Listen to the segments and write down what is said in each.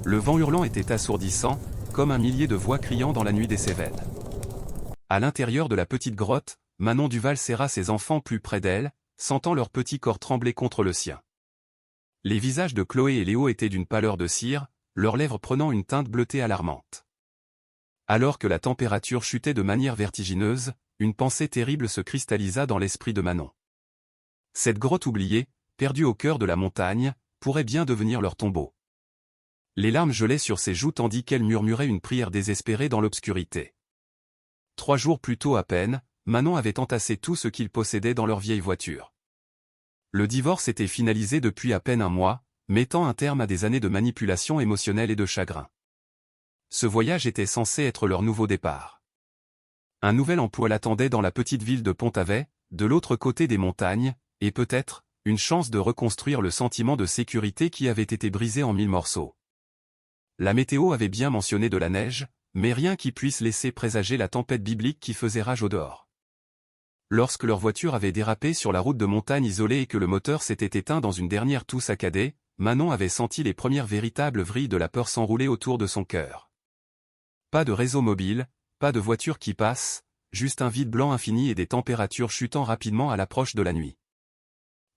Le vent hurlant était assourdissant, comme un millier de voix criant dans la nuit des Cévennes. À l'intérieur de la petite grotte, Manon Duval serra ses enfants plus près d'elle, sentant leur petit corps trembler contre le sien. Les visages de Chloé et Léo étaient d'une pâleur de cire, leurs lèvres prenant une teinte bleutée alarmante. Alors que la température chutait de manière vertigineuse, une pensée terrible se cristallisa dans l'esprit de Manon. Cette grotte oubliée, perdue au cœur de la montagne, pourrait bien devenir leur tombeau. Les larmes gelaient sur ses joues tandis qu'elle murmurait une prière désespérée dans l'obscurité. 3 jours plus tôt à peine, Manon avait entassé tout ce qu'ils possédaient dans leur vieille voiture. Le divorce était finalisé depuis à peine un mois, mettant un terme à des années de manipulation émotionnelle et de chagrin. Ce voyage était censé être leur nouveau départ. Un nouvel emploi l'attendait dans la petite ville de Pont-Avet, de l'autre côté des montagnes, et peut-être, une chance de reconstruire le sentiment de sécurité qui avait été brisé en 1000 morceaux. La météo avait bien mentionné de la neige, mais rien qui puisse laisser présager la tempête biblique qui faisait rage au dehors. Lorsque leur voiture avait dérapé sur la route de montagne isolée et que le moteur s'était éteint dans une dernière toux saccadée, Manon avait senti les premières véritables vrilles de la peur s'enrouler autour de son cœur. Pas de réseau mobile, pas de voiture qui passe, juste un vide blanc infini et des températures chutant rapidement à l'approche de la nuit.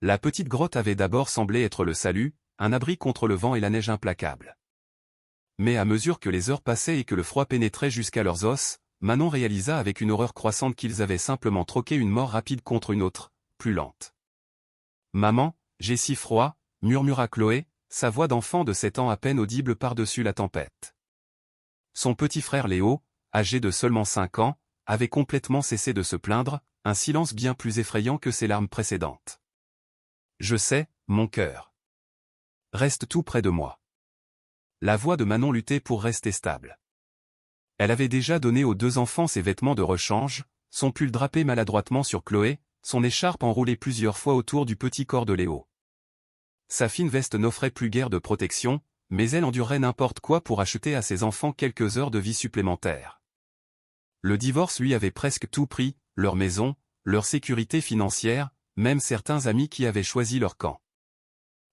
La petite grotte avait d'abord semblé être le salut, un abri contre le vent et la neige implacable. Mais à mesure que les heures passaient et que le froid pénétrait jusqu'à leurs os, Manon réalisa avec une horreur croissante qu'ils avaient simplement troqué une mort rapide contre une autre, plus lente. « Maman, j'ai si froid », murmura Chloé, sa voix d'enfant de 7 ans à peine audible par-dessus la tempête. Son petit frère Léo, âgé de seulement 5 ans, avait complètement cessé de se plaindre, un silence bien plus effrayant que ses larmes précédentes. « Je sais, mon cœur. Reste tout près de moi. » La voix de Manon luttait pour rester stable. Elle avait déjà donné aux 2 enfants ses vêtements de rechange, son pull drapé maladroitement sur Chloé, son écharpe enroulée plusieurs fois autour du petit corps de Léo. Sa fine veste n'offrait plus guère de protection, mais elle endurerait n'importe quoi pour acheter à ses enfants quelques heures de vie supplémentaires. Le divorce lui avait presque tout pris, leur maison, leur sécurité financière, même certains amis qui avaient choisi leur camp.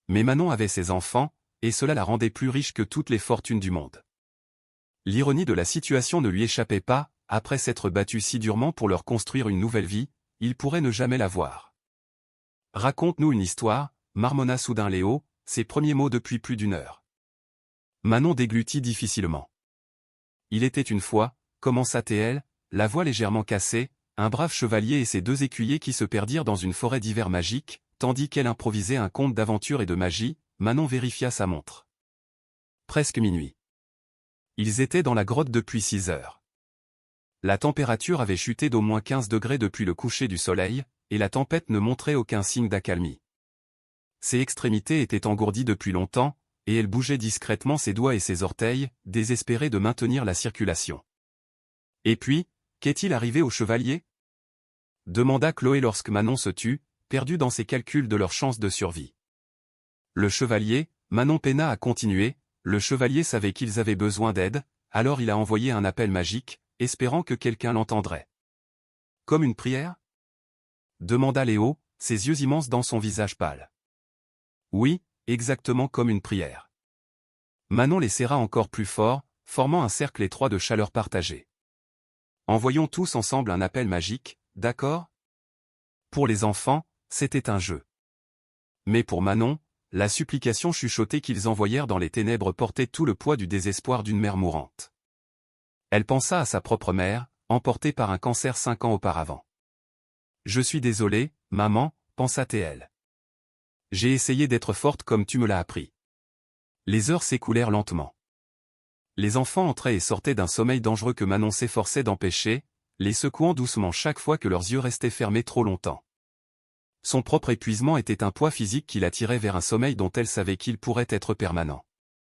Mais Manon avait ses enfants, et cela la rendait plus riche que toutes les fortunes du monde. L'ironie de la situation ne lui échappait pas, après s'être battu si durement pour leur construire une nouvelle vie, il pourrait ne jamais la voir. « Raconte-nous une histoire », marmonna soudain Léo, ses premiers mots depuis plus d'1 heure. Manon déglutit difficilement. « Il était une fois », commença-t-elle, la voix légèrement cassée, un brave chevalier et ses 2 écuyers qui se perdirent dans une forêt d'hiver magique, tandis qu'elle improvisait un conte d'aventure et de magie. Manon vérifia sa montre. Presque minuit. Ils étaient dans la grotte depuis 6 heures. La température avait chuté d'au moins 15 degrés depuis le coucher du soleil, et la tempête ne montrait aucun signe d'accalmie. Ses extrémités étaient engourdies depuis longtemps, et elle bougeait discrètement ses doigts et ses orteils, désespérée de maintenir la circulation. « Et puis, qu'est-il arrivé au chevalier » demanda Chloé lorsque Manon se tut, perdue dans ses calculs de leurs chances de survie. Le chevalier, Manon peina à continuer, le chevalier savait qu'ils avaient besoin d'aide, alors il a envoyé un appel magique, espérant que quelqu'un l'entendrait. « Comme une prière » demanda Léo, ses yeux immenses dans son visage pâle. « Oui, exactement comme une prière. » Manon les serra encore plus fort, formant un cercle étroit de chaleur partagée. « Envoyons tous ensemble un appel magique, d'accord ?» Pour les enfants, c'était un jeu. Mais pour Manon, la supplication chuchotée qu'ils envoyèrent dans les ténèbres portait tout le poids du désespoir d'une mère mourante. Elle pensa à sa propre mère, emportée par un cancer 5 ans auparavant. « Je suis désolée, maman », pensa-t-elle. « J'ai essayé d'être forte comme tu me l'as appris. » Les heures s'écoulèrent lentement. Les enfants entraient et sortaient d'un sommeil dangereux que Manon s'efforçait d'empêcher, les secouant doucement chaque fois que leurs yeux restaient fermés trop longtemps. Son propre épuisement était un poids physique qui l'attirait vers un sommeil dont elle savait qu'il pourrait être permanent.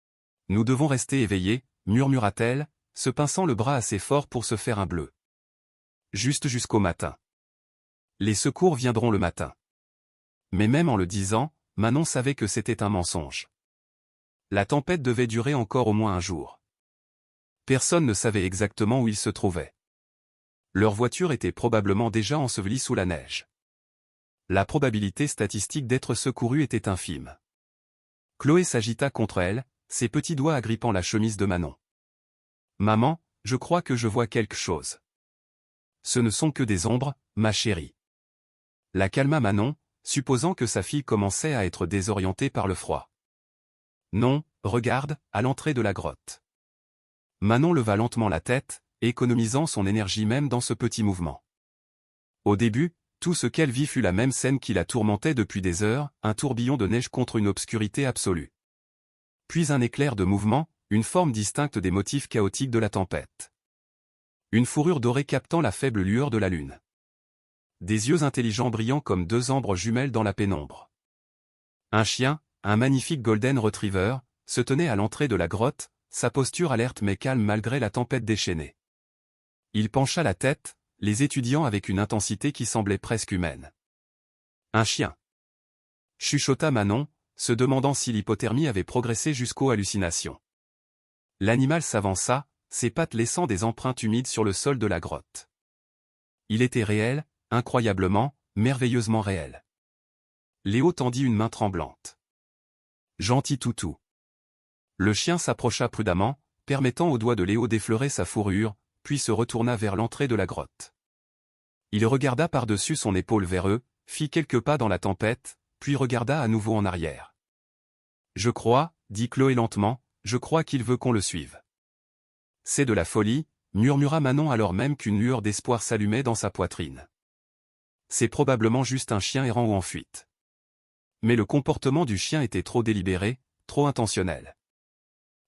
« Nous devons rester éveillés », murmura-t-elle, se pinçant le bras assez fort pour se faire un bleu. « Juste jusqu'au matin. Les secours viendront le matin. » Mais même en le disant, Manon savait que c'était un mensonge. La tempête devait durer encore au moins un jour. Personne ne savait exactement où ils se trouvaient. Leur voiture était probablement déjà ensevelie sous la neige. La probabilité statistique d'être secourue était infime. Chloé s'agita contre elle, ses petits doigts agrippant la chemise de Manon. « Maman, je crois que je vois quelque chose. »« Ce ne sont que des ombres, ma chérie. » La calma Manon, supposant que sa fille commençait à être désorientée par le froid. « Non, regarde, à l'entrée de la grotte. » Manon leva lentement la tête, économisant son énergie même dans ce petit mouvement. Au début, tout ce qu'elle vit fut la même scène qui la tourmentait depuis des heures, un tourbillon de neige contre une obscurité absolue. Puis un éclair de mouvement, une forme distincte des motifs chaotiques de la tempête. Une fourrure dorée captant la faible lueur de la lune. Des yeux intelligents brillant comme deux ombres jumelles dans la pénombre. Un chien, un magnifique golden retriever, se tenait à l'entrée de la grotte, sa posture alerte mais calme malgré la tempête déchaînée. Il pencha la tête, les étudiant avec une intensité qui semblait presque humaine. Un chien. Chuchota Manon, se demandant si l'hypothermie avait progressé jusqu'aux hallucinations. L'animal s'avança, ses pattes laissant des empreintes humides sur le sol de la grotte. Il était réel, incroyablement, merveilleusement réel. Léo tendit une main tremblante. Gentil toutou. Le chien s'approcha prudemment, permettant aux doigts de Léo d'effleurer sa fourrure, puis se retourna vers l'entrée de la grotte. Il regarda par-dessus son épaule vers eux, fit quelques pas dans la tempête, puis regarda à nouveau en arrière. « Je crois, dit Chloé lentement, je crois qu'il veut qu'on le suive. »« C'est de la folie, » murmura Manon alors même qu'une lueur d'espoir s'allumait dans sa poitrine. « C'est probablement juste un chien errant ou en fuite. » Mais le comportement du chien était trop délibéré, trop intentionnel.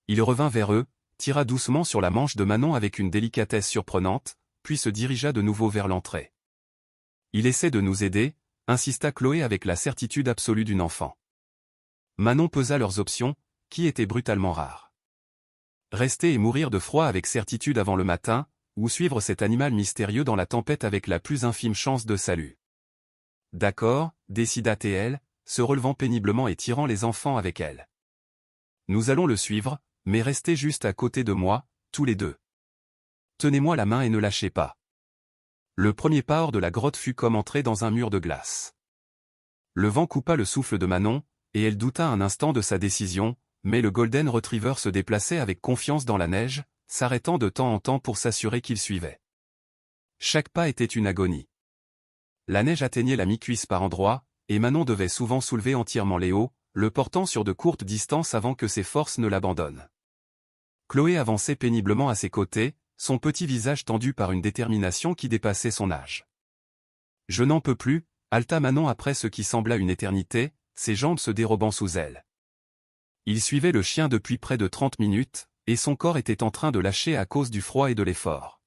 Il revint vers eux, tira doucement sur la manche de Manon avec une délicatesse surprenante, puis se dirigea de nouveau vers l'entrée. « Il essaie de nous aider » insista Chloé avec la certitude absolue d'une enfant. Manon pesa leurs options, qui étaient brutalement rares. Rester et mourir de froid avec certitude avant le matin, ou suivre cet animal mystérieux dans la tempête avec la plus infime chance de salut. « D'accord, décida-t-elle, se relevant péniblement et tirant les enfants avec elle. « Nous allons le suivre, mais restez juste à côté de moi, tous les deux. Tenez-moi la main et ne lâchez pas. » Le premier pas hors de la grotte fut comme entrer dans un mur de glace. Le vent coupa le souffle de Manon, et elle douta un instant de sa décision, mais le golden retriever se déplaçait avec confiance dans la neige, s'arrêtant de temps en temps pour s'assurer qu'il suivait. Chaque pas était une agonie. La neige atteignait la mi-cuisse par endroits, et Manon devait souvent soulever entièrement Léo, le portant sur de courtes distances avant que ses forces ne l'abandonnent. Chloé avançait péniblement à ses côtés, son petit visage tendu par une détermination qui dépassait son âge. « Je n'en peux plus » haleta Manon après ce qui sembla une éternité, ses jambes se dérobant sous elle. Il suivait le chien depuis près de 30 minutes, et son corps était en train de lâcher à cause du froid et de l'effort.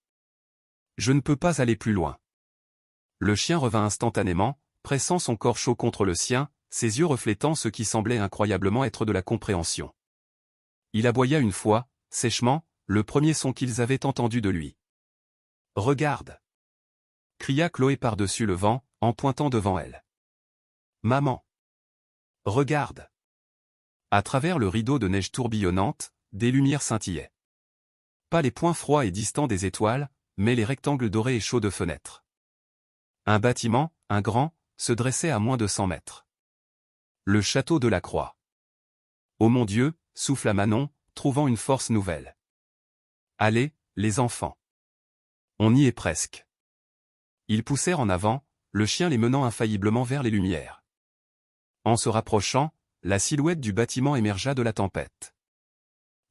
« Je ne peux pas aller plus loin. » Le chien revint instantanément, pressant son corps chaud contre le sien, ses yeux reflétant ce qui semblait incroyablement être de la compréhension. Il aboya une fois, sèchement, le premier son qu'ils avaient entendu de lui. « Regarde !» cria Chloé par-dessus le vent, en pointant devant elle. « Maman !» « Regarde !» À travers le rideau de neige tourbillonnante, des lumières scintillaient. Pas les points froids et distants des étoiles, mais les rectangles dorés et chauds de fenêtres. Un bâtiment, un grand, se dressait à moins de 100 mètres. Le château de la Croix. « Oh mon Dieu !» souffla Manon, trouvant une force nouvelle. « Allez, les enfants. On y est presque. » Ils poussèrent en avant, le chien les menant infailliblement vers les lumières. En se rapprochant, la silhouette du bâtiment émergea de la tempête.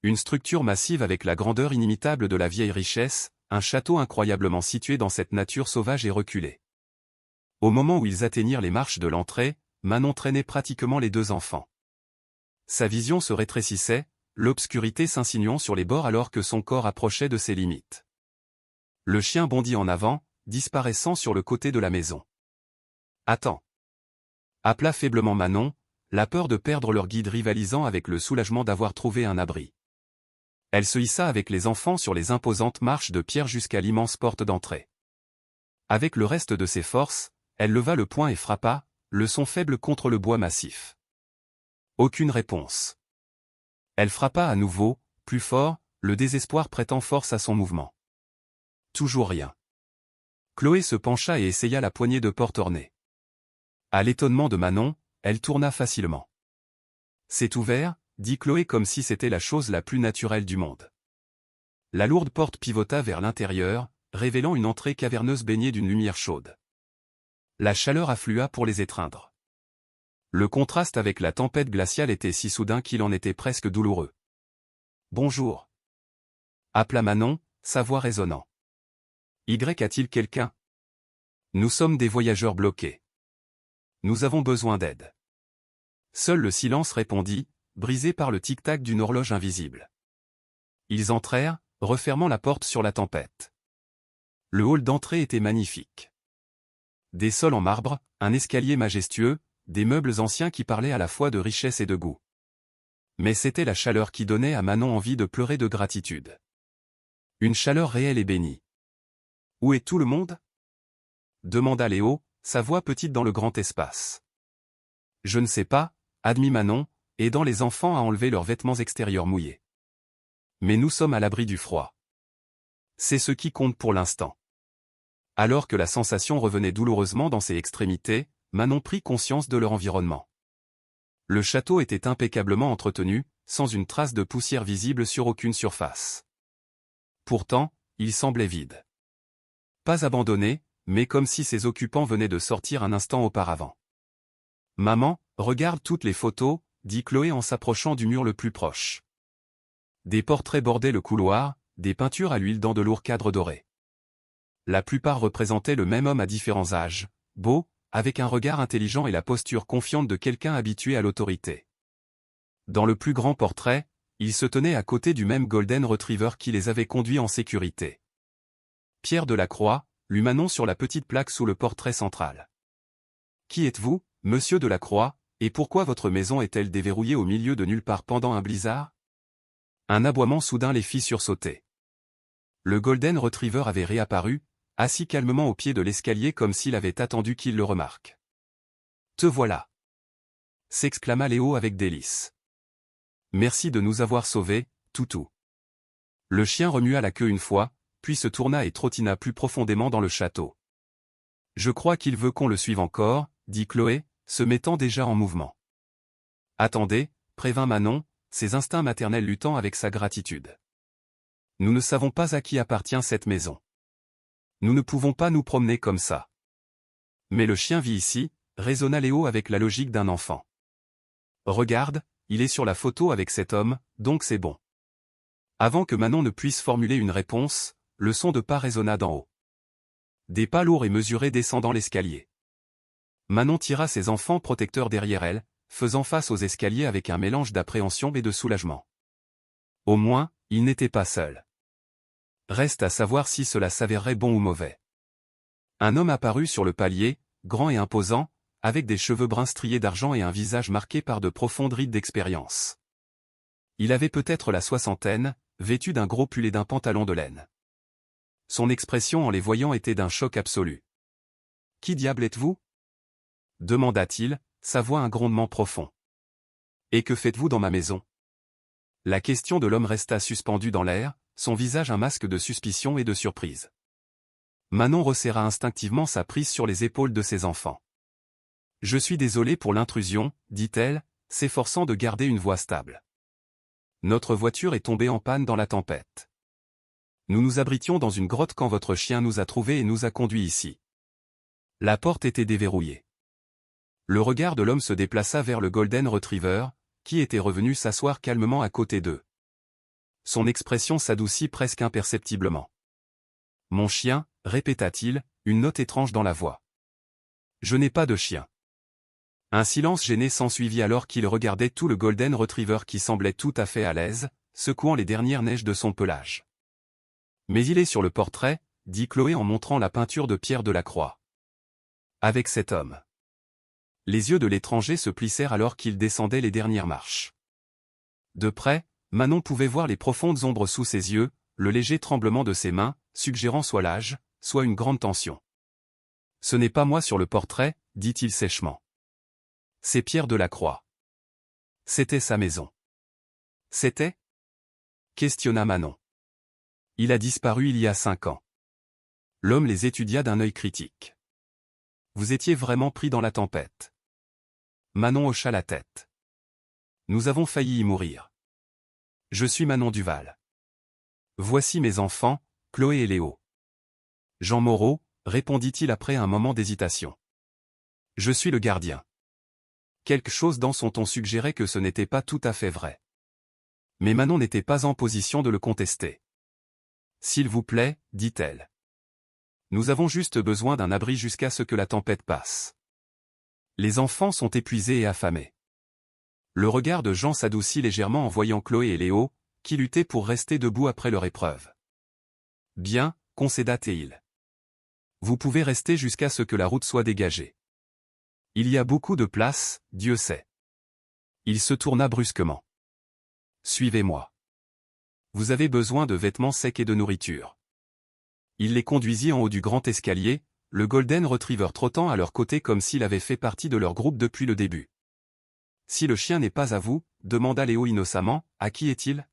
Une structure massive avec la grandeur inimitable de la vieille richesse, un château incroyablement situé dans cette nature sauvage et reculée. Au moment où ils atteignirent les marches de l'entrée, Manon traînait pratiquement les deux enfants. Sa vision se rétrécissait, l'obscurité s'insinuant sur les bords alors que son corps approchait de ses limites. Le chien bondit en avant, disparaissant sur le côté de la maison. « Attends !» appela faiblement Manon, la peur de perdre leur guide rivalisant avec le soulagement d'avoir trouvé un abri. Elle se hissa avec les enfants sur les imposantes marches de pierre jusqu'à l'immense porte d'entrée. Avec le reste de ses forces, elle leva le poing et frappa, le son faible contre le bois massif. Aucune réponse. Elle frappa à nouveau, plus fort, le désespoir prêtant force à son mouvement. Toujours rien. Chloé se pencha et essaya la poignée de porte ornée. À l'étonnement de Manon, elle tourna facilement. « C'est ouvert » dit Chloé comme si c'était la chose la plus naturelle du monde. La lourde porte pivota vers l'intérieur, révélant une entrée caverneuse baignée d'une lumière chaude. La chaleur afflua pour les étreindre. Le contraste avec la tempête glaciale était si soudain qu'il en était presque douloureux. « Bonjour » appela Manon, sa voix résonnant. « Y a-t-il quelqu'un ? Nous sommes des voyageurs bloqués. Nous avons besoin d'aide. » Seul le silence répondit, brisé par le tic-tac d'une horloge invisible. Ils entrèrent, refermant la porte sur la tempête. Le hall d'entrée était magnifique. Des sols en marbre, un escalier majestueux, des meubles anciens qui parlaient à la fois de richesse et de goût. Mais c'était la chaleur qui donnait à Manon envie de pleurer de gratitude. Une chaleur réelle et bénie. « Où est tout le monde ? » demanda Léo, sa voix petite dans le grand espace. « Je ne sais pas, » admit Manon, aidant les enfants à enlever leurs vêtements extérieurs mouillés. « Mais nous sommes à l'abri du froid. C'est ce qui compte pour l'instant. » Alors que la sensation revenait douloureusement dans ses extrémités, Manon prit conscience de leur environnement. Le château était impeccablement entretenu, sans une trace de poussière visible sur aucune surface. Pourtant, il semblait vide. Pas abandonné, mais comme si ses occupants venaient de sortir un instant auparavant. « Maman, regarde toutes les photos », dit Chloé en s'approchant du mur le plus proche. Des portraits bordaient le couloir, des peintures à l'huile dans de lourds cadres dorés. La plupart représentaient le même homme à différents âges, beau, avec un regard intelligent et la posture confiante de quelqu'un habitué à l'autorité. Dans le plus grand portrait, il se tenait à côté du même Golden Retriever qui les avait conduits en sécurité. Pierre Delacroix, lut Manon sur la petite plaque sous le portrait central. « Qui êtes-vous, monsieur Delacroix, et pourquoi votre maison est-elle déverrouillée au milieu de nulle part pendant un blizzard ?» Un aboiement soudain les fit sursauter. Le Golden Retriever avait réapparu, assis calmement au pied de l'escalier comme s'il avait attendu qu'il le remarque. « Te voilà !» s'exclama Léo avec délice. « Merci de nous avoir sauvés, Toutou. » Le chien remua la queue une fois, puis se tourna et trottina plus profondément dans le château. « Je crois qu'il veut qu'on le suive encore, » dit Chloé, se mettant déjà en mouvement. « Attendez, » prévint Manon, ses instincts maternels luttant avec sa gratitude. « Nous ne savons pas à qui appartient cette maison. Nous ne pouvons pas nous promener comme ça. » Mais le chien vit ici, raisonna Léo avec la logique d'un enfant. « Regarde, il est sur la photo avec cet homme, donc c'est bon. » Avant que Manon ne puisse formuler une réponse, le son de pas résonna d'en haut. Des pas lourds et mesurés descendant l'escalier. Manon tira ses enfants protecteurs derrière elle, faisant face aux escaliers avec un mélange d'appréhension et de soulagement. Au moins, ils n'étaient pas seuls. Reste à savoir si cela s'avérerait bon ou mauvais. Un homme apparut sur le palier, grand et imposant, avec des cheveux bruns striés d'argent et un visage marqué par de profondes rides d'expérience. Il avait peut-être la soixantaine, vêtu d'un gros pull et d'un pantalon de laine. Son expression en les voyant était d'un choc absolu. « Qui diable êtes-vous ? » demanda-t-il, sa voix un grondement profond. « Et que faites-vous dans ma maison ?» La question de l'homme resta suspendue dans l'air, son visage un masque de suspicion et de surprise. Manon resserra instinctivement sa prise sur les épaules de ses enfants. « Je suis désolée pour l'intrusion, » dit-elle, s'efforçant de garder une voix stable. « Notre voiture est tombée en panne dans la tempête. Nous nous abritions dans une grotte quand votre chien nous a trouvés et nous a conduits ici. » La porte était déverrouillée. Le regard de l'homme se déplaça vers le Golden Retriever, qui était revenu s'asseoir calmement à côté d'eux. Son expression s'adoucit presque imperceptiblement. « Mon chien » répéta-t-il, une note étrange dans la voix. « Je n'ai pas de chien. » Un silence gêné s'ensuivit alors qu'il regardait tout le Golden Retriever qui semblait tout à fait à l'aise, secouant les dernières neiges de son pelage. « Mais il est sur le portrait, » dit Chloé en montrant la peinture de Pierre Delacroix. « Avec cet homme. » Les yeux de l'étranger se plissèrent alors qu'il descendait les dernières marches. De près, Manon pouvait voir les profondes ombres sous ses yeux, le léger tremblement de ses mains, suggérant soit l'âge, soit une grande tension. « Ce n'est pas moi sur le portrait, » dit-il sèchement. « C'est Pierre Delacroix. » C'était sa maison. « C'était » questionna Manon. « Il a disparu il y a 5 ans. » L'homme les étudia d'un œil critique. « Vous étiez vraiment pris dans la tempête. » Manon hocha la tête. Nous avons failli y mourir. Je suis Manon Duval. Voici mes enfants, Chloé et Léo. Jean Moreau, répondit-il après un moment d'hésitation. Je suis le gardien. Quelque chose dans son ton suggérait que ce n'était pas tout à fait vrai. Mais Manon n'était pas en position de le contester. S'il vous plaît, dit-elle. Nous avons juste besoin d'un abri jusqu'à ce que la tempête passe. Les enfants sont épuisés et affamés. Le regard de Jean s'adoucit légèrement en voyant Chloé et Léo, qui luttaient pour rester debout après leur épreuve. Bien, concéda-t-il. Vous pouvez rester jusqu'à ce que la route soit dégagée. Il y a beaucoup de place, Dieu sait. Il se tourna brusquement. Suivez-moi. Vous avez besoin de vêtements secs et de nourriture. Il les conduisit en haut du grand escalier, le Golden Retriever trottant à leur côté comme s'il avait fait partie de leur groupe depuis le début. Si le chien n'est pas à vous, demanda Léo innocemment, à qui est-il?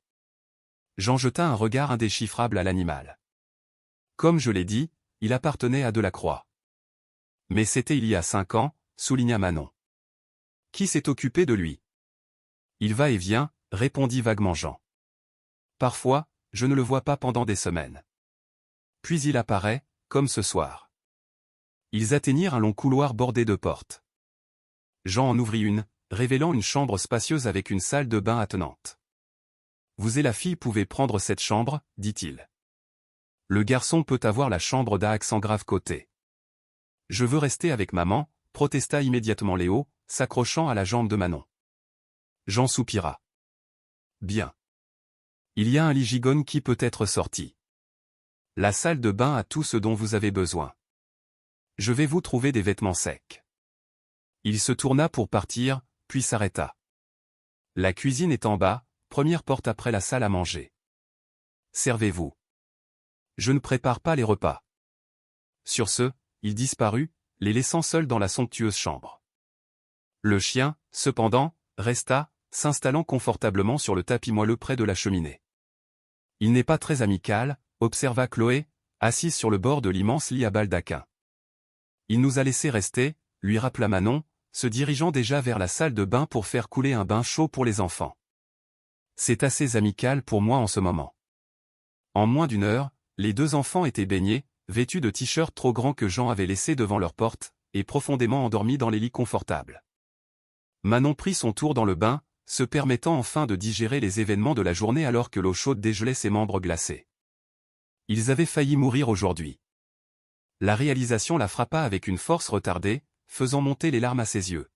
Jean jeta un regard indéchiffrable à l'animal. Comme je l'ai dit, il appartenait à Delacroix. Mais c'était il y a 5 ans, souligna Manon. Qui s'est occupé de lui? Il va et vient, répondit vaguement Jean. Parfois, je ne le vois pas pendant des semaines. Puis il apparaît, comme ce soir. Ils atteignirent un long couloir bordé de portes. Jean en ouvrit une, révélant une chambre spacieuse avec une salle de bain attenante. Vous et la fille pouvez prendre cette chambre, dit-il. Le garçon peut avoir la chambre d'à accent grave côté. Je veux rester avec maman, protesta immédiatement Léo, s'accrochant à la jambe de Manon. Jean soupira. Bien. Il y a un lit gigone qui peut être sorti. La salle de bain a tout ce dont vous avez besoin. Je vais vous trouver des vêtements secs. Il se tourna pour partir, puis s'arrêta. La cuisine est en bas, première porte après la salle à manger. Servez-vous. Je ne prépare pas les repas. Sur ce, il disparut, les laissant seuls dans la somptueuse chambre. Le chien, cependant, resta, s'installant confortablement sur le tapis moelleux près de la cheminée. Il n'est pas très amical, observa Chloé, assise sur le bord de l'immense lit à baldaquin. Il nous a laissé rester, lui rappela Manon, se dirigeant déjà vers la salle de bain pour faire couler un bain chaud pour les enfants. C'est assez amical pour moi en ce moment. En moins d'1 heure, les 2 enfants étaient baignés, vêtus de t-shirts trop grands que Jean avait laissés devant leur porte, et profondément endormis dans les lits confortables. Manon prit son tour dans le bain, se permettant enfin de digérer les événements de la journée alors que l'eau chaude dégelait ses membres glacés. Ils avaient failli mourir aujourd'hui. La réalisation la frappa avec une force retardée, faisant monter les larmes à ses yeux.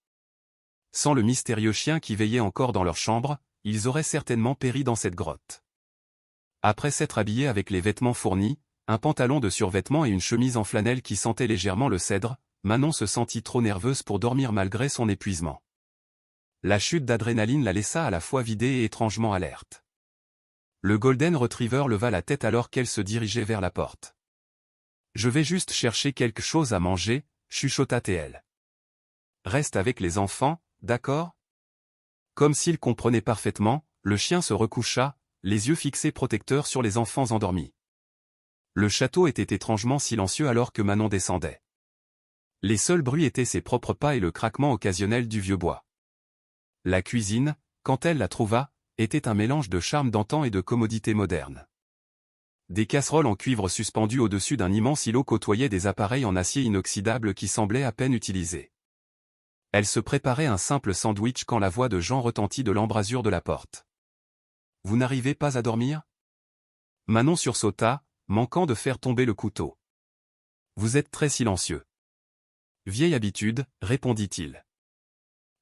Sans le mystérieux chien qui veillait encore dans leur chambre, ils auraient certainement péri dans cette grotte. Après s'être habillés avec les vêtements fournis, un pantalon de survêtement et une chemise en flanelle qui sentait légèrement le cèdre, Manon se sentit trop nerveuse pour dormir malgré son épuisement. La chute d'adrénaline la laissa à la fois vidée et étrangement alerte. Le Golden Retriever leva la tête alors qu'elle se dirigeait vers la porte. « Je vais juste chercher quelque chose à manger », chuchota-t-elle. « Reste avec les enfants, d'accord ?» Comme s'il comprenait parfaitement, le chien se recoucha, les yeux fixés protecteurs sur les enfants endormis. Le château était étrangement silencieux alors que Manon descendait. Les seuls bruits étaient ses propres pas et le craquement occasionnel du vieux bois. La cuisine, quand elle la trouva, était un mélange de charme d'antan et de commodité moderne. Des casseroles en cuivre suspendues au-dessus d'un immense îlot côtoyaient des appareils en acier inoxydable qui semblaient à peine utilisés. Elle se préparait un simple sandwich quand la voix de Jean retentit de l'embrasure de la porte. « Vous n'arrivez pas à dormir ?» Manon sursauta, manquant de faire tomber le couteau. « Vous êtes très silencieux. »« Vieille habitude, répondit-il.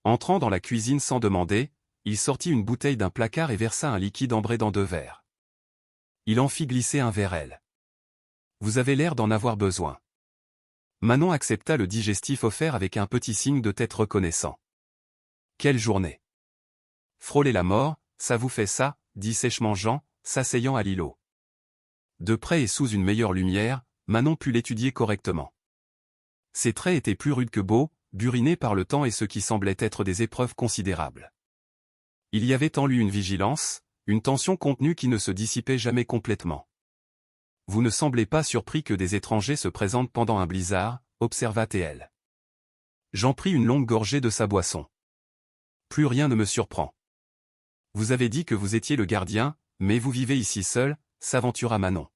Entrant dans la cuisine sans demander, il sortit une bouteille d'un placard et versa un liquide ambré dans 2 verres. Il en fit glisser un vers elle. « Vous avez l'air d'en avoir besoin. » Manon accepta le digestif offert avec un petit signe de tête reconnaissant. « Quelle journée !»« Frôler la mort, ça vous fait ça ?» dit sèchement Jean, s'asseyant à l'îlot. De près et sous une meilleure lumière, Manon put l'étudier correctement. Ses traits étaient plus rudes que beaux, burinés par le temps et ce qui semblait être des épreuves considérables. Il y avait en lui une vigilance, une tension contenue qui ne se dissipait jamais complètement. « Vous ne semblez pas surpris que des étrangers se présentent pendant un blizzard, observa-t-elle. Jean prit une longue gorgée de sa boisson. « Plus rien ne me surprend. Vous avez dit que vous étiez le gardien, mais vous vivez ici seul, s'aventura Manon.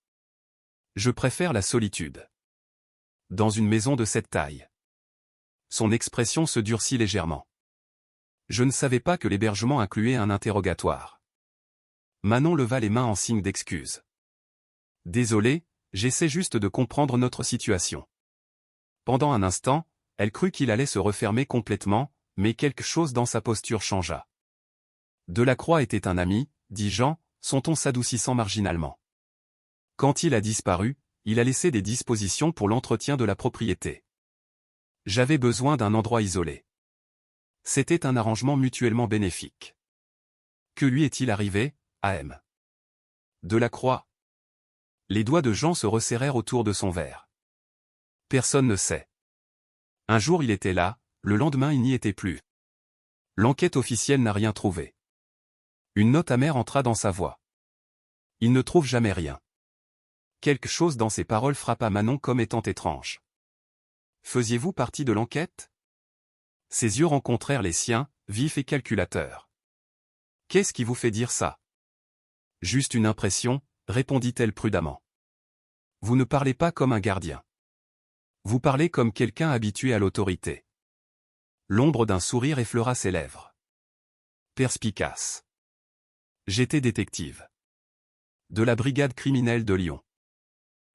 Je préfère la solitude. Dans une maison de cette taille. Son expression se durcit légèrement. Je ne savais pas que l'hébergement incluait un interrogatoire. Manon leva les mains en signe d'excuse. Désolé, j'essaie juste de comprendre notre situation. Pendant un instant, elle crut qu'il allait se refermer complètement, mais quelque chose dans sa posture changea. Delacroix était un ami, dit Jean, son ton s'adoucissant marginalement. Quand il a disparu, il a laissé des dispositions pour l'entretien de la propriété. J'avais besoin d'un endroit isolé. C'était un arrangement mutuellement bénéfique. Que lui est-il arrivé, A.M. Delacroix. Les doigts de Jean se resserrèrent autour de son verre. Personne ne sait. Un jour il était là, le lendemain il n'y était plus. L'enquête officielle n'a rien trouvé. Une note amère entra dans sa voix. Il ne trouve jamais rien. Quelque chose dans ses paroles frappa Manon comme étant étrange. Faisiez-vous partie de l'enquête? Ses yeux rencontrèrent les siens, vifs et calculateurs. Qu'est-ce qui vous fait dire ça? Juste une impression, répondit-elle prudemment. Vous ne parlez pas comme un gardien. Vous parlez comme quelqu'un habitué à l'autorité. L'ombre d'un sourire effleura ses lèvres. Perspicace. J'étais détective. De la brigade criminelle de Lyon.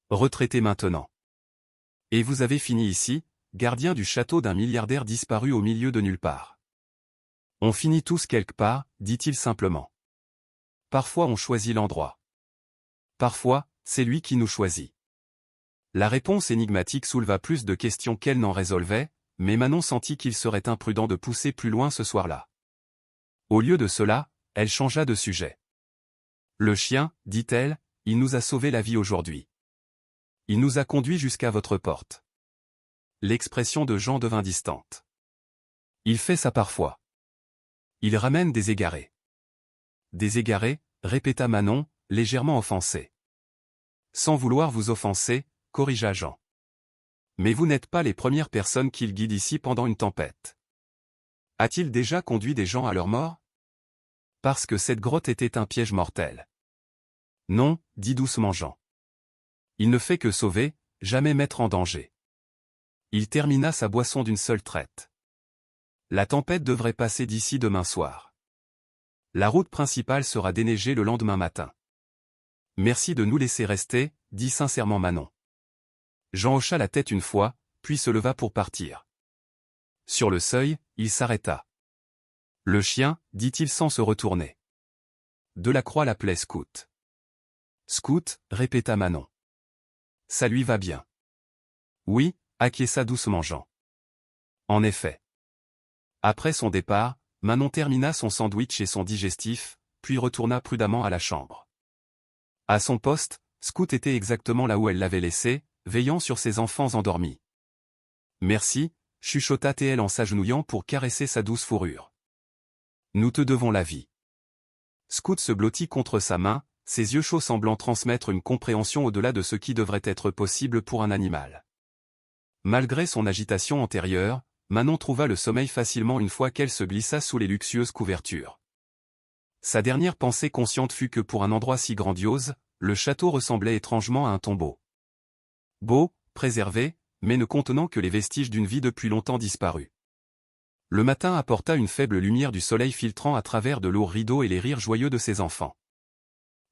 Retraité maintenant. Et vous avez fini ici, gardien du château d'un milliardaire disparu au milieu de nulle part. On finit tous quelque part, dit-il simplement. Parfois on choisit l'endroit. Parfois, c'est lui qui nous choisit. La réponse énigmatique souleva plus de questions qu'elle n'en résolvait, mais Manon sentit qu'il serait imprudent de pousser plus loin ce soir-là. Au lieu de cela, elle changea de sujet. Le chien, dit-elle, il nous a sauvé la vie aujourd'hui. Il nous a conduits jusqu'à votre porte. L'expression de Jean devint distante. Il fait ça parfois. Il ramène des égarés. Des égarés, répéta Manon, légèrement offensée. Sans vouloir vous offenser, corrigea Jean. Mais vous n'êtes pas les premières personnes qu'il guide ici pendant une tempête. A-t-il déjà conduit des gens à leur mort? Parce que cette grotte était un piège mortel. Non, dit doucement Jean. Il ne fait que sauver, jamais mettre en danger. Il termina sa boisson d'une seule traite. La tempête devrait passer d'ici demain soir. La route principale sera déneigée le lendemain matin. Merci de nous laisser rester, dit sincèrement Manon. Jean hocha la tête une fois, puis se leva pour partir. Sur le seuil, il s'arrêta. Le chien, dit-il sans se retourner. Delacroix l'appelait Scout. Scout, répéta Manon. Ça lui va bien. Oui, acquiesça doucement Jean. En effet. Après son départ, Manon termina son sandwich et son digestif, puis retourna prudemment à la chambre. À son poste, Scout était exactement là où elle l'avait laissé, veillant sur ses enfants endormis. Merci, chuchota-t-elle en s'agenouillant pour caresser sa douce fourrure. Nous te devons la vie. Scout se blottit contre sa main, ses yeux chauds semblant transmettre une compréhension au-delà de ce qui devrait être possible pour un animal. Malgré son agitation antérieure, Manon trouva le sommeil facilement une fois qu'elle se glissa sous les luxueuses couvertures. Sa dernière pensée consciente fut que pour un endroit si grandiose, le château ressemblait étrangement à un tombeau. Beau, préservé, mais ne contenant que les vestiges d'une vie depuis longtemps disparue. Le matin apporta une faible lumière du soleil filtrant à travers de lourds rideaux et les rires joyeux de ses enfants.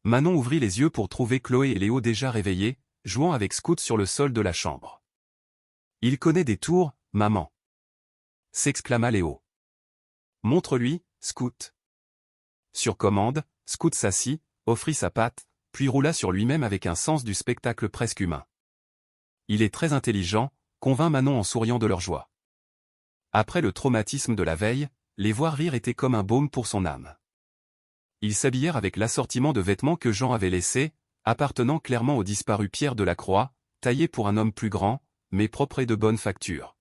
Manon ouvrit les yeux pour trouver Chloé et Léo déjà réveillés, jouant avec Scout sur le sol de la chambre. « Il connaît des tours, maman !» s'exclama Léo. « Montre-lui, Scout. » Sur commande, Scout s'assit, offrit sa patte, puis roula sur lui-même avec un sens du spectacle presque humain. Il est très intelligent, convint Manon en souriant de leur joie. Après le traumatisme de la veille, les voir rire était comme un baume pour son âme. Ils s'habillèrent avec l'assortiment de vêtements que Jean avait laissé, appartenant clairement au disparu Pierre Delacroix, taillé pour un homme plus grand, mais propre et de bonne facture.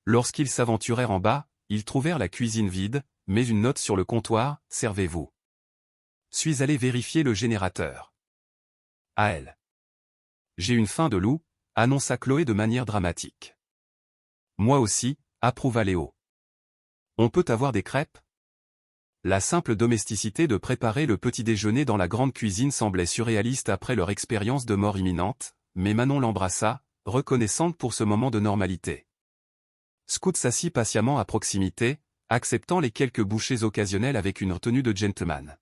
Lorsqu'ils s'aventurèrent en bas, ils trouvèrent la cuisine vide, mais une note sur le comptoir, « Servez-vous. » Suis allé vérifier le générateur. À elle. J'ai une faim de loup, annonça Chloé de manière dramatique. Moi aussi, approuva Léo. On peut avoir des crêpes? La simple domesticité de préparer le petit déjeuner dans la grande cuisine semblait surréaliste après leur expérience de mort imminente, mais Manon l'embrassa, reconnaissante pour ce moment de normalité. Scout s'assit patiemment à proximité, acceptant les quelques bouchées occasionnelles avec une retenue de gentleman.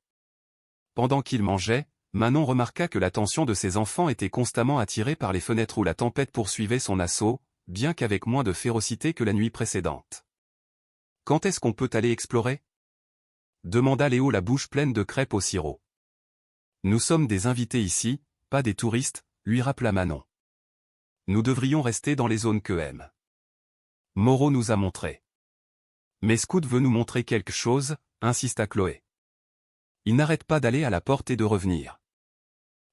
Pendant qu'il mangeait, Manon remarqua que l'attention de ses enfants était constamment attirée par les fenêtres où la tempête poursuivait son assaut, bien qu'avec moins de férocité que la nuit précédente. « Quand est-ce qu'on peut aller explorer ?» demanda Léo, la bouche pleine de crêpes au sirop. « Nous sommes des invités ici, pas des touristes, lui rappela Manon. Nous devrions rester dans les zones que aime Moreau nous a montré. Mais Scout veut nous montrer quelque chose, insista Chloé. Il n'arrête pas d'aller à la porte et de revenir.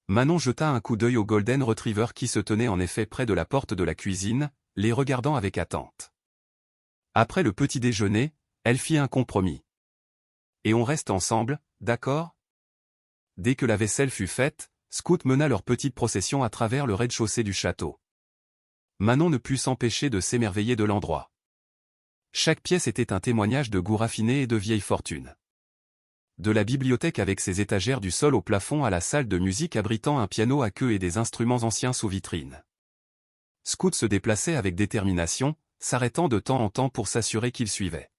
Manon jeta un coup d'œil au Golden Retriever qui se tenait en effet près de la porte de la cuisine, les regardant avec attente. Après le petit déjeuner, elle fit un compromis. Et on reste ensemble, d'accord ? Dès que la vaisselle fut faite, Scout mena leur petite procession à travers le rez-de-chaussée du château. Manon ne put s'empêcher de s'émerveiller de l'endroit. Chaque pièce était un témoignage de goût raffiné et de vieille fortune. De la bibliothèque avec ses étagères du sol au plafond à la salle de musique abritant un piano à queue et des instruments anciens sous vitrine. Scout se déplaçait avec détermination, s'arrêtant de temps en temps pour s'assurer qu'ils suivaient.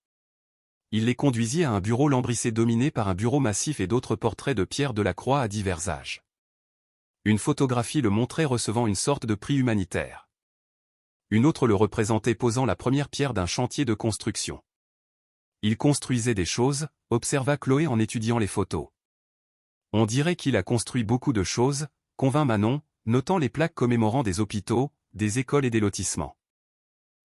Il les conduisit à un bureau lambrissé dominé par un bureau massif et d'autres portraits de Pierre Delacroix à divers âges. Une photographie le montrait recevant une sorte de prix humanitaire. Une autre le représentait posant la première pierre d'un chantier de construction. Il construisait des choses, observa Chloé en étudiant les photos. On dirait qu'il a construit beaucoup de choses, convint Manon, notant les plaques commémorant des hôpitaux, des écoles et des lotissements.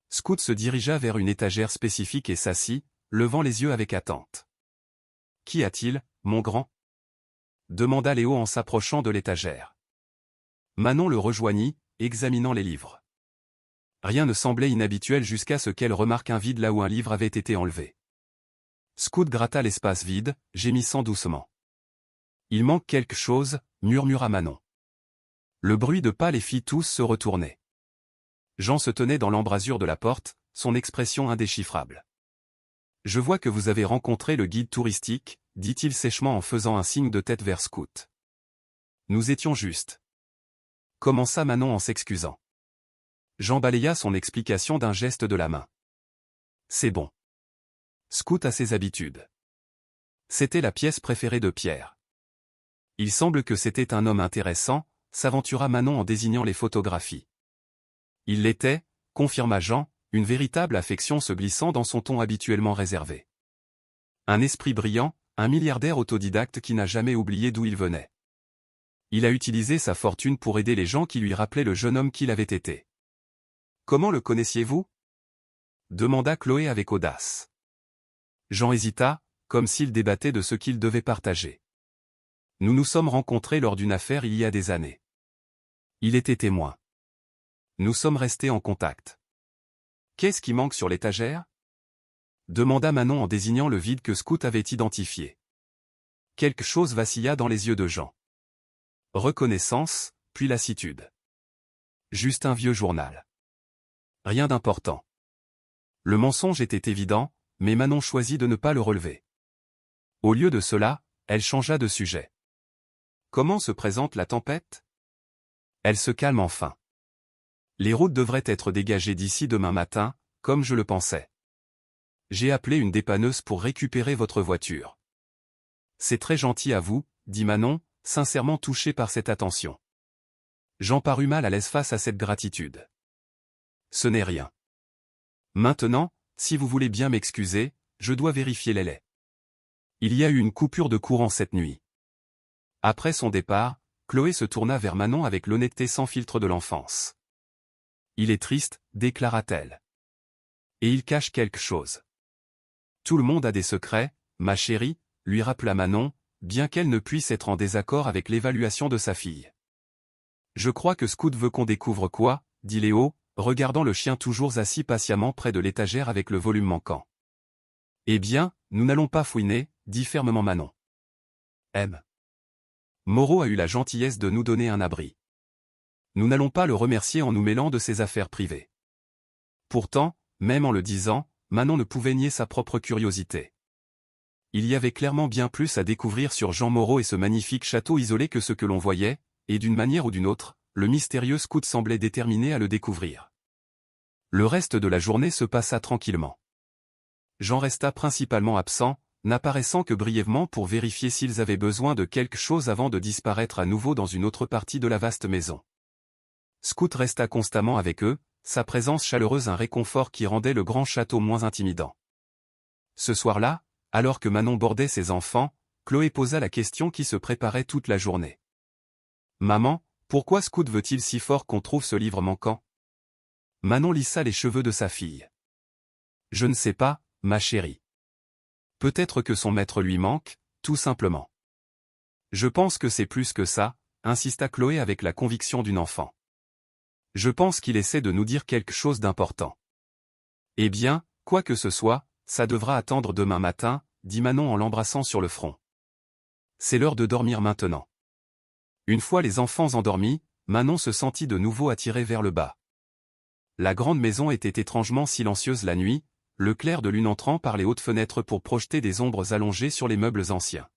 Scout se dirigea vers une étagère spécifique et s'assit, levant les yeux avec attente. « Qu'y a-t-il, mon grand ?» demanda Léo en s'approchant de l'étagère. Manon le rejoignit, examinant les livres. Rien ne semblait inhabituel jusqu'à ce qu'elle remarque un vide là où un livre avait été enlevé. Scout gratta l'espace vide, gémissant doucement. « Il manque quelque chose », murmura Manon. Le bruit de pas les fit tous se retourner. Jean se tenait dans l'embrasure de la porte, son expression indéchiffrable. « Je vois que vous avez rencontré le guide touristique, » dit-il sèchement en faisant un signe de tête vers Scout. « Nous étions justes. » commença Manon en s'excusant. Jean balaya son explication d'un geste de la main. « C'est bon. Scout a ses habitudes. » C'était la pièce préférée de Pierre. « Il semble que c'était un homme intéressant », s'aventura Manon en désignant les photographies. « Il l'était », confirma Jean, une véritable affection se glissant dans son ton habituellement réservé. Un esprit brillant, un milliardaire autodidacte qui n'a jamais oublié d'où il venait. Il a utilisé sa fortune pour aider les gens qui lui rappelaient le jeune homme qu'il avait été. « Comment le connaissiez-vous » demanda Chloé avec audace. Jean hésita, comme s'il débattait de ce qu'il devait partager. « Nous nous sommes rencontrés lors d'une affaire il y a des années. Il était témoin. Nous sommes restés en contact. »« Qu'est-ce qui manque sur l'étagère » demanda Manon en désignant le vide que Scout avait identifié. Quelque chose vacilla dans les yeux de Jean. Reconnaissance, puis lassitude. Juste un vieux journal. Rien d'important. Le mensonge était évident, mais Manon choisit de ne pas le relever. Au lieu de cela, elle changea de sujet. Comment se présente la tempête ? Elle se calme enfin. Les routes devraient être dégagées d'ici demain matin, comme je le pensais. J'ai appelé une dépanneuse pour récupérer votre voiture. C'est très gentil à vous, dit Manon, sincèrement touchée par cette attention. Jean parut mal à l'aise face à cette gratitude. Ce n'est rien. Maintenant, si vous voulez bien m'excuser, je dois vérifier les laits. Il y a eu une coupure de courant cette nuit. Après son départ, Chloé se tourna vers Manon avec l'honnêteté sans filtre de l'enfance. Il est triste, déclara-t-elle. Et il cache quelque chose. Tout le monde a des secrets, ma chérie, lui rappela Manon, bien qu'elle ne puisse être en désaccord avec l'évaluation de sa fille. Je crois que Scout veut qu'on découvre quoi, dit Léo, regardant le chien toujours assis patiemment près de l'étagère avec le volume manquant. Eh bien, nous n'allons pas fouiner, dit fermement Manon. M. Moreau a eu la gentillesse de nous donner un abri. Nous n'allons pas le remercier en nous mêlant de ses affaires privées. Pourtant, même en le disant, Manon ne pouvait nier sa propre curiosité. Il y avait clairement bien plus à découvrir sur Jean Moreau et ce magnifique château isolé que ce que l'on voyait, et d'une manière ou d'une autre, le mystérieux scout semblait déterminé à le découvrir. Le reste de la journée se passa tranquillement. Jean resta principalement absent, n'apparaissant que brièvement pour vérifier s'ils avaient besoin de quelque chose avant de disparaître à nouveau dans une autre partie de la vaste maison. Scout resta constamment avec eux, sa présence chaleureuse un réconfort qui rendait le grand château moins intimidant. Ce soir-là, alors que Manon bordait ses enfants, Chloé posa la question qui se préparait toute la journée. « Maman, pourquoi Scout veut-il si fort qu'on trouve ce livre manquant ?» Manon lissa les cheveux de sa fille. « Je ne sais pas, ma chérie. Peut-être que son maître lui manque, tout simplement. »« Je pense que c'est plus que ça, » insista Chloé avec la conviction d'une enfant. « Je pense qu'il essaie de nous dire quelque chose d'important. »« Eh bien, quoi que ce soit, ça devra attendre demain matin, » dit Manon en l'embrassant sur le front. « C'est l'heure de dormir maintenant. » Une fois les enfants endormis, Manon se sentit de nouveau attirée vers le bas. La grande maison était étrangement silencieuse la nuit, le clair de lune entrant par les hautes fenêtres pour projeter des ombres allongées sur les meubles anciens.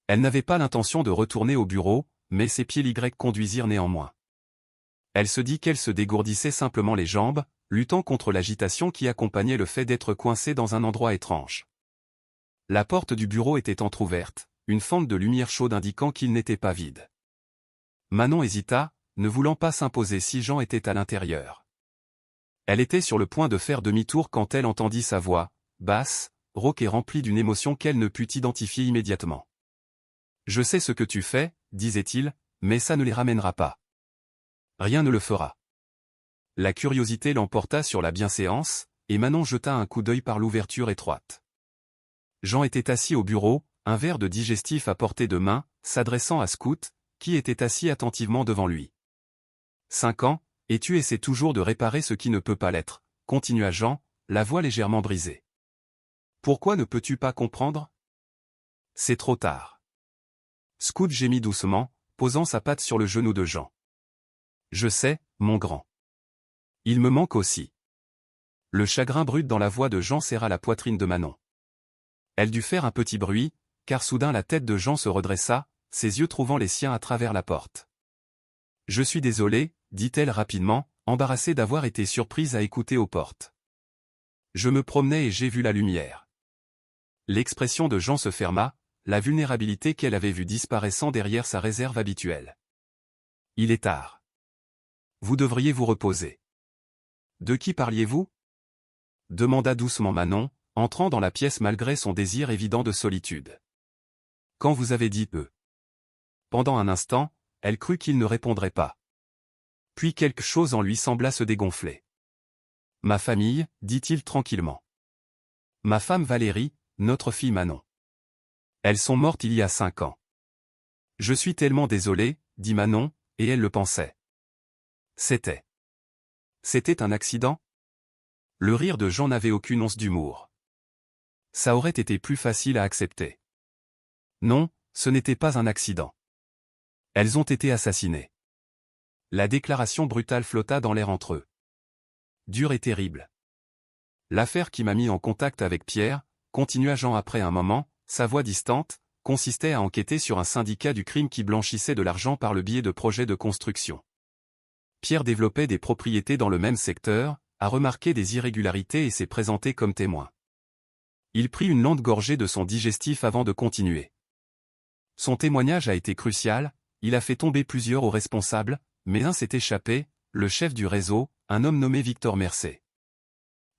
Elle n'avait pas l'intention de retourner au bureau, mais ses pieds Y conduisirent néanmoins. Elle se dit qu'elle se dégourdissait simplement les jambes, luttant contre l'agitation qui accompagnait le fait d'être coincée dans un endroit étrange. La porte du bureau était entr'ouverte, une fente de lumière chaude indiquant qu'il n'était pas vide. Manon hésita, ne voulant pas s'imposer si Jean était à l'intérieur. Elle était sur le point de faire demi-tour quand elle entendit sa voix, basse, rauque et remplie d'une émotion qu'elle ne put identifier immédiatement. « Je sais ce que tu fais, » disait-il, « mais ça ne les ramènera pas. Rien ne le fera. » La curiosité l'emporta sur la bienséance, et Manon jeta un coup d'œil par l'ouverture étroite. Jean était assis au bureau, un verre de digestif à portée de main, s'adressant à Scout, qui était assis attentivement devant lui. « 5 ans, et tu essaies toujours de réparer ce qui ne peut pas l'être, » continua Jean, la voix légèrement brisée. « Pourquoi ne peux-tu pas comprendre ? C'est trop tard. » Scout gémit doucement, posant sa patte sur le genou de Jean. « Je sais, mon grand. Il me manque aussi. » Le chagrin brut dans la voix de Jean serra la poitrine de Manon. Elle dut faire un petit bruit, car soudain la tête de Jean se redressa, ses yeux trouvant les siens à travers la porte. « Je suis désolée, » dit-elle rapidement, embarrassée d'avoir été surprise à écouter aux portes. « Je me promenais et j'ai vu la lumière. » L'expression de Jean se ferma, la vulnérabilité qu'elle avait vue disparaissant derrière sa réserve habituelle. « Il est tard. Vous devriez vous reposer. »« De qui parliez-vous » demanda doucement Manon, entrant dans la pièce malgré son désir évident de solitude. « Quand vous avez dit « eux ». Pendant un instant, elle crut qu'il ne répondrait pas. Puis quelque chose en lui sembla se dégonfler. « Ma famille, » dit-il tranquillement. « Ma femme Valérie, notre fille Manon. Elles sont mortes il y a 5 ans. »« Je suis tellement désolé, » dit Manon, et elle le pensait. C'était un accident ? Le rire de Jean n'avait aucune once d'humour. Ça aurait été plus facile à accepter. Non, ce n'était pas un accident. Elles ont été assassinées. La déclaration brutale flotta dans l'air entre eux. Dur et terrible. L'affaire qui m'a mis en contact avec Pierre, continua Jean après un moment, sa voix distante, consistait à enquêter sur un syndicat du crime qui blanchissait de l'argent par le biais de projets de construction. Pierre développait des propriétés dans le même secteur, a remarqué des irrégularités et s'est présenté comme témoin. Il prit une lente gorgée de son digestif avant de continuer. Son témoignage a été crucial, il a fait tomber plusieurs aux responsables, mais un s'est échappé, le chef du réseau, un homme nommé Victor Mercé.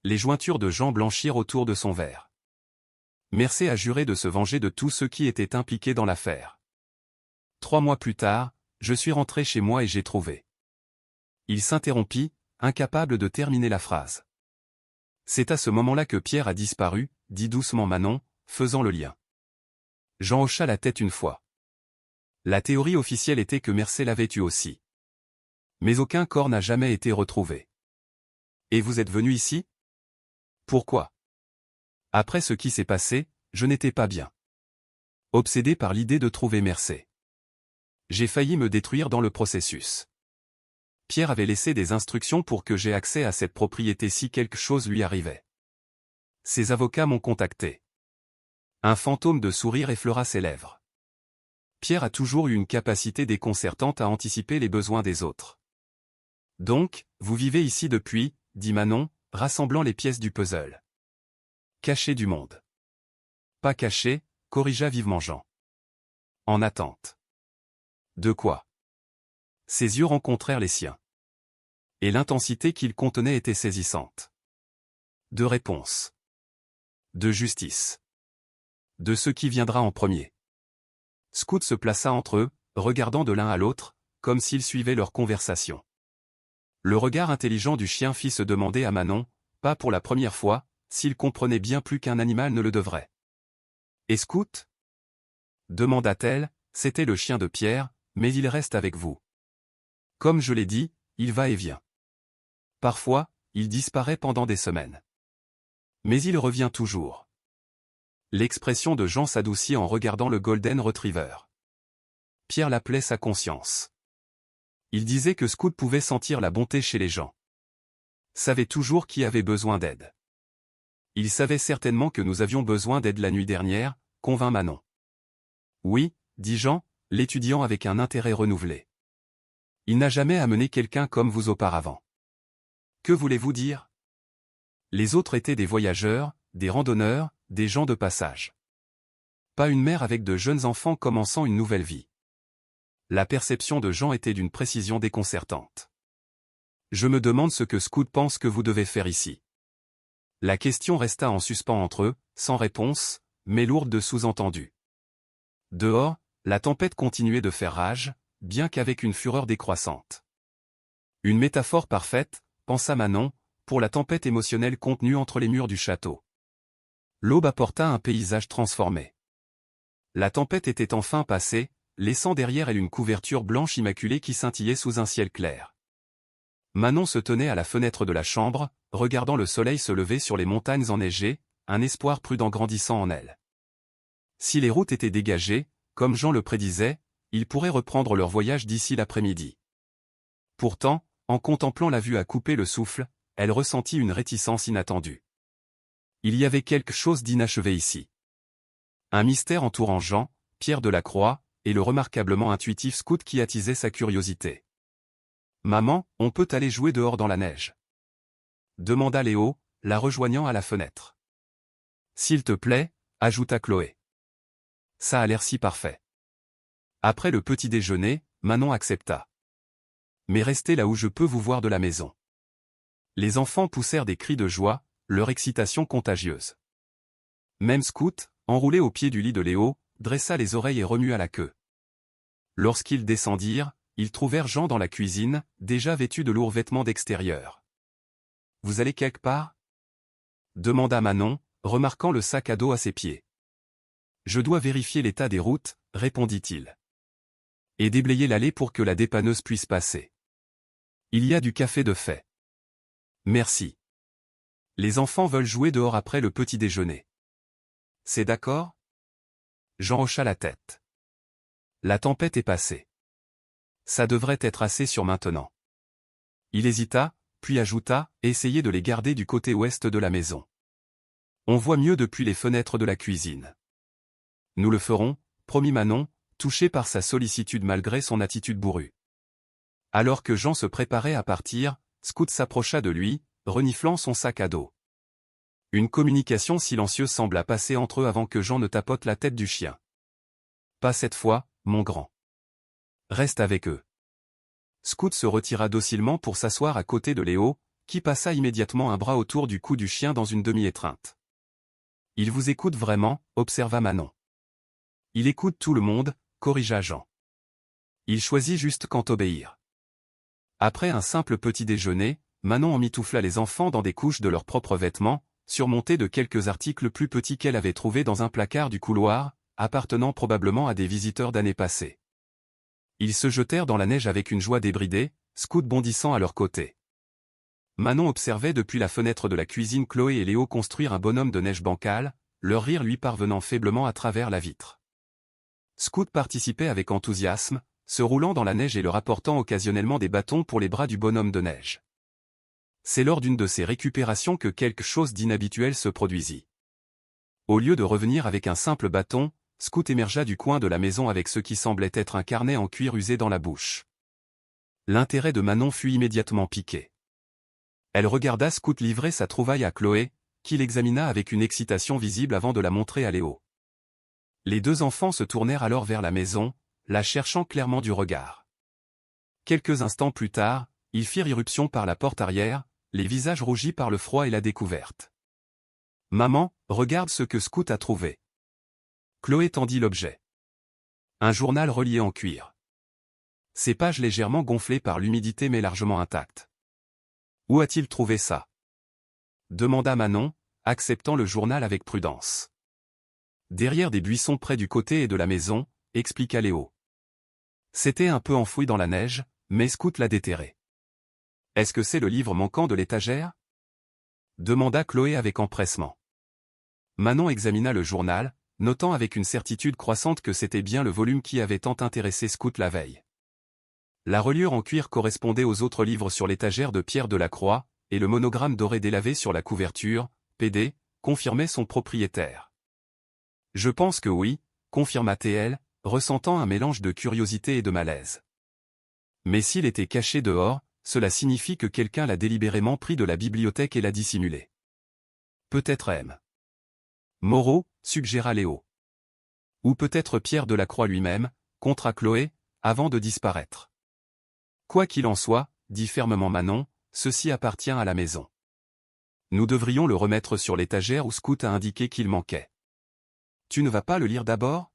Les jointures de Jean blanchirent autour de son verre. Mercé a juré de se venger de tous ceux qui étaient impliqués dans l'affaire. 3 mois plus tard, je suis rentré chez moi et j'ai trouvé. Il s'interrompit, incapable de terminer la phrase. C'est à ce moment-là que Pierre a disparu, dit doucement Manon, faisant le lien. Jean hocha la tête une fois. La théorie officielle était que Mercé l'avait tué aussi. Mais aucun corps n'a jamais été retrouvé. Et vous êtes venu ici ? Pourquoi ? Après ce qui s'est passé, je n'étais pas bien. Obsédé par l'idée de trouver Mercé. J'ai failli me détruire dans le processus. Pierre avait laissé des instructions pour que j'aie accès à cette propriété si quelque chose lui arrivait. Ses avocats m'ont contacté. Un fantôme de sourire effleura ses lèvres. Pierre a toujours eu une capacité déconcertante à anticiper les besoins des autres. Donc, vous vivez ici depuis, dit Manon, rassemblant les pièces du puzzle. Caché du monde. Pas caché, corrigea vivement Jean. En attente. De quoi? Ses yeux rencontrèrent les siens. Et l'intensité qu'ils contenaient était saisissante. De réponse. De justice. De ce qui viendra en premier. Scout se plaça entre eux, regardant de l'un à l'autre, comme s'ils suivaient leur conversation. Le regard intelligent du chien fit se demander à Manon, pas pour la première fois, s'il comprenait bien plus qu'un animal ne le devrait. « Et Scout » demanda-t-elle, c'était le chien de Pierre, mais il reste avec vous. Comme je l'ai dit, il va et vient. Parfois, il disparaît pendant des semaines. Mais il revient toujours. L'expression de Jean s'adoucit en regardant le Golden Retriever. Pierre l'appelait sa conscience. Il disait que Scout pouvait sentir la bonté chez les gens. Savait toujours qui avait besoin d'aide. Il savait certainement que nous avions besoin d'aide la nuit dernière, convint Manon. Oui, dit Jean, l'étudiant avec un intérêt renouvelé. Il n'a jamais amené quelqu'un comme vous auparavant. Que voulez-vous dire? Les autres étaient des voyageurs, des randonneurs, des gens de passage. Pas une mère avec de jeunes enfants commençant une nouvelle vie. La perception de Jean était d'une précision déconcertante. Je me demande ce que Scout pense que vous devez faire ici. La question resta en suspens entre eux, sans réponse, mais lourde de sous-entendus. Dehors, la tempête continuait de faire rage, bien qu'avec une fureur décroissante. Une métaphore parfaite, pensa Manon, pour la tempête émotionnelle contenue entre les murs du château. L'aube apporta un paysage transformé. La tempête était enfin passée, laissant derrière elle une couverture blanche immaculée qui scintillait sous un ciel clair. Manon se tenait à la fenêtre de la chambre, regardant le soleil se lever sur les montagnes enneigées, un espoir prudent grandissant en elle. Si les routes étaient dégagées, comme Jean le prédisait, ils pourraient reprendre leur voyage d'ici l'après-midi. Pourtant, en contemplant la vue à couper le souffle, elle ressentit une réticence inattendue. Il y avait quelque chose d'inachevé ici. Un mystère entourant Jean, Pierre de la Croix, et le remarquablement intuitif Scout qui attisait sa curiosité. « Maman, on peut aller jouer dehors dans la neige ?» demanda Léo, la rejoignant à la fenêtre. « S'il te plaît, » ajouta Chloé. « Ça a l'air si parfait. » Après le petit déjeuner, Manon accepta. « Mais restez là où je peux vous voir de la maison. » Les enfants poussèrent des cris de joie, leur excitation contagieuse. Même Scout, enroulé au pied du lit de Léo, dressa les oreilles et remua la queue. Lorsqu'ils descendirent, ils trouvèrent Jean dans la cuisine, déjà vêtu de lourds vêtements d'extérieur. « Vous allez quelque part ?» demanda Manon, remarquant le sac à dos à ses pieds. « Je dois vérifier l'état des routes, » répondit-il. « Et déblayer l'allée pour que la dépanneuse puisse passer. Il y a du café de fait. » « Merci. Les enfants veulent jouer dehors après le petit déjeuner. »« C'est d'accord ?» Jean hocha la tête. La tempête est passée. Ça devrait être assez sûr maintenant. Il hésita, puis ajouta, essayez de les garder du côté ouest de la maison. On voit mieux depuis les fenêtres de la cuisine. Nous le ferons, promit Manon, touchée par sa sollicitude malgré son attitude bourrue. Alors que Jean se préparait à partir, Scout s'approcha de lui, reniflant son sac à dos. Une communication silencieuse sembla passer entre eux avant que Jean ne tapote la tête du chien. « Pas cette fois, mon grand. Reste avec eux. » Scout se retira docilement pour s'asseoir à côté de Léo, qui passa immédiatement un bras autour du cou du chien dans une demi-étreinte. « Il vous écoute vraiment, » observa Manon. « Il écoute tout le monde, » corrigea Jean. Il choisit juste quand obéir. Après un simple petit déjeuner, Manon emmitoufla les enfants dans des couches de leurs propres vêtements, surmontées de quelques articles plus petits qu'elle avait trouvés dans un placard du couloir, appartenant probablement à des visiteurs d'années passées. Ils se jetèrent dans la neige avec une joie débridée, Scout bondissant à leur côté. Manon observait depuis la fenêtre de la cuisine Chloé et Léo construire un bonhomme de neige bancal, leur rire lui parvenant faiblement à travers la vitre. Scout participait avec enthousiasme, se roulant dans la neige et leur apportant occasionnellement des bâtons pour les bras du bonhomme de neige. C'est lors d'une de ces récupérations que quelque chose d'inhabituel se produisit. Au lieu de revenir avec un simple bâton, Scout émergea du coin de la maison avec ce qui semblait être un carnet en cuir usé dans la bouche. L'intérêt de Manon fut immédiatement piqué. Elle regarda Scout livrer sa trouvaille à Chloé, qui l'examina avec une excitation visible avant de la montrer à Léo. Les deux enfants se tournèrent alors vers la maison, la cherchant clairement du regard. Quelques instants plus tard, ils firent irruption par la porte arrière, les visages rougis par le froid et la découverte. « Maman, regarde ce que Scout a trouvé. » Chloé tendit l'objet. Un journal relié en cuir. Ses pages légèrement gonflées par l'humidité mais largement intactes. « Où a-t-il trouvé ça ?» demanda Manon, acceptant le journal avec prudence. « Derrière des buissons près du côté et de la maison, » expliqua Léo. C'était un peu enfoui dans la neige, mais Scout l'a déterré. « Est-ce que c'est le livre manquant de l'étagère ?» demanda Chloé avec empressement. Manon examina le journal, notant avec une certitude croissante que c'était bien le volume qui avait tant intéressé Scout la veille. La reliure en cuir correspondait aux autres livres sur l'étagère de Pierre Delacroix, et le monogramme doré délavé sur la couverture, PD, confirmait son propriétaire. « Je pense que oui », confirma-t-elle, ressentant un mélange de curiosité et de malaise. Mais s'il était caché dehors, cela signifie que quelqu'un l'a délibérément pris de la bibliothèque et l'a dissimulé. Peut-être M. Moreau, suggéra Léo. Ou peut-être Pierre Delacroix lui-même, contra Chloé, avant de disparaître. Quoi qu'il en soit, dit fermement Manon, ceci appartient à la maison. Nous devrions le remettre sur l'étagère où Scout a indiqué qu'il manquait. Tu ne vas pas le lire d'abord ?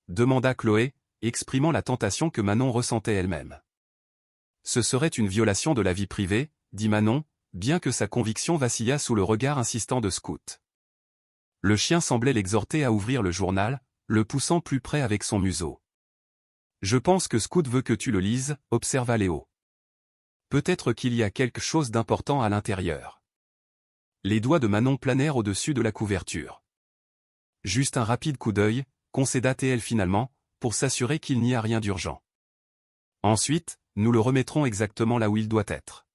Demanda Chloé, exprimant la tentation que Manon ressentait elle-même. Ce serait une violation de la vie privée, dit Manon, bien que sa conviction vacillât sous le regard insistant de Scout. Le chien semblait l'exhorter à ouvrir le journal, le poussant plus près avec son museau. « Je pense que Scout veut que tu le lises, » observa Léo. « Peut-être qu'il y a quelque chose d'important à l'intérieur. » Les doigts de Manon planèrent au-dessus de la couverture. « Juste un rapide coup d'œil, » concéda-t-elle finalement, pour s'assurer qu'il n'y a rien d'urgent. « Ensuite, nous le remettrons exactement là où il doit être. »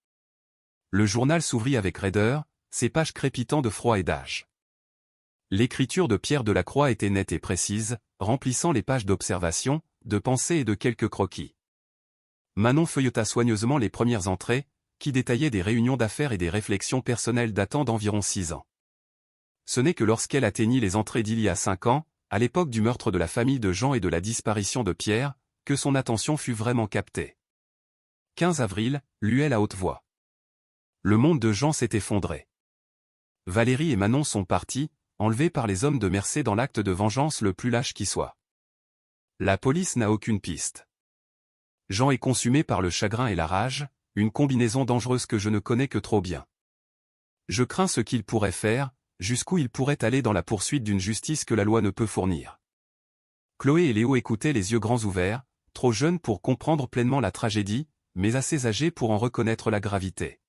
Le journal s'ouvrit avec raideur, ses pages crépitant de froid et d'âge. L'écriture de Pierre Delacroix était nette et précise, remplissant les pages d'observations, de pensées et de quelques croquis. Manon feuilleta soigneusement les premières entrées, qui détaillaient des réunions d'affaires et des réflexions personnelles datant d'environ 6 ans. Ce n'est que lorsqu'elle atteignit les entrées d'il y a 5 ans, à l'époque du meurtre de la famille de Jean et de la disparition de Pierre, que son attention fut vraiment captée. 15 avril, luait à haute voix. Le monde de Jean s'est effondré. Valérie et Manon sont partis, enlevés par les hommes de Mercé dans l'acte de vengeance le plus lâche qui soit. La police n'a aucune piste. Jean est consumé par le chagrin et la rage, une combinaison dangereuse que je ne connais que trop bien. Je crains ce qu'il pourrait faire, jusqu'où il pourrait aller dans la poursuite d'une justice que la loi ne peut fournir. Chloé et Léo écoutaient les yeux grands ouverts, trop jeunes pour comprendre pleinement la tragédie, mais assez âgés pour en reconnaître la gravité.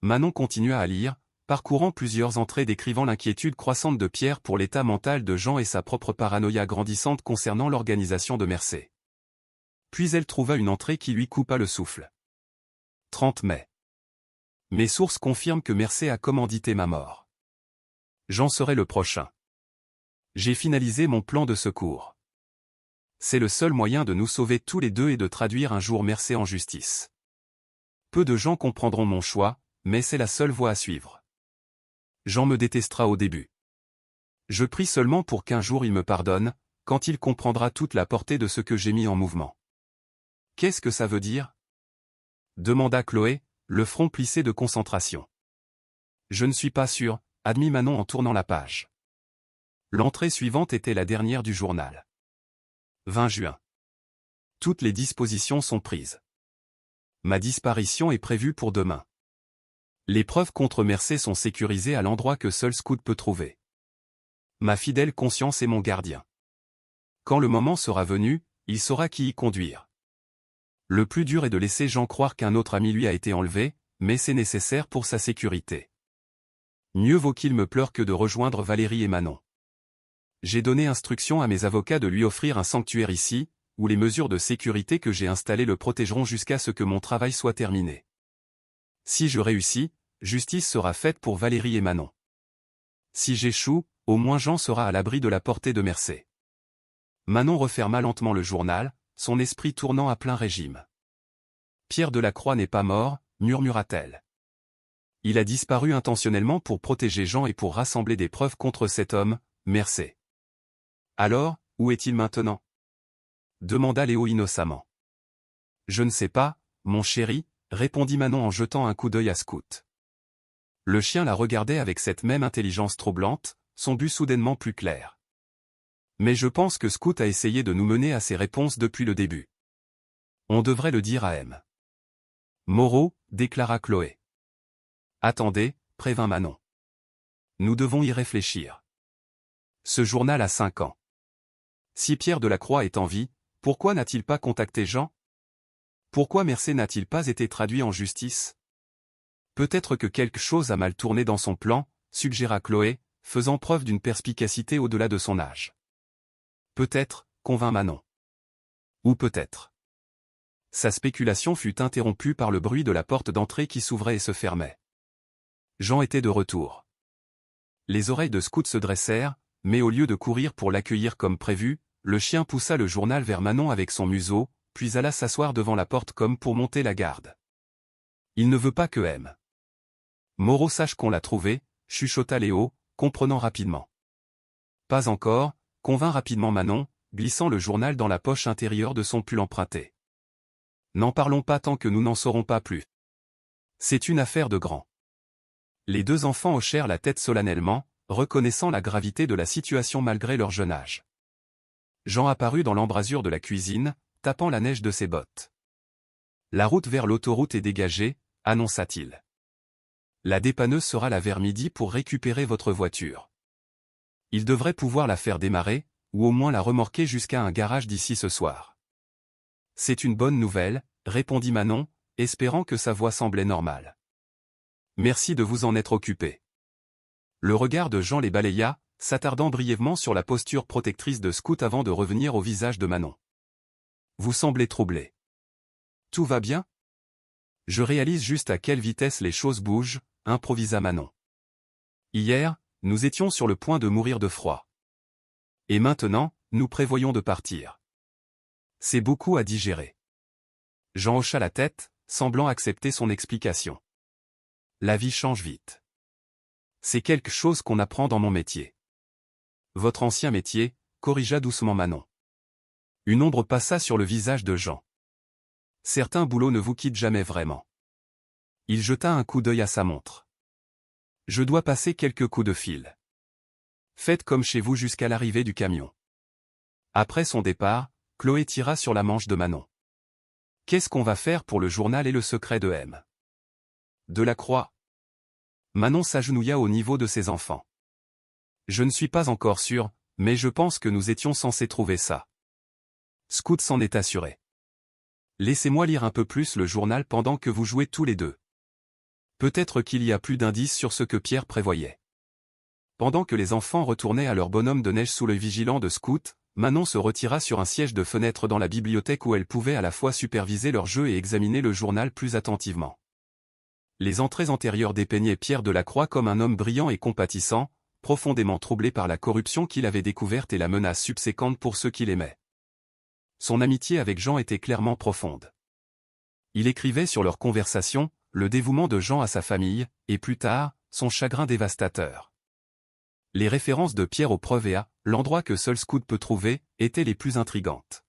Manon continua à lire, parcourant plusieurs entrées décrivant l'inquiétude croissante de Pierre pour l'état mental de Jean et sa propre paranoïa grandissante concernant l'organisation de Mercé. Puis elle trouva une entrée qui lui coupa le souffle. 30 mai. Mes sources confirment que Mercé a commandité ma mort. J'en serai le prochain. J'ai finalisé mon plan de secours. C'est le seul moyen de nous sauver tous les deux et de traduire un jour Mercé en justice. Peu de gens comprendront mon choix, mais c'est la seule voie à suivre. Jean me détestera au début. Je prie seulement pour qu'un jour il me pardonne, quand il comprendra toute la portée de ce que j'ai mis en mouvement. Qu'est-ce que ça veut dire ? Demanda Chloé, le front plissé de concentration. Je ne suis pas sûr, admit Manon en tournant la page. L'entrée suivante était la dernière du journal. 20 juin. Toutes les dispositions sont prises. Ma disparition est prévue pour demain. Les preuves contre Mercé sont sécurisées à l'endroit que seul Scout peut trouver. Ma fidèle conscience est mon gardien. Quand le moment sera venu, il saura qui y conduire. Le plus dur est de laisser Jean croire qu'un autre ami lui a été enlevé, mais c'est nécessaire pour sa sécurité. Mieux vaut qu'il me pleure que de rejoindre Valérie et Manon. J'ai donné instruction à mes avocats de lui offrir un sanctuaire ici, où les mesures de sécurité que j'ai installées le protégeront jusqu'à ce que mon travail soit terminé. Si je réussis, justice sera faite pour Valérie et Manon. Si j'échoue, au moins Jean sera à l'abri de la portée de Mercé. Manon referma lentement le journal, son esprit tournant à plein régime. Pierre Delacroix n'est pas mort, murmura-t-elle. Il a disparu intentionnellement pour protéger Jean et pour rassembler des preuves contre cet homme, Mercé. Alors, où est-il maintenant? Demanda Léo innocemment. Je ne sais pas, mon chéri, répondit Manon en jetant un coup d'œil à Scout. Le chien la regardait avec cette même intelligence troublante, son but soudainement plus clair. Mais je pense que Scout a essayé de nous mener à ses réponses depuis le début. On devrait le dire à M. Moreau, déclara Chloé. Attendez, prévint Manon. Nous devons y réfléchir. Ce journal a 5 ans. Si Pierre Delacroix est en vie, pourquoi n'a-t-il pas contacté Jean? Pourquoi Mercé n'a-t-il pas été traduit en justice? Peut-être que quelque chose a mal tourné dans son plan, suggéra Chloé, faisant preuve d'une perspicacité au-delà de son âge. Peut-être, convint Manon. Ou peut-être. Sa spéculation fut interrompue par le bruit de la porte d'entrée qui s'ouvrait et se fermait. Jean était de retour. Les oreilles de Scout se dressèrent, mais au lieu de courir pour l'accueillir comme prévu, le chien poussa le journal vers Manon avec son museau, puis alla s'asseoir devant la porte comme pour monter la garde. Il ne veut pas que M. Moreau sache qu'on l'a trouvé, chuchota Léo, comprenant rapidement. Pas encore, convint rapidement Manon, glissant le journal dans la poche intérieure de son pull emprunté. N'en parlons pas tant que nous n'en saurons pas plus. C'est une affaire de grand. Les deux enfants hochèrent la tête solennellement, reconnaissant la gravité de la situation malgré leur jeune âge. Jean apparut dans l'embrasure de la cuisine, tapant la neige de ses bottes. La route vers l'autoroute est dégagée, annonça-t-il. La dépanneuse sera là vers midi pour récupérer votre voiture. Il devrait pouvoir la faire démarrer, ou au moins la remorquer jusqu'à un garage d'ici ce soir. C'est une bonne nouvelle, répondit Manon, espérant que sa voix semblait normale. Merci de vous en être occupé. Le regard de Jean les balaya, s'attardant brièvement sur la posture protectrice de Scout avant de revenir au visage de Manon. Vous semblez troublé. Tout va bien? Je réalise juste à quelle vitesse les choses bougent, improvisa Manon. Hier, nous étions sur le point de mourir de froid. Et maintenant, nous prévoyons de partir. C'est beaucoup à digérer. Jean hocha la tête, semblant accepter son explication. La vie change vite. C'est quelque chose qu'on apprend dans mon métier. Votre ancien métier, corrigea doucement Manon. Une ombre passa sur le visage de Jean. Certains boulots ne vous quittent jamais vraiment. Il jeta un coup d'œil à sa montre. Je dois passer quelques coups de fil. Faites comme chez vous jusqu'à l'arrivée du camion. Après son départ, Chloé tira sur la manche de Manon. Qu'est-ce qu'on va faire pour le journal et le secret de M. Delacroix? Manon s'agenouilla au niveau de ses enfants. Je ne suis pas encore sûr, mais je pense que nous étions censés trouver ça. Scout s'en est assuré. Laissez-moi lire un peu plus le journal pendant que vous jouez tous les deux. Peut-être qu'il y a plus d'indices sur ce que Pierre prévoyait. Pendant que les enfants retournaient à leur bonhomme de neige sous l'œil vigilant de Scout, Manon se retira sur un siège de fenêtre dans la bibliothèque où elle pouvait à la fois superviser leur jeu et examiner le journal plus attentivement. Les entrées antérieures dépeignaient Pierre Delacroix comme un homme brillant et compatissant, profondément troublé par la corruption qu'il avait découverte et la menace subséquente pour ceux qu'il aimait. Son amitié avec Jean était clairement profonde. Il écrivait sur leur conversation, le dévouement de Jean à sa famille, et plus tard, son chagrin dévastateur. Les références de Pierre aux preuves et à l'endroit que seul Scout peut trouver, étaient les plus intrigantes.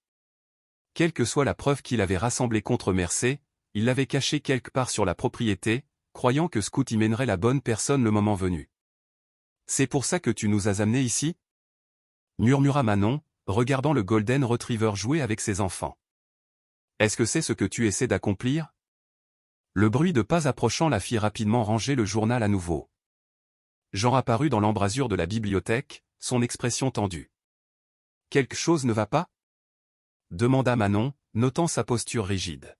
Quelle que soit la preuve qu'il avait rassemblée contre Mercé, il l'avait cachée quelque part sur la propriété, croyant que Scout y mènerait la bonne personne le moment venu. C'est pour ça que tu nous as amenés ici? Murmura Manon, regardant le Golden Retriever jouer avec ses enfants. Est-ce que c'est ce que tu essaies d'accomplir? Le bruit de pas approchant la fit rapidement ranger le journal à nouveau. Jean apparut dans l'embrasure de la bibliothèque, son expression tendue. Quelque chose ne va pas? Demanda Manon, notant sa posture rigide.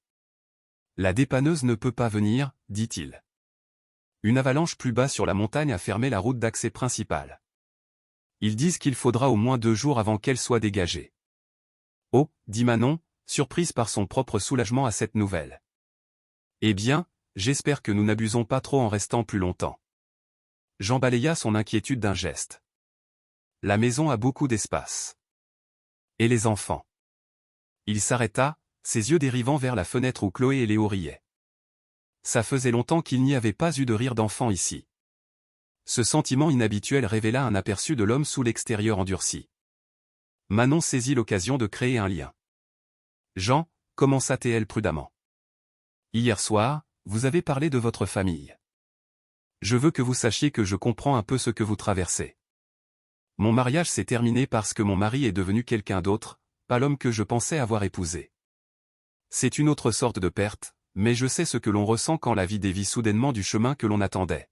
La dépanneuse ne peut pas venir, dit-il. Une avalanche plus bas sur la montagne a fermé la route d'accès principale. Ils disent qu'il faudra au moins 2 jours avant qu'elle soit dégagée. Oh, dit Manon, surprise par son propre soulagement à cette nouvelle. Eh bien, j'espère que nous n'abusons pas trop en restant plus longtemps. Jean balaya son inquiétude d'un geste. La maison a beaucoup d'espace. Et les enfants? Il s'arrêta, ses yeux dérivant vers la fenêtre où Chloé et Léo riaient. Ça faisait longtemps qu'il n'y avait pas eu de rire d'enfant ici. Ce sentiment inhabituel révéla un aperçu de l'homme sous l'extérieur endurci. Manon saisit l'occasion de créer un lien. Jean, commença-t-elle prudemment. Hier soir, vous avez parlé de votre famille. Je veux que vous sachiez que je comprends un peu ce que vous traversez. Mon mariage s'est terminé parce que mon mari est devenu quelqu'un d'autre, pas l'homme que je pensais avoir épousé. C'est une autre sorte de perte, mais je sais ce que l'on ressent quand la vie dévie soudainement du chemin que l'on attendait.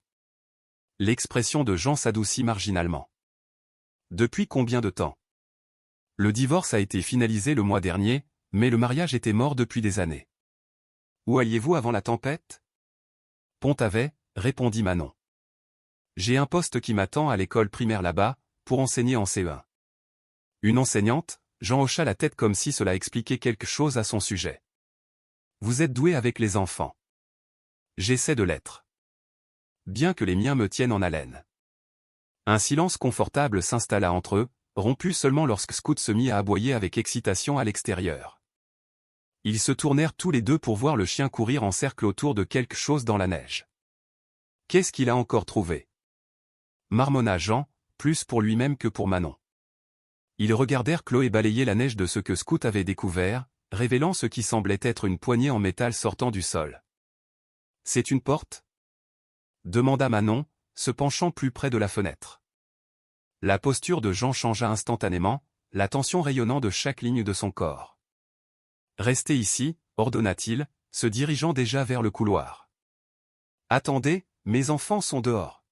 L'expression de Jean s'adoucit marginalement. Depuis combien de temps? Le divorce a été finalisé le mois dernier, mais le mariage était mort depuis des années. Où alliez-vous avant la tempête? Pont-Avet, répondit Manon. J'ai un poste qui m'attend à l'école primaire là-bas, pour enseigner en CE1. Une enseignante? Jean hocha la tête comme si cela expliquait quelque chose à son sujet. Vous êtes doué avec les enfants. J'essaie de l'être. Bien que les miens me tiennent en haleine. Un silence confortable s'installa entre eux, rompu seulement lorsque Scout se mit à aboyer avec excitation à l'extérieur. Ils se tournèrent tous les deux pour voir le chien courir en cercle autour de quelque chose dans la neige. Qu'est-ce qu'il a encore trouvé? Marmonna Jean, plus pour lui-même que pour Manon. Ils regardèrent Chloé balayer la neige de ce que Scout avait découvert, révélant ce qui semblait être une poignée en métal sortant du sol. C'est une porte? Demanda Manon, se penchant plus près de la fenêtre. La posture de Jean changea instantanément, la tension rayonnant de chaque ligne de son corps. Restez ici, ordonna-t-il, se dirigeant déjà vers le couloir. Attendez, mes enfants sont dehors.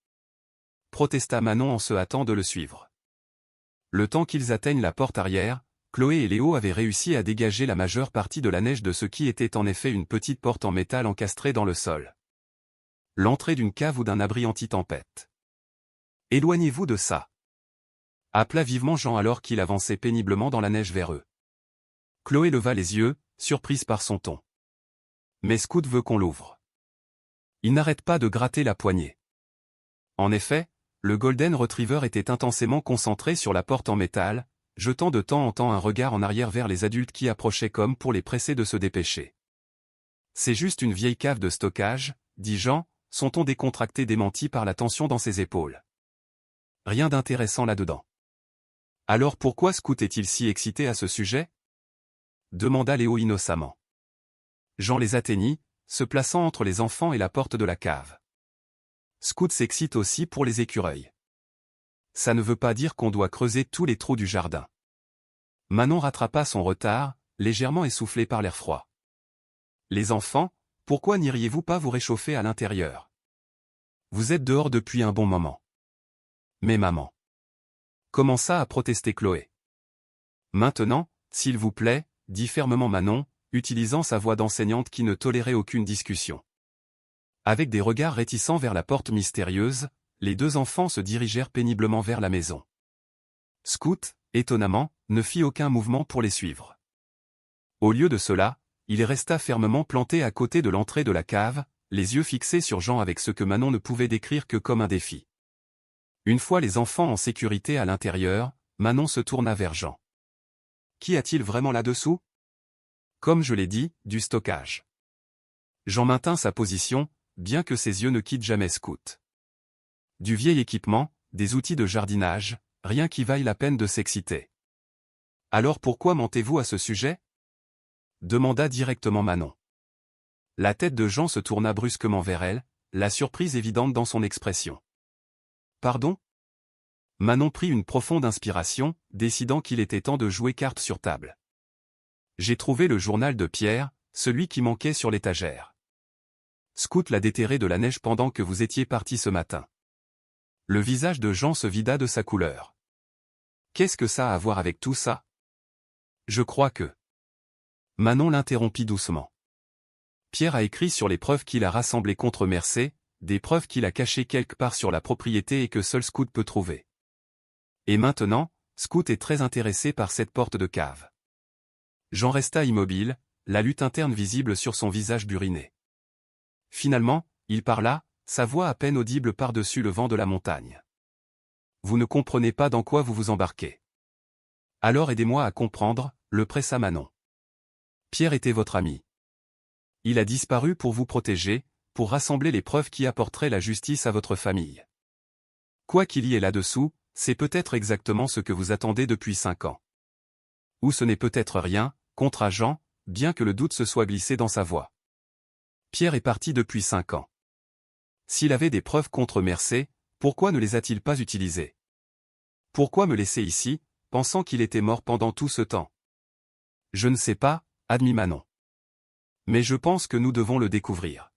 Protesta Manon en se hâtant de le suivre. Le temps qu'ils atteignent la porte arrière, Chloé et Léo avaient réussi à dégager la majeure partie de la neige de ce qui était en effet une petite porte en métal encastrée dans le sol. L'entrée d'une cave ou d'un abri anti-tempête. Éloignez-vous de ça. Appela vivement Jean alors qu'il avançait péniblement dans la neige vers eux. Chloé leva les yeux, surprise par son ton. Mais Scout veut qu'on l'ouvre. Il n'arrête pas de gratter la poignée. En effet, le Golden Retriever était intensément concentré sur la porte en métal, jetant de temps en temps un regard en arrière vers les adultes qui approchaient comme pour les presser de se dépêcher. C'est juste une vieille cave de stockage, dit Jean, son ton décontracté démenti par la tension dans ses épaules. Rien d'intéressant là-dedans. Alors pourquoi Scout est-il si excité à ce sujet? Demanda Léo innocemment. Jean les atteignit, se plaçant entre les enfants et la porte de la cave. Scout s'excite aussi pour les écureuils. Ça ne veut pas dire qu'on doit creuser tous les trous du jardin. Manon rattrapa son retard, légèrement essoufflé par l'air froid. Les enfants, pourquoi n'iriez-vous pas vous réchauffer à l'intérieur? Vous êtes dehors depuis un bon moment. Mais maman. Commença à protester Chloé. Maintenant, s'il vous plaît, dit fermement Manon, utilisant sa voix d'enseignante qui ne tolérait aucune discussion. Avec des regards réticents vers la porte mystérieuse, les deux enfants se dirigèrent péniblement vers la maison. Scout, étonnamment, ne fit aucun mouvement pour les suivre. Au lieu de cela, il resta fermement planté à côté de l'entrée de la cave, les yeux fixés sur Jean avec ce que Manon ne pouvait décrire que comme un défi. Une fois les enfants en sécurité à l'intérieur, Manon se tourna vers Jean. Qu'y a-t-il vraiment là-dessous? Comme je l'ai dit, du stockage. Jean maintint sa position, bien que ses yeux ne quittent jamais Scout. Du vieil équipement, des outils de jardinage, rien qui vaille la peine de s'exciter. Alors pourquoi mentez-vous à ce sujet? Demanda directement Manon. La tête de Jean se tourna brusquement vers elle, la surprise évidente dans son expression. Pardon? Manon prit une profonde inspiration, décidant qu'il était temps de jouer carte sur table. J'ai trouvé le journal de Pierre, celui qui manquait sur l'étagère. Scout l'a déterré de la neige pendant que vous étiez parti ce matin. Le visage de Jean se vida de sa couleur. Qu'est-ce que ça a à voir avec tout ça? Je crois que... Manon l'interrompit doucement. Pierre a écrit sur les preuves qu'il a rassemblées contre Mercé, des preuves qu'il a cachées quelque part sur la propriété et que seul Scout peut trouver. Et maintenant, Scout est très intéressé par cette porte de cave. Jean resta immobile, la lutte interne visible sur son visage buriné. Finalement, il parla, sa voix à peine audible par-dessus le vent de la montagne. Vous ne comprenez pas dans quoi vous vous embarquez. Alors aidez-moi à comprendre, le pressa Manon. Pierre était votre ami. Il a disparu pour vous protéger, pour rassembler les preuves qui apporteraient la justice à votre famille. Quoi qu'il y ait là-dessous, c'est peut-être exactement ce que vous attendez depuis 5 ans. Ou ce n'est peut-être rien, contra Jean, bien que le doute se soit glissé dans sa voix. Pierre est parti depuis 5 ans. S'il avait des preuves contre Mercé, pourquoi ne les a-t-il pas utilisées? Pourquoi me laisser ici, pensant qu'il était mort pendant tout ce temps? Je ne sais pas, admit Manon. Mais je pense que nous devons le découvrir.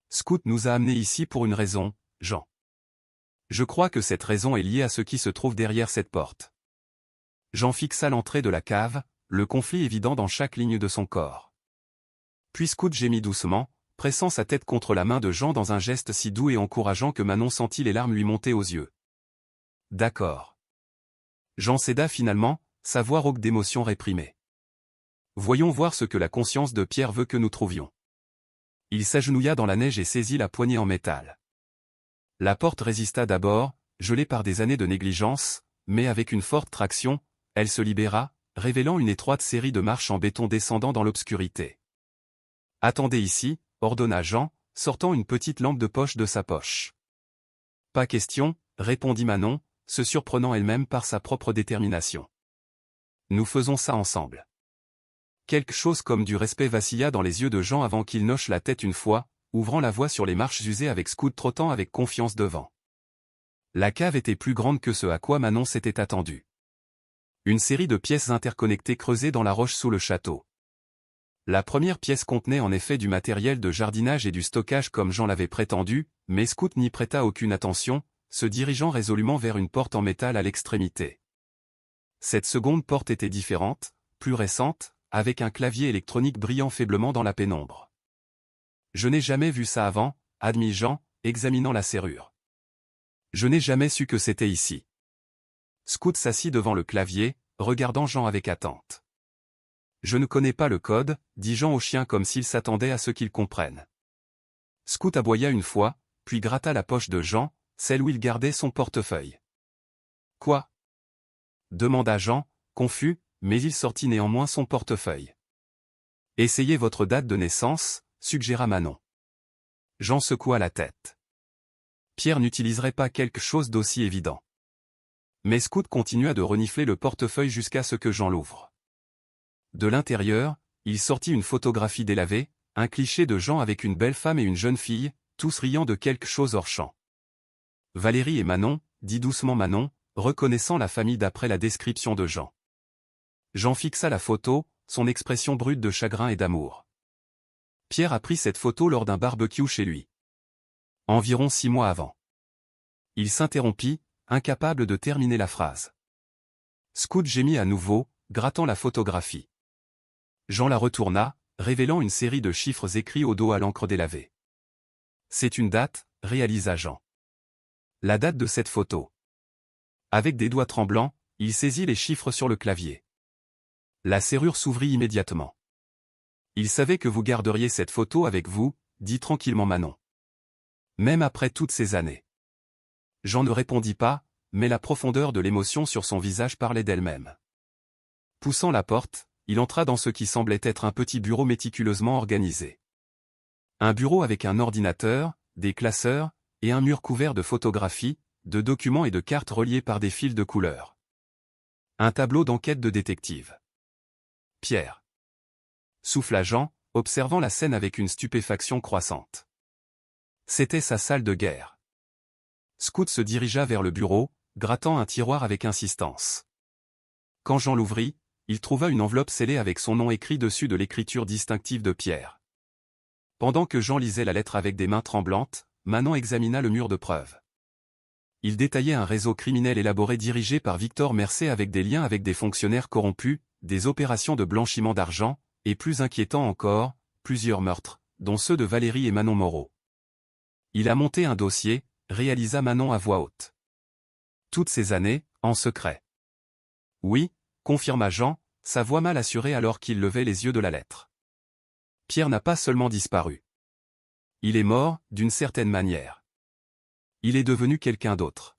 Scout nous a amenés ici pour une raison, Jean. Je crois que cette raison est liée à ce qui se trouve derrière cette porte. Jean fixa l'entrée de la cave, le conflit évident dans chaque ligne de son corps. Puis Scout gémit doucement, pressant sa tête contre la main de Jean dans un geste si doux et encourageant que Manon sentit les larmes lui monter aux yeux. D'accord. Jean céda finalement, sa voix rauque d'émotion réprimée. Voyons voir ce que la conscience de Pierre veut que nous trouvions. Il s'agenouilla dans la neige et saisit la poignée en métal. La porte résista d'abord, gelée par des années de négligence, mais avec une forte traction, elle se libéra, révélant une étroite série de marches en béton descendant dans l'obscurité. « Attendez ici », ordonna Jean, sortant une petite lampe de poche de sa poche. « Pas question », répondit Manon, se surprenant elle-même par sa propre détermination. « Nous faisons ça ensemble. » Quelque chose comme du respect vacilla dans les yeux de Jean avant qu'il n'hoche la tête une fois, ouvrant la voie sur les marches usées avec Scout trottant avec confiance devant. La cave était plus grande que ce à quoi Manon s'était attendue. Une série de pièces interconnectées creusées dans la roche sous le château. La première pièce contenait en effet du matériel de jardinage et du stockage comme Jean l'avait prétendu, mais Scout n'y prêta aucune attention, se dirigeant résolument vers une porte en métal à l'extrémité. Cette seconde porte était différente, plus récente, avec un clavier électronique brillant faiblement dans la pénombre. « Je n'ai jamais vu ça avant », admit Jean, examinant la serrure. « Je n'ai jamais su que c'était ici. » Scout s'assit devant le clavier, regardant Jean avec attente. « Je ne connais pas le code », dit Jean au chien comme s'il s'attendait à ce qu'il comprenne. Scout aboya une fois, puis gratta la poche de Jean, celle où il gardait son portefeuille. « Quoi ?» demanda Jean, confus, mais il sortit néanmoins son portefeuille. « Essayez votre date de naissance », suggéra Manon. Jean secoua la tête. Pierre n'utiliserait pas quelque chose d'aussi évident. Mais Scout continua de renifler le portefeuille jusqu'à ce que Jean l'ouvre. De l'intérieur, il sortit une photographie délavée, un cliché de Jean avec une belle femme et une jeune fille, tous riant de quelque chose hors champ. « Valérie et Manon », dit doucement Manon, reconnaissant la famille d'après la description de Jean. Jean fixa la photo, son expression brute de chagrin et d'amour. Pierre a pris cette photo lors d'un barbecue chez lui. Environ 6 mois avant. Il s'interrompit, incapable de terminer la phrase. Scout gémit à nouveau, grattant la photographie. Jean la retourna, révélant une série de chiffres écrits au dos à l'encre délavée. C'est une date, réalisa Jean. La date de cette photo. Avec des doigts tremblants, il saisit les chiffres sur le clavier. La serrure s'ouvrit immédiatement. Il savait que vous garderiez cette photo avec vous, dit tranquillement Manon. Même après toutes ces années. Jean ne répondit pas, mais la profondeur de l'émotion sur son visage parlait d'elle-même. Poussant la porte, il entra dans ce qui semblait être un petit bureau méticuleusement organisé. Un bureau avec un ordinateur, des classeurs, et un mur couvert de photographies, de documents et de cartes reliées par des fils de couleur. Un tableau d'enquête de détective. Pierre. Souffla Jean, observant la scène avec une stupéfaction croissante. C'était sa salle de guerre. Scout se dirigea vers le bureau, grattant un tiroir avec insistance. Quand Jean l'ouvrit, il trouva une enveloppe scellée avec son nom écrit dessus de l'écriture distinctive de Pierre. Pendant que Jean lisait la lettre avec des mains tremblantes, Manon examina le mur de preuves. Il détaillait un réseau criminel élaboré dirigé par Victor Mercé avec des liens avec des fonctionnaires corrompus, des opérations de blanchiment d'argent, et plus inquiétant encore, plusieurs meurtres, dont ceux de Valérie et Manon Moreau. Il a monté un dossier, réalisa Manon à voix haute. Toutes ces années, en secret. Oui, confirma Jean, sa voix mal assurée alors qu'il levait les yeux de la lettre. Pierre n'a pas seulement disparu. Il est mort, d'une certaine manière. Il est devenu quelqu'un d'autre.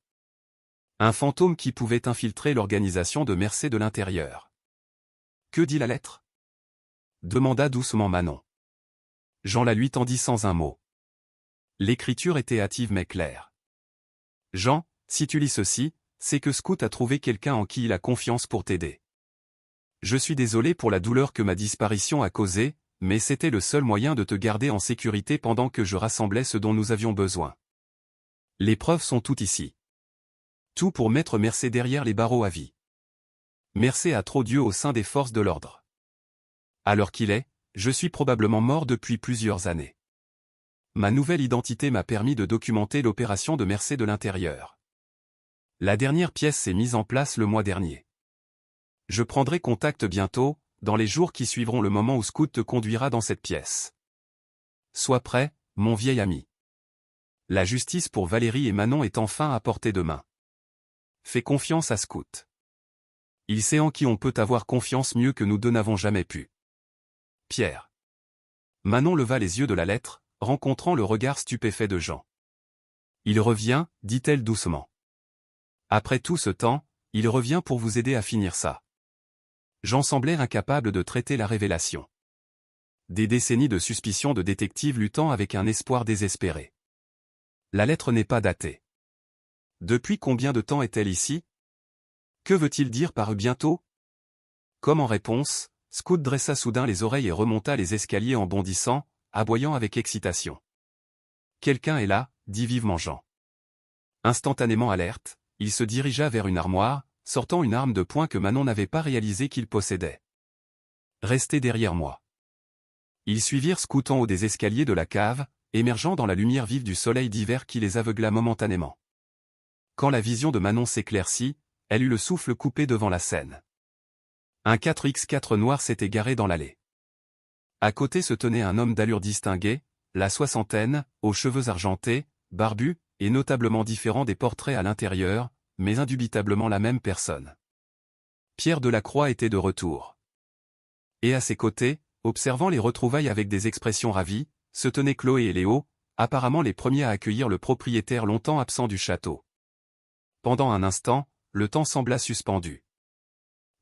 Un fantôme qui pouvait infiltrer l'organisation de Mercé de l'intérieur. Que dit la lettre? Demanda doucement Manon. Jean la lui tendit sans un mot. L'écriture était hâtive mais claire. Jean, si tu lis ceci, c'est que Scout a trouvé quelqu'un en qui il a confiance pour t'aider. Je suis désolé pour la douleur que ma disparition a causée, mais c'était le seul moyen de te garder en sécurité pendant que je rassemblais ce dont nous avions besoin. Les preuves sont toutes ici. Tout pour mettre Mercé derrière les barreaux à vie. Mercé a trop d'yeux au sein des forces de l'ordre. À l'heure qu'il est, je suis probablement mort depuis plusieurs années. Ma nouvelle identité m'a permis de documenter l'opération de Mercé de l'intérieur. La dernière pièce s'est mise en place le mois dernier. Je prendrai contact bientôt, dans les jours qui suivront le moment où Scout te conduira dans cette pièce. Sois prêt, mon vieil ami. La justice pour Valérie et Manon est enfin à portée de main. Fais confiance à Scout. Il sait en qui on peut avoir confiance mieux que nous deux n'avons jamais pu. Pierre. Manon leva les yeux de la lettre, rencontrant le regard stupéfait de Jean. Il revient, dit-elle doucement. Après tout ce temps, il revient pour vous aider à finir ça. Jean semblait incapable de traiter la révélation. Des décennies de suspicion de détective luttant avec un espoir désespéré. La lettre n'est pas datée. Depuis combien de temps est-elle ici? Que veut-il dire par bientôt? Comme en réponse, Scout dressa soudain les oreilles et remonta les escaliers en bondissant, aboyant avec excitation. Quelqu'un est là, dit vivement Jean. Instantanément alerte, il se dirigea vers une armoire, sortant une arme de poing que Manon n'avait pas réalisé qu'il possédait. Restez derrière moi. Ils suivirent Scout en haut des escaliers de la cave, émergeant dans la lumière vive du soleil d'hiver qui les aveugla momentanément. Quand la vision de Manon s'éclaircit, elle eut le souffle coupé devant la scène. Un 4x4 noir s'était garé dans l'allée. À côté se tenait un homme d'allure distinguée, la soixantaine, aux cheveux argentés, barbu, et notablement différent des portraits à l'intérieur, mais indubitablement la même personne. Pierre Delacroix était de retour. Et à ses côtés, observant les retrouvailles avec des expressions ravies, se tenaient Chloé et Léo, apparemment les premiers à accueillir le propriétaire longtemps absent du château. Pendant un instant, le temps sembla suspendu.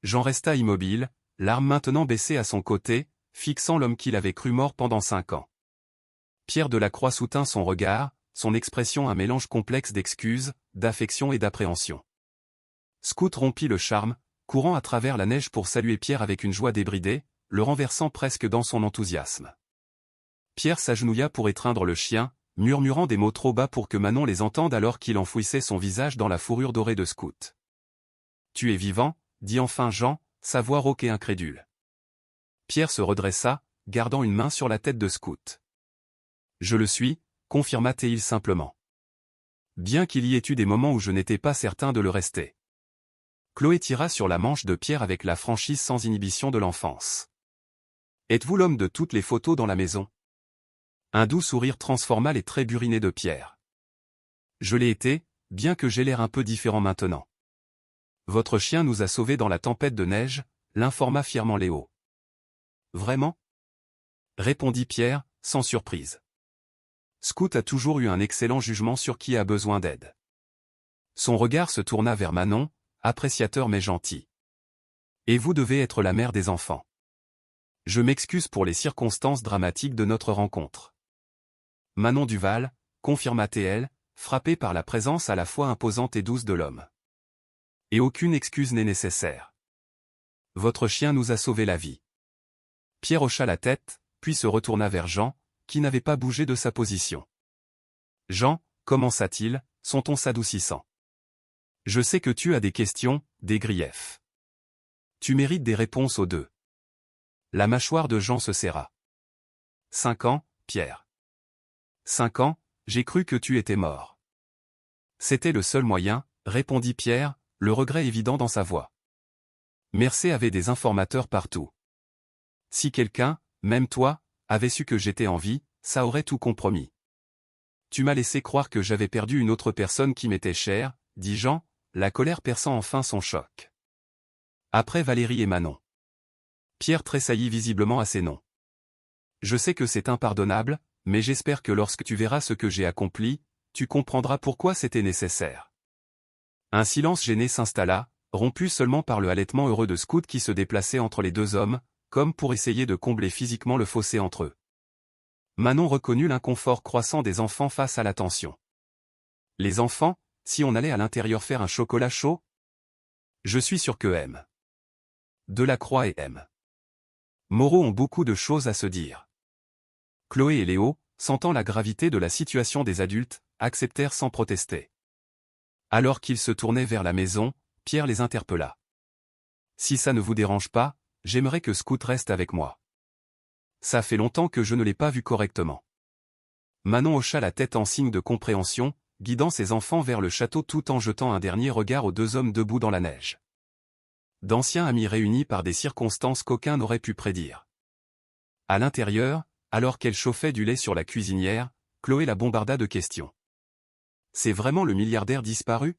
Jean resta immobile, l'arme maintenant baissée à son côté, fixant l'homme qu'il avait cru mort pendant 5 ans. Pierre Delacroix soutint son regard, son expression un mélange complexe d'excuses, d'affection et d'appréhension. Scout rompit le charme, courant à travers la neige pour saluer Pierre avec une joie débridée, le renversant presque dans son enthousiasme. Pierre s'agenouilla pour étreindre le chien, murmurant des mots trop bas pour que Manon les entende alors qu'il enfouissait son visage dans la fourrure dorée de Scout. « Tu es vivant ?» dit enfin Jean, sa voix rauque et incrédule. Pierre se redressa, gardant une main sur la tête de Scout. « Je le suis », confirma-t-il simplement. Bien qu'il y ait eu des moments où je n'étais pas certain de le rester. Chloé tira sur la manche de Pierre avec la franchise sans inhibition de l'enfance. « Êtes-vous l'homme de toutes les photos dans la maison ?» Un doux sourire transforma les traits burinés de Pierre. « Je l'ai été, bien que j'ai l'air un peu différent maintenant. » « Votre chien nous a sauvés dans la tempête de neige », l'informa fièrement Léo. « Vraiment ?» répondit Pierre, sans surprise. Scout a toujours eu un excellent jugement sur qui a besoin d'aide. Son regard se tourna vers Manon, appréciateur mais gentil. « Et vous devez être la mère des enfants. Je m'excuse pour les circonstances dramatiques de notre rencontre. » Manon Duval, confirma-t-elle, frappée par la présence à la fois imposante et douce de l'homme. Et aucune excuse n'est nécessaire. Votre chien nous a sauvé la vie. Pierre hocha la tête, puis se retourna vers Jean, qui n'avait pas bougé de sa position. Jean, commença-t-il, son ton s'adoucissant. Je sais que tu as des questions, des griefs. Tu mérites des réponses aux deux. La mâchoire de Jean se serra. 5 ans, Pierre. 5 ans, j'ai cru que tu étais mort. C'était le seul moyen, répondit Pierre, le regret évident dans sa voix. Mercé avait des informateurs partout. Si quelqu'un, même toi, avait su que j'étais en vie, ça aurait tout compromis. Tu m'as laissé croire que j'avais perdu une autre personne qui m'était chère, dit Jean, la colère perçant enfin son choc. Après Valérie et Manon. Pierre tressaillit visiblement à ces noms. Je sais que c'est impardonnable, mais j'espère que lorsque tu verras ce que j'ai accompli, tu comprendras pourquoi c'était nécessaire. Un silence gêné s'installa, rompu seulement par le halètement heureux de Scout qui se déplaçait entre les deux hommes, comme pour essayer de combler physiquement le fossé entre eux. Manon reconnut l'inconfort croissant des enfants face à la tension. Les enfants, si on allait à l'intérieur faire un chocolat chaud? Je suis sûr que M. Delacroix et M. Moreau ont beaucoup de choses à se dire. Chloé et Léo, sentant la gravité de la situation des adultes, acceptèrent sans protester. Alors qu'ils se tournaient vers la maison, Pierre les interpella. « Si ça ne vous dérange pas, j'aimerais que Scout reste avec moi. Ça fait longtemps que je ne l'ai pas vu correctement. » Manon hocha la tête en signe de compréhension, guidant ses enfants vers le château tout en jetant un dernier regard aux deux hommes debout dans la neige. D'anciens amis réunis par des circonstances qu'aucun n'aurait pu prédire. À l'intérieur, alors qu'elle chauffait du lait sur la cuisinière, Chloé la bombarda de questions. C'est vraiment le milliardaire disparu?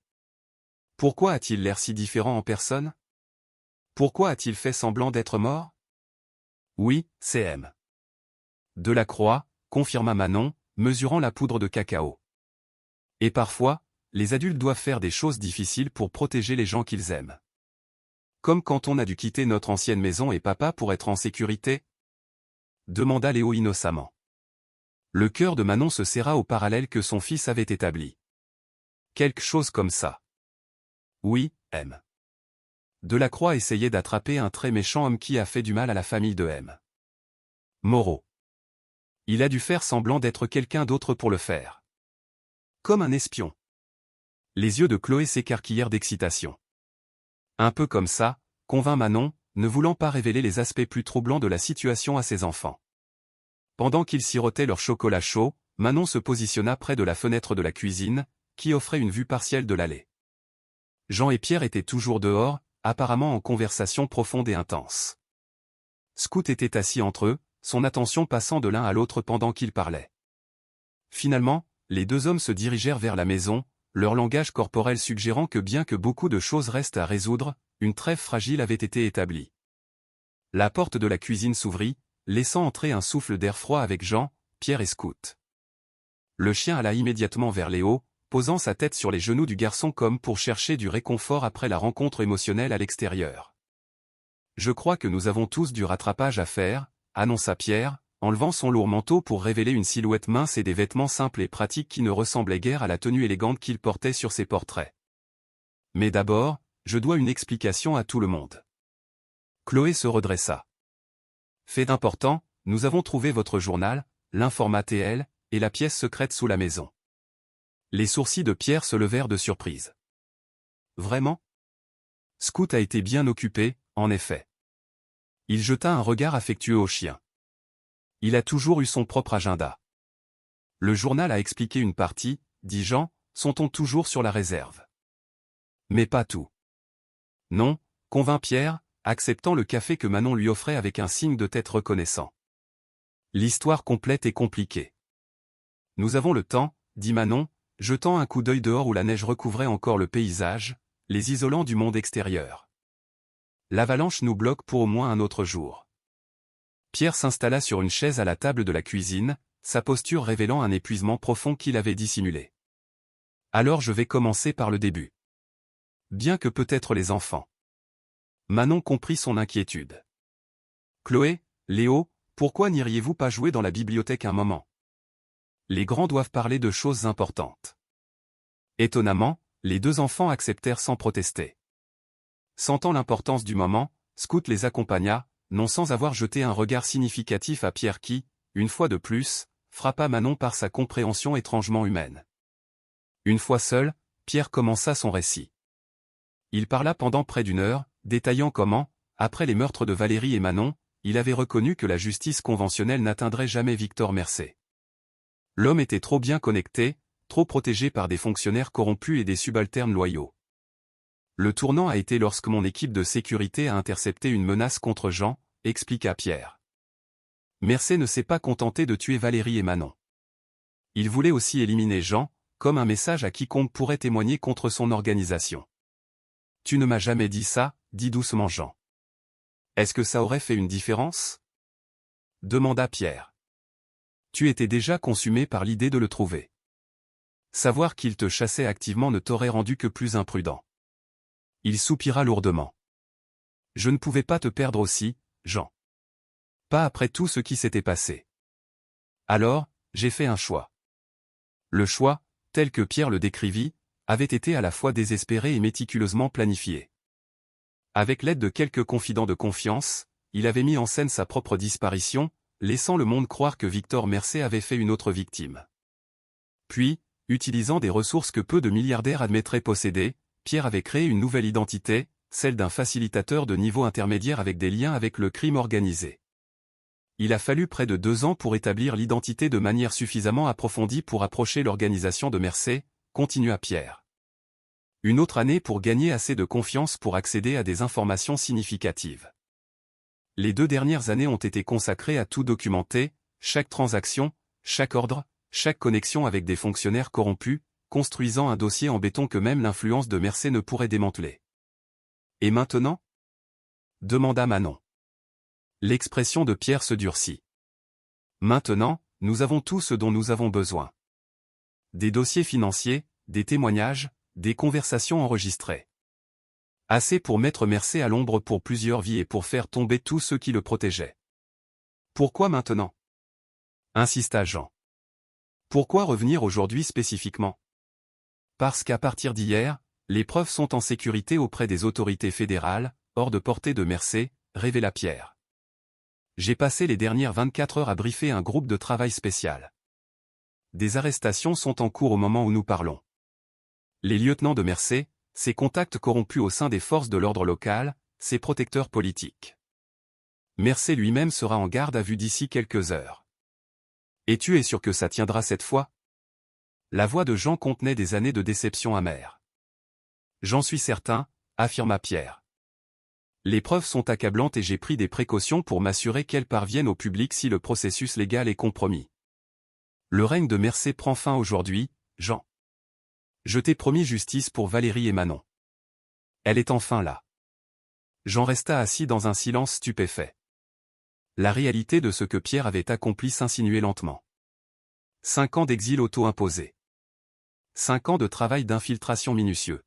Pourquoi a-t-il l'air si différent en personne? Pourquoi a-t-il fait semblant d'être mort? Oui, c'est M. Delacroix, confirma Manon, mesurant la poudre de cacao. Et parfois, les adultes doivent faire des choses difficiles pour protéger les gens qu'ils aiment. Comme quand on a dû quitter notre ancienne maison et papa pour être en sécurité? Demanda Léo innocemment. Le cœur de Manon se serra au parallèle que son fils avait établi. Quelque chose comme ça. Oui, M. Delacroix essayait d'attraper un très méchant homme qui a fait du mal à la famille de M. Moreau. Il a dû faire semblant d'être quelqu'un d'autre pour le faire. Comme un espion. Les yeux de Chloé s'écarquillèrent d'excitation. Un peu comme ça, convint Manon, ne voulant pas révéler les aspects plus troublants de la situation à ses enfants. Pendant qu'ils sirotaient leur chocolat chaud, Manon se positionna près de la fenêtre de la cuisine, qui offrait une vue partielle de l'allée. Jean et Pierre étaient toujours dehors, apparemment en conversation profonde et intense. Scout était assis entre eux, son attention passant de l'un à l'autre pendant qu'ils parlaient. Finalement, les deux hommes se dirigèrent vers la maison, leur langage corporel suggérant que bien que beaucoup de choses restent à résoudre, une trêve fragile avait été établie. La porte de la cuisine s'ouvrit, laissant entrer un souffle d'air froid avec Jean, Pierre et Scout. Le chien alla immédiatement vers Léo, posant sa tête sur les genoux du garçon comme pour chercher du réconfort après la rencontre émotionnelle à l'extérieur. « Je crois que nous avons tous du rattrapage à faire », annonça Pierre, enlevant son lourd manteau pour révéler une silhouette mince et des vêtements simples et pratiques qui ne ressemblaient guère à la tenue élégante qu'il portait sur ses portraits. « Mais d'abord, je dois une explication à tout le monde. » Chloé se redressa. « Fait important, nous avons trouvé votre journal, l'informat TL, et la pièce secrète sous la maison. » Les sourcils de Pierre se levèrent de surprise. « Vraiment ? » Scout a été bien occupé, en effet. Il jeta un regard affectueux au chien. Il a toujours eu son propre agenda. Le journal a expliqué une partie, dit Jean, sont-on toujours sur la réserve. Mais pas tout. Non, convint Pierre, acceptant le café que Manon lui offrait avec un signe de tête reconnaissant. L'histoire complète est compliquée. Nous avons le temps, dit Manon, jetant un coup d'œil dehors où la neige recouvrait encore le paysage, les isolant du monde extérieur. L'avalanche nous bloque pour au moins un autre jour. Pierre s'installa sur une chaise à la table de la cuisine, sa posture révélant un épuisement profond qu'il avait dissimulé. Alors je vais commencer par le début. Bien que peut-être les enfants. Manon comprit son inquiétude. Chloé, Léo, pourquoi n'iriez-vous pas jouer dans la bibliothèque un moment? Les grands doivent parler de choses importantes. Étonnamment, les deux enfants acceptèrent sans protester. Sentant l'importance du moment, Scout les accompagna, non sans avoir jeté un regard significatif à Pierre qui, une fois de plus, frappa Manon par sa compréhension étrangement humaine. Une fois seul, Pierre commença son récit. Il parla pendant près d'une heure, détaillant comment, après les meurtres de Valérie et Manon, il avait reconnu que la justice conventionnelle n'atteindrait jamais Victor Mercé. L'homme était trop bien connecté, trop protégé par des fonctionnaires corrompus et des subalternes loyaux. Le tournant a été lorsque mon équipe de sécurité a intercepté une menace contre Jean, expliqua Pierre. Mercé ne s'est pas contenté de tuer Valérie et Manon. Il voulait aussi éliminer Jean, comme un message à quiconque pourrait témoigner contre son organisation. Tu ne m'as jamais dit ça, dit doucement Jean. Est-ce que ça aurait fait une différence? Demanda Pierre. Tu étais déjà consumé par l'idée de le trouver. Savoir qu'il te chassait activement ne t'aurait rendu que plus imprudent. Il soupira lourdement. Je ne pouvais pas te perdre aussi, Jean. Pas après tout ce qui s'était passé. Alors, j'ai fait un choix. Le choix, tel que Pierre le décrivit, avait été à la fois désespéré et méticuleusement planifié. Avec l'aide de quelques confidents de confiance, il avait mis en scène sa propre disparition, laissant le monde croire que Victor Mercé avait fait une autre victime. Puis, utilisant des ressources que peu de milliardaires admettraient posséder, Pierre avait créé une nouvelle identité, celle d'un facilitateur de niveau intermédiaire avec des liens avec le crime organisé. Il a fallu près de 2 ans pour établir l'identité de manière suffisamment approfondie pour approcher l'organisation de Mercé, continua Pierre. Une autre année pour gagner assez de confiance pour accéder à des informations significatives. Les 2 dernières années ont été consacrées à tout documenter, chaque transaction, chaque ordre, chaque connexion avec des fonctionnaires corrompus, construisant un dossier en béton que même l'influence de Mercé ne pourrait démanteler. Et maintenant ? Demanda Manon. L'expression de Pierre se durcit. Maintenant, nous avons tout ce dont nous avons besoin. Des dossiers financiers, des témoignages, des conversations enregistrées. Assez pour mettre Mercé à l'ombre pour plusieurs vies et pour faire tomber tous ceux qui le protégeaient. Pourquoi maintenant ? Insista Jean. Pourquoi revenir aujourd'hui spécifiquement ? Parce qu'à partir d'hier, les preuves sont en sécurité auprès des autorités fédérales, hors de portée de Mercé, révéla Pierre. J'ai passé les dernières 24 heures à briefer un groupe de travail spécial. Des arrestations sont en cours au moment où nous parlons. Les lieutenants de Mercé, ses contacts corrompus au sein des forces de l'ordre local, ses protecteurs politiques. Mercé lui-même sera en garde à vue d'ici quelques heures. Et tu es sûr que ça tiendra cette fois ? La voix de Jean contenait des années de déception amère. J'en suis certain, affirma Pierre. Les preuves sont accablantes et j'ai pris des précautions pour m'assurer qu'elles parviennent au public si le processus légal est compromis. Le règne de Mercé prend fin aujourd'hui, Jean. Je t'ai promis justice pour Valérie et Manon. Elle est enfin là. Jean resta assis dans un silence stupéfait. La réalité de ce que Pierre avait accompli s'insinuait lentement. 5 ans d'exil auto-imposé. 5 ans de travail d'infiltration minutieux.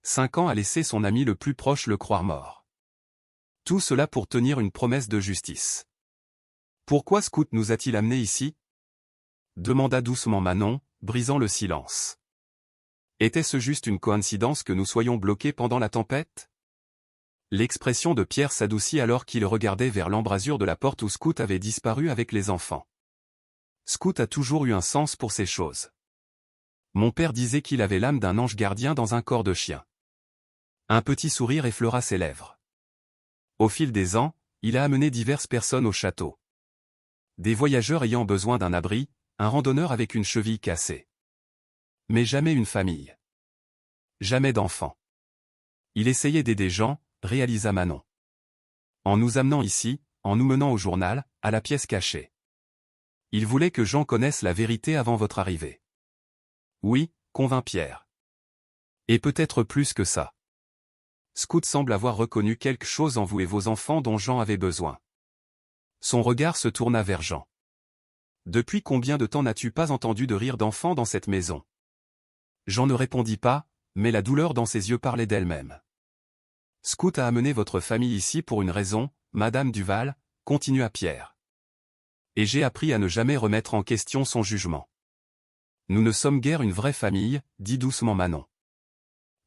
5 ans à laisser son ami le plus proche le croire mort. Tout cela pour tenir une promesse de justice. Pourquoi Scout nous a-t-il amenés ici ? Demanda doucement Manon, brisant le silence. Était-ce juste une coïncidence que nous soyons bloqués pendant la tempête ? L'expression de Pierre s'adoucit alors qu'il regardait vers l'embrasure de la porte où Scout avait disparu avec les enfants. Scout a toujours eu un sens pour ces choses. Mon père disait qu'il avait l'âme d'un ange gardien dans un corps de chien. Un petit sourire effleura ses lèvres. Au fil des ans, il a amené diverses personnes au château. Des voyageurs ayant besoin d'un abri, un randonneur avec une cheville cassée. Mais jamais une famille. Jamais d'enfants. Il essayait d'aider Jean, réalisa Manon. En nous amenant ici, en nous menant au journal, à la pièce cachée. Il voulait que Jean connaisse la vérité avant votre arrivée. Oui, convint Pierre. Et peut-être plus que ça. Scout semble avoir reconnu quelque chose en vous et vos enfants dont Jean avait besoin. Son regard se tourna vers Jean. Depuis combien de temps n'as-tu pas entendu de rire d'enfants dans cette maison ? Jean ne répondit pas, mais la douleur dans ses yeux parlait d'elle-même. Scout a amené votre famille ici pour une raison, Madame Duval, continua Pierre. Et j'ai appris à ne jamais remettre en question son jugement. Nous ne sommes guère une vraie famille, dit doucement Manon.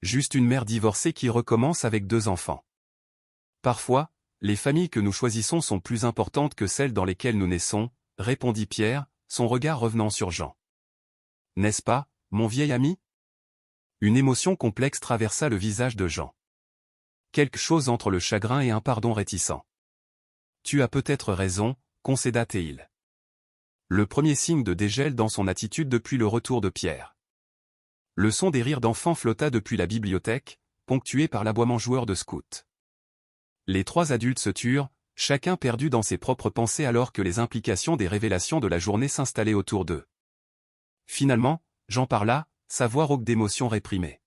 Juste une mère divorcée qui recommence avec 2 enfants. Parfois, les familles que nous choisissons sont plus importantes que celles dans lesquelles nous naissons, répondit Pierre, son regard revenant sur Jean. N'est-ce pas, mon vieil ami ? Une émotion complexe traversa le visage de Jean. Quelque chose entre le chagrin et un pardon réticent. Tu as peut-être raison, concéda Théil. Le premier signe de dégel dans son attitude depuis le retour de Pierre. Le son des rires d'enfants flotta depuis la bibliothèque, ponctué par l'aboiement joueur de Scout. Les 3 adultes se turent, chacun perdu dans ses propres pensées alors que les implications des révélations de la journée s'installaient autour d'eux. Finalement, Jean parla, sa voix rauque d'émotion réprimée.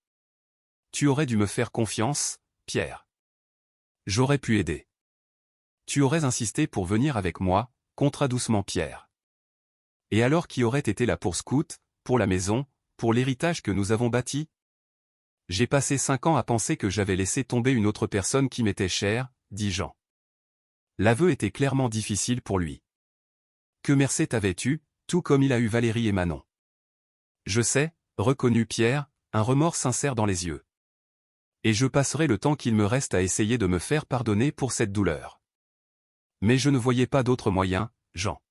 Tu aurais dû me faire confiance, Pierre. J'aurais pu aider. Tu aurais insisté pour venir avec moi, contra doucement Pierre. Et alors qui aurait été là pour Scout, pour la maison, pour l'héritage que nous avons bâti ? J'ai passé 5 ans à penser que j'avais laissé tomber une autre personne qui m'était chère, dit Jean. L'aveu était clairement difficile pour lui. Que Mercé t'avait eu, tout comme il a eu Valérie et Manon. Je sais, reconnut Pierre, un remords sincère dans les yeux. Et je passerai le temps qu'il me reste à essayer de me faire pardonner pour cette douleur. Mais je ne voyais pas d'autre moyen, Jean.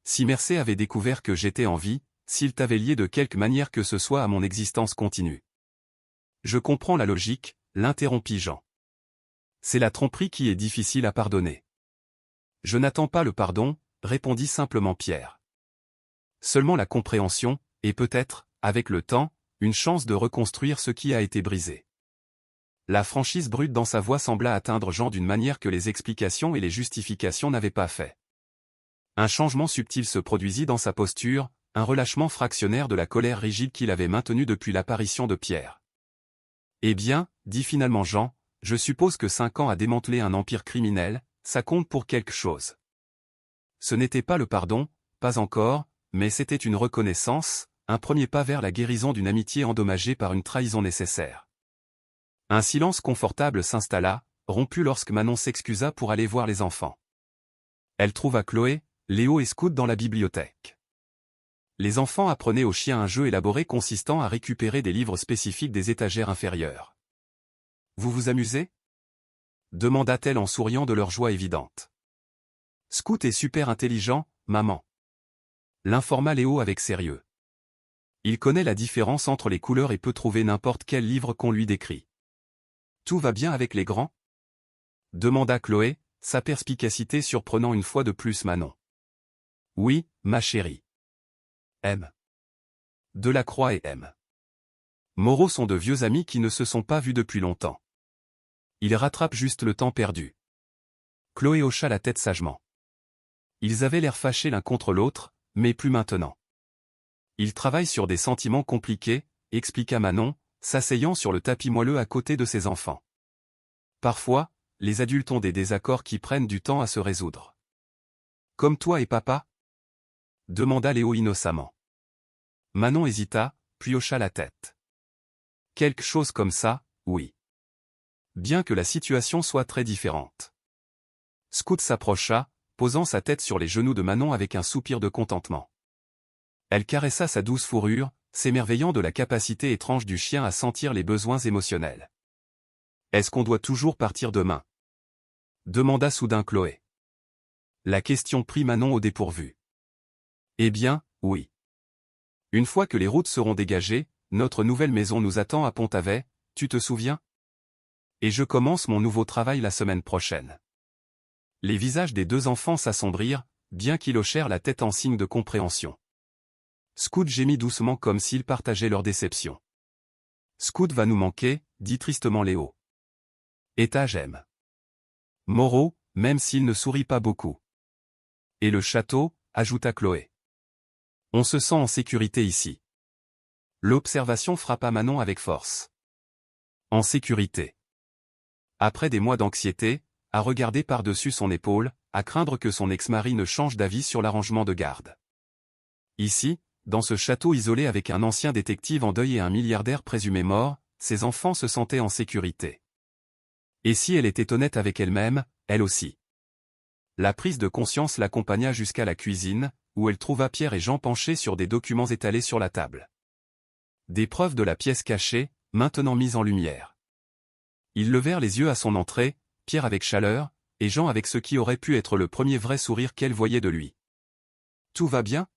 Si Mercé avait découvert que j'étais en vie, s'il t'avait lié de quelque manière que ce soit à mon existence continue. Je comprends la logique, l'interrompit Jean. C'est la tromperie qui est difficile à pardonner. Je n'attends pas le pardon, répondit simplement Pierre. Seulement la compréhension, et peut-être, avec le temps, une chance de reconstruire ce qui a été brisé. La franchise brute dans sa voix sembla atteindre Jean d'une manière que les explications et les justifications n'avaient pas fait. Un changement subtil se produisit dans sa posture, un relâchement fractionnaire de la colère rigide qu'il avait maintenue depuis l'apparition de Pierre. Eh bien, dit finalement Jean, je suppose que 5 ans à démanteler un empire criminel, ça compte pour quelque chose. Ce n'était pas le pardon, pas encore, mais c'était une reconnaissance, un premier pas vers la guérison d'une amitié endommagée par une trahison nécessaire. Un silence confortable s'installa, rompu lorsque Manon s'excusa pour aller voir les enfants. Elle trouva Chloé, Léo et Scout dans la bibliothèque. Les enfants apprenaient aux chiens un jeu élaboré consistant à récupérer des livres spécifiques des étagères inférieures. « Vous vous amusez » demanda-t-elle en souriant de leur joie évidente. « Scout est super intelligent, maman. » L'informa Léo avec sérieux. Il connaît la différence entre les couleurs et peut trouver n'importe quel livre qu'on lui décrit. « Tout va bien avec les grands » demanda Chloé, sa perspicacité surprenant une fois de plus Manon. « Oui, ma chérie. M. Delacroix et M. Moreau sont de vieux amis qui ne se sont pas vus depuis longtemps. Ils rattrapent juste le temps perdu. » Chloé hocha la tête sagement. Ils avaient l'air fâchés l'un contre l'autre, mais plus maintenant. Ils travaillent sur des sentiments compliqués, expliqua Manon, s'asseyant sur le tapis moelleux à côté de ses enfants. Parfois, les adultes ont des désaccords qui prennent du temps à se résoudre. Comme toi et papa ? Demanda Léo innocemment. Manon hésita, puis hocha la tête. Quelque chose comme ça, oui. Bien que la situation soit très différente. Scout s'approcha, posant sa tête sur les genoux de Manon avec un soupir de contentement. Elle caressa sa douce fourrure, s'émerveillant de la capacité étrange du chien à sentir les besoins émotionnels. « Est-ce qu'on doit toujours partir demain ?» demanda soudain Chloé. La question prit Manon au dépourvu. « Eh bien, oui. Une fois que les routes seront dégagées, notre nouvelle maison nous attend à Pont-Avet, tu te souviens ? Et je commence mon nouveau travail la semaine prochaine. » Les visages des deux enfants s'assombrirent, bien qu'ils hochèrent la tête en signe de compréhension. Scout gémit doucement comme s'il partageait leur déception. « Scout va nous manquer, dit tristement Léo. Eta j'aime. Moreau, même s'il ne sourit pas beaucoup. Et le château, ajouta Chloé. On se sent en sécurité ici. L'observation frappa Manon avec force. En sécurité. Après des mois d'anxiété, à regarder par-dessus son épaule, à craindre que son ex-mari ne change d'avis sur l'arrangement de garde. Ici, dans ce château isolé avec un ancien détective en deuil et un milliardaire présumé mort, ses enfants se sentaient en sécurité. Et si elle était honnête avec elle-même, elle aussi. La prise de conscience l'accompagna jusqu'à la cuisine, où elle trouva Pierre et Jean penchés sur des documents étalés sur la table. Des preuves de la pièce cachée, maintenant mises en lumière. Ils levèrent les yeux à son entrée, Pierre avec chaleur, et Jean avec ce qui aurait pu être le premier vrai sourire qu'elle voyait de lui. « Tout va bien ?»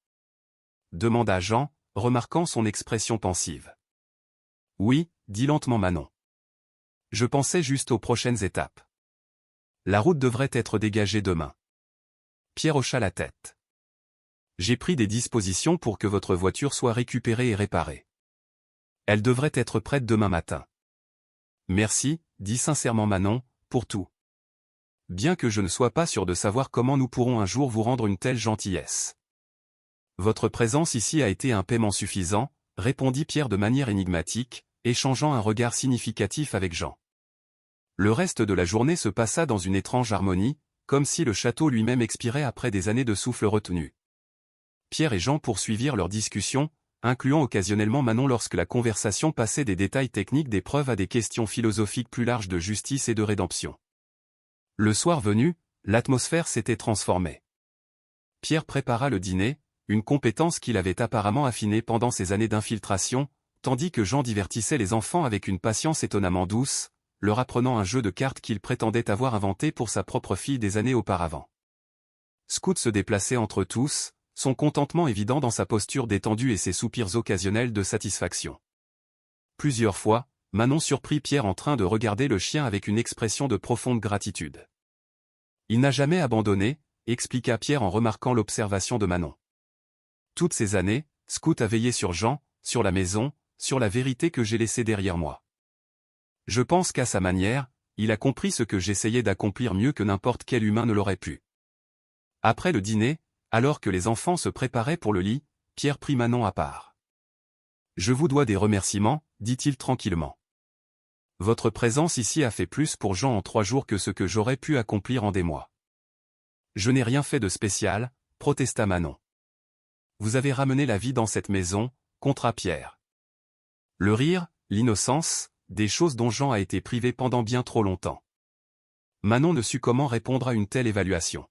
demanda Jean, remarquant son expression pensive. « Oui, dit lentement Manon. Je pensais juste aux prochaines étapes. La route devrait être dégagée demain. » Pierre hocha la tête. « J'ai pris des dispositions pour que votre voiture soit récupérée et réparée. Elle devrait être prête demain matin. » Merci, dit sincèrement Manon, pour tout. Bien que je ne sois pas sûr de savoir comment nous pourrons un jour vous rendre une telle gentillesse. Votre présence ici a été un paiement suffisant, répondit Pierre de manière énigmatique, échangeant un regard significatif avec Jean. Le reste de la journée se passa dans une étrange harmonie, comme si le château lui-même expirait après des années de souffle retenu. Pierre et Jean poursuivirent leur discussion, incluant occasionnellement Manon lorsque la conversation passait des détails techniques des preuves à des questions philosophiques plus larges de justice et de rédemption. Le soir venu, l'atmosphère s'était transformée. Pierre prépara le dîner, une compétence qu'il avait apparemment affinée pendant ses années d'infiltration, tandis que Jean divertissait les enfants avec une patience étonnamment douce, leur apprenant un jeu de cartes qu'il prétendait avoir inventé pour sa propre fille des années auparavant. Scout se déplaçait entre tous, son contentement évident dans sa posture détendue et ses soupirs occasionnels de satisfaction. Plusieurs fois, Manon surprit Pierre en train de regarder le chien avec une expression de profonde gratitude. Il n'a jamais abandonné, expliqua Pierre en remarquant l'observation de Manon. Toutes ces années, Scout a veillé sur Jean, sur la maison, sur la vérité que j'ai laissée derrière moi. Je pense qu'à sa manière, il a compris ce que j'essayais d'accomplir mieux que n'importe quel humain ne l'aurait pu. Après le dîner, alors que les enfants se préparaient pour le lit, Pierre prit Manon à part. « Je vous dois des remerciements, dit-il tranquillement. Votre présence ici a fait plus pour Jean en 3 jours que ce que j'aurais pu accomplir en des mois. » « Je n'ai rien fait de spécial, protesta Manon. Vous avez ramené la vie dans cette maison, contra Pierre. Le rire, l'innocence, des choses dont Jean a été privé pendant bien trop longtemps. Manon ne sut comment répondre à une telle évaluation.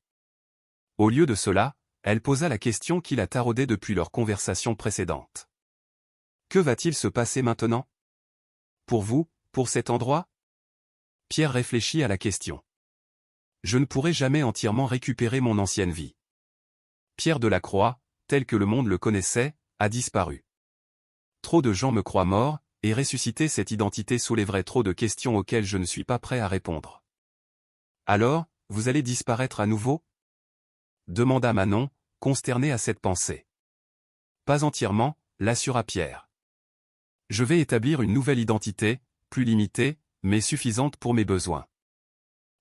Au lieu de cela, elle posa la question qui la taraudait depuis leur conversation précédente. Que va-t-il se passer maintenant? Pour vous, pour cet endroit? Pierre réfléchit à la question. Je ne pourrai jamais entièrement récupérer mon ancienne vie. Pierre Delacroix, tel que le monde le connaissait, a disparu. Trop de gens me croient mort, et ressusciter cette identité soulèverait trop de questions auxquelles je ne suis pas prêt à répondre. Alors, vous allez disparaître à nouveau? Demanda Manon, consternée à cette pensée. Pas entièrement, l'assura Pierre. Je vais établir une nouvelle identité, plus limitée, mais suffisante pour mes besoins.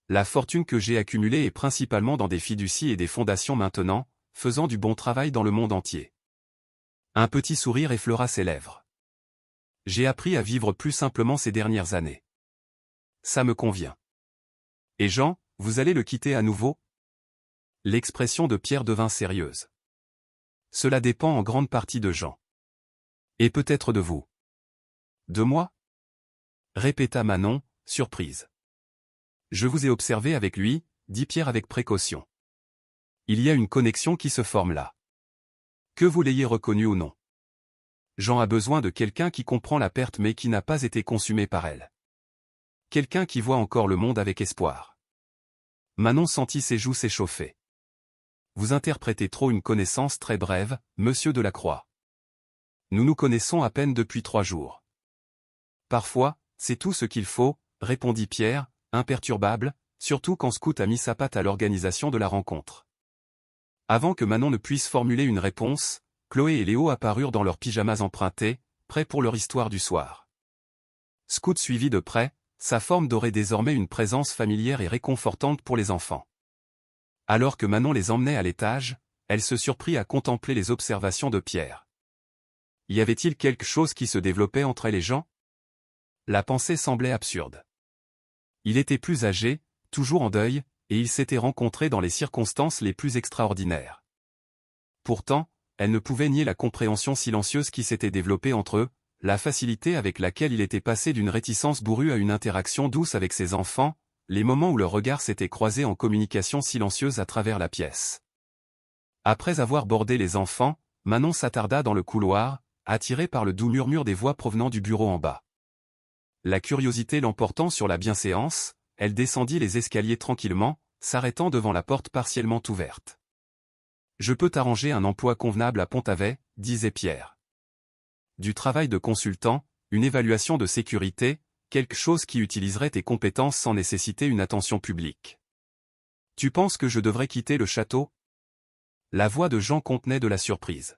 La fortune que j'ai accumulée est principalement dans des fiducies et des fondations maintenant, faisant du bon travail dans le monde entier. Un petit sourire effleura ses lèvres. J'ai appris à vivre plus simplement ces dernières années. Ça me convient. Et Jean, vous allez le quitter à nouveau? L'expression de Pierre devint sérieuse. Cela dépend en grande partie de Jean. Et peut-être de vous. De moi? Répéta Manon, surprise. Je vous ai observé avec lui, dit Pierre avec précaution. Il y a une connexion qui se forme là. Que vous l'ayez reconnu ou non. Jean a besoin de quelqu'un qui comprend la perte mais qui n'a pas été consumé par elle. Quelqu'un qui voit encore le monde avec espoir. Manon sentit ses joues s'échauffer. Vous interprétez trop une connaissance très brève, monsieur Delacroix. Nous nous connaissons à peine depuis 3 jours. Parfois, c'est tout ce qu'il faut, répondit Pierre, imperturbable, surtout quand Scout a mis sa patte à l'organisation de la rencontre. Avant que Manon ne puisse formuler une réponse, Chloé et Léo apparurent dans leurs pyjamas empruntés, prêts pour leur histoire du soir. Scout suivit de près, sa forme aurait désormais une présence familière et réconfortante pour les enfants. Alors que Manon les emmenait à l'étage, elle se surprit à contempler les observations de Pierre. Y avait-il quelque chose qui se développait entre elle et Jean? La pensée semblait absurde. Il était plus âgé, toujours en deuil, et ils s'étaient rencontrés dans les circonstances les plus extraordinaires. Pourtant, elle ne pouvait nier la compréhension silencieuse qui s'était développée entre eux, la facilité avec laquelle il était passé d'une réticence bourrue à une interaction douce avec ses enfants, les moments où leurs regards s'étaient croisés en communication silencieuse à travers la pièce. Après avoir bordé les enfants, Manon s'attarda dans le couloir, attirée par le doux murmure des voix provenant du bureau en bas. La curiosité l'emportant sur la bienséance, elle descendit les escaliers tranquillement, s'arrêtant devant la porte partiellement ouverte. « Je peux t'arranger un emploi convenable à Pont-Avet, disait Pierre. Du travail de consultant, une évaluation de sécurité, quelque chose qui utiliserait tes compétences sans nécessiter une attention publique. Tu penses que je devrais quitter le château? » La voix de Jean contenait de la surprise.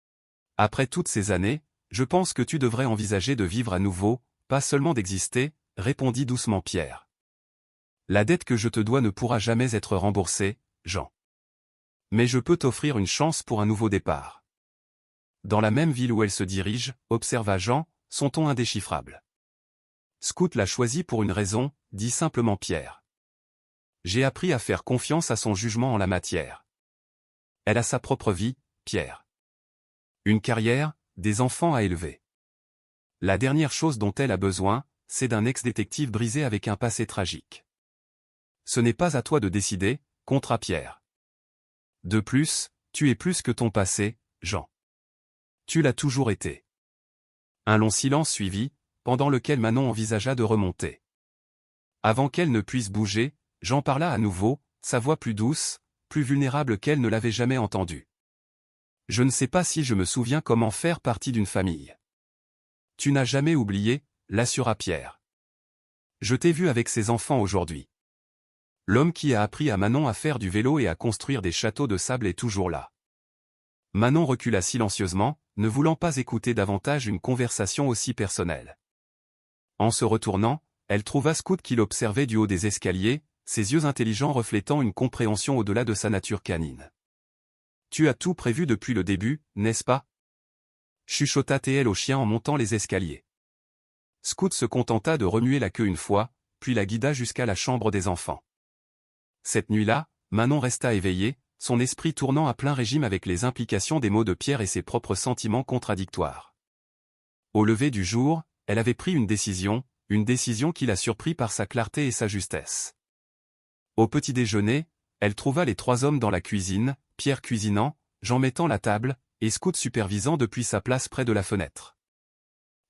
« Après toutes ces années, je pense que tu devrais envisager de vivre à nouveau, pas seulement d'exister, répondit doucement Pierre. La dette que je te dois ne pourra jamais être remboursée, Jean. Mais je peux t'offrir une chance pour un nouveau départ. Dans la même ville où elle se dirige, observa Jean, son ton indéchiffrable. Scout l'a choisi pour une raison, dit simplement Pierre. J'ai appris à faire confiance à son jugement en la matière. Elle a sa propre vie, Pierre. Une carrière, des enfants à élever. La dernière chose dont elle a besoin, c'est d'un ex-détective brisé avec un passé tragique. Ce n'est pas à toi de décider, contra Pierre. De plus, tu es plus que ton passé, Jean. Tu l'as toujours été. Un long silence suivit, pendant lequel Manon envisagea de remonter. Avant qu'elle ne puisse bouger, Jean parla à nouveau, sa voix plus douce, plus vulnérable qu'elle ne l'avait jamais entendue. Je ne sais pas si je me souviens comment faire partie d'une famille. Tu n'as jamais oublié, l'assura Pierre. Je t'ai vu avec ses enfants aujourd'hui. L'homme qui a appris à Manon à faire du vélo et à construire des châteaux de sable est toujours là. Manon recula silencieusement, ne voulant pas écouter davantage une conversation aussi personnelle. En se retournant, elle trouva Scout qui l'observait du haut des escaliers, ses yeux intelligents reflétant une compréhension au-delà de sa nature canine. « Tu as tout prévu depuis le début, n'est-ce pas » chuchota T.L. au chien en montant les escaliers. Scout se contenta de remuer la queue une fois, puis la guida jusqu'à la chambre des enfants. Cette nuit-là, Manon resta éveillée, son esprit tournant à plein régime avec les implications des mots de Pierre et ses propres sentiments contradictoires. Au lever du jour, elle avait pris une décision qui la surprit par sa clarté et sa justesse. Au petit déjeuner, elle trouva les 3 hommes dans la cuisine, Pierre cuisinant, Jean mettant la table, et Scout supervisant depuis sa place près de la fenêtre.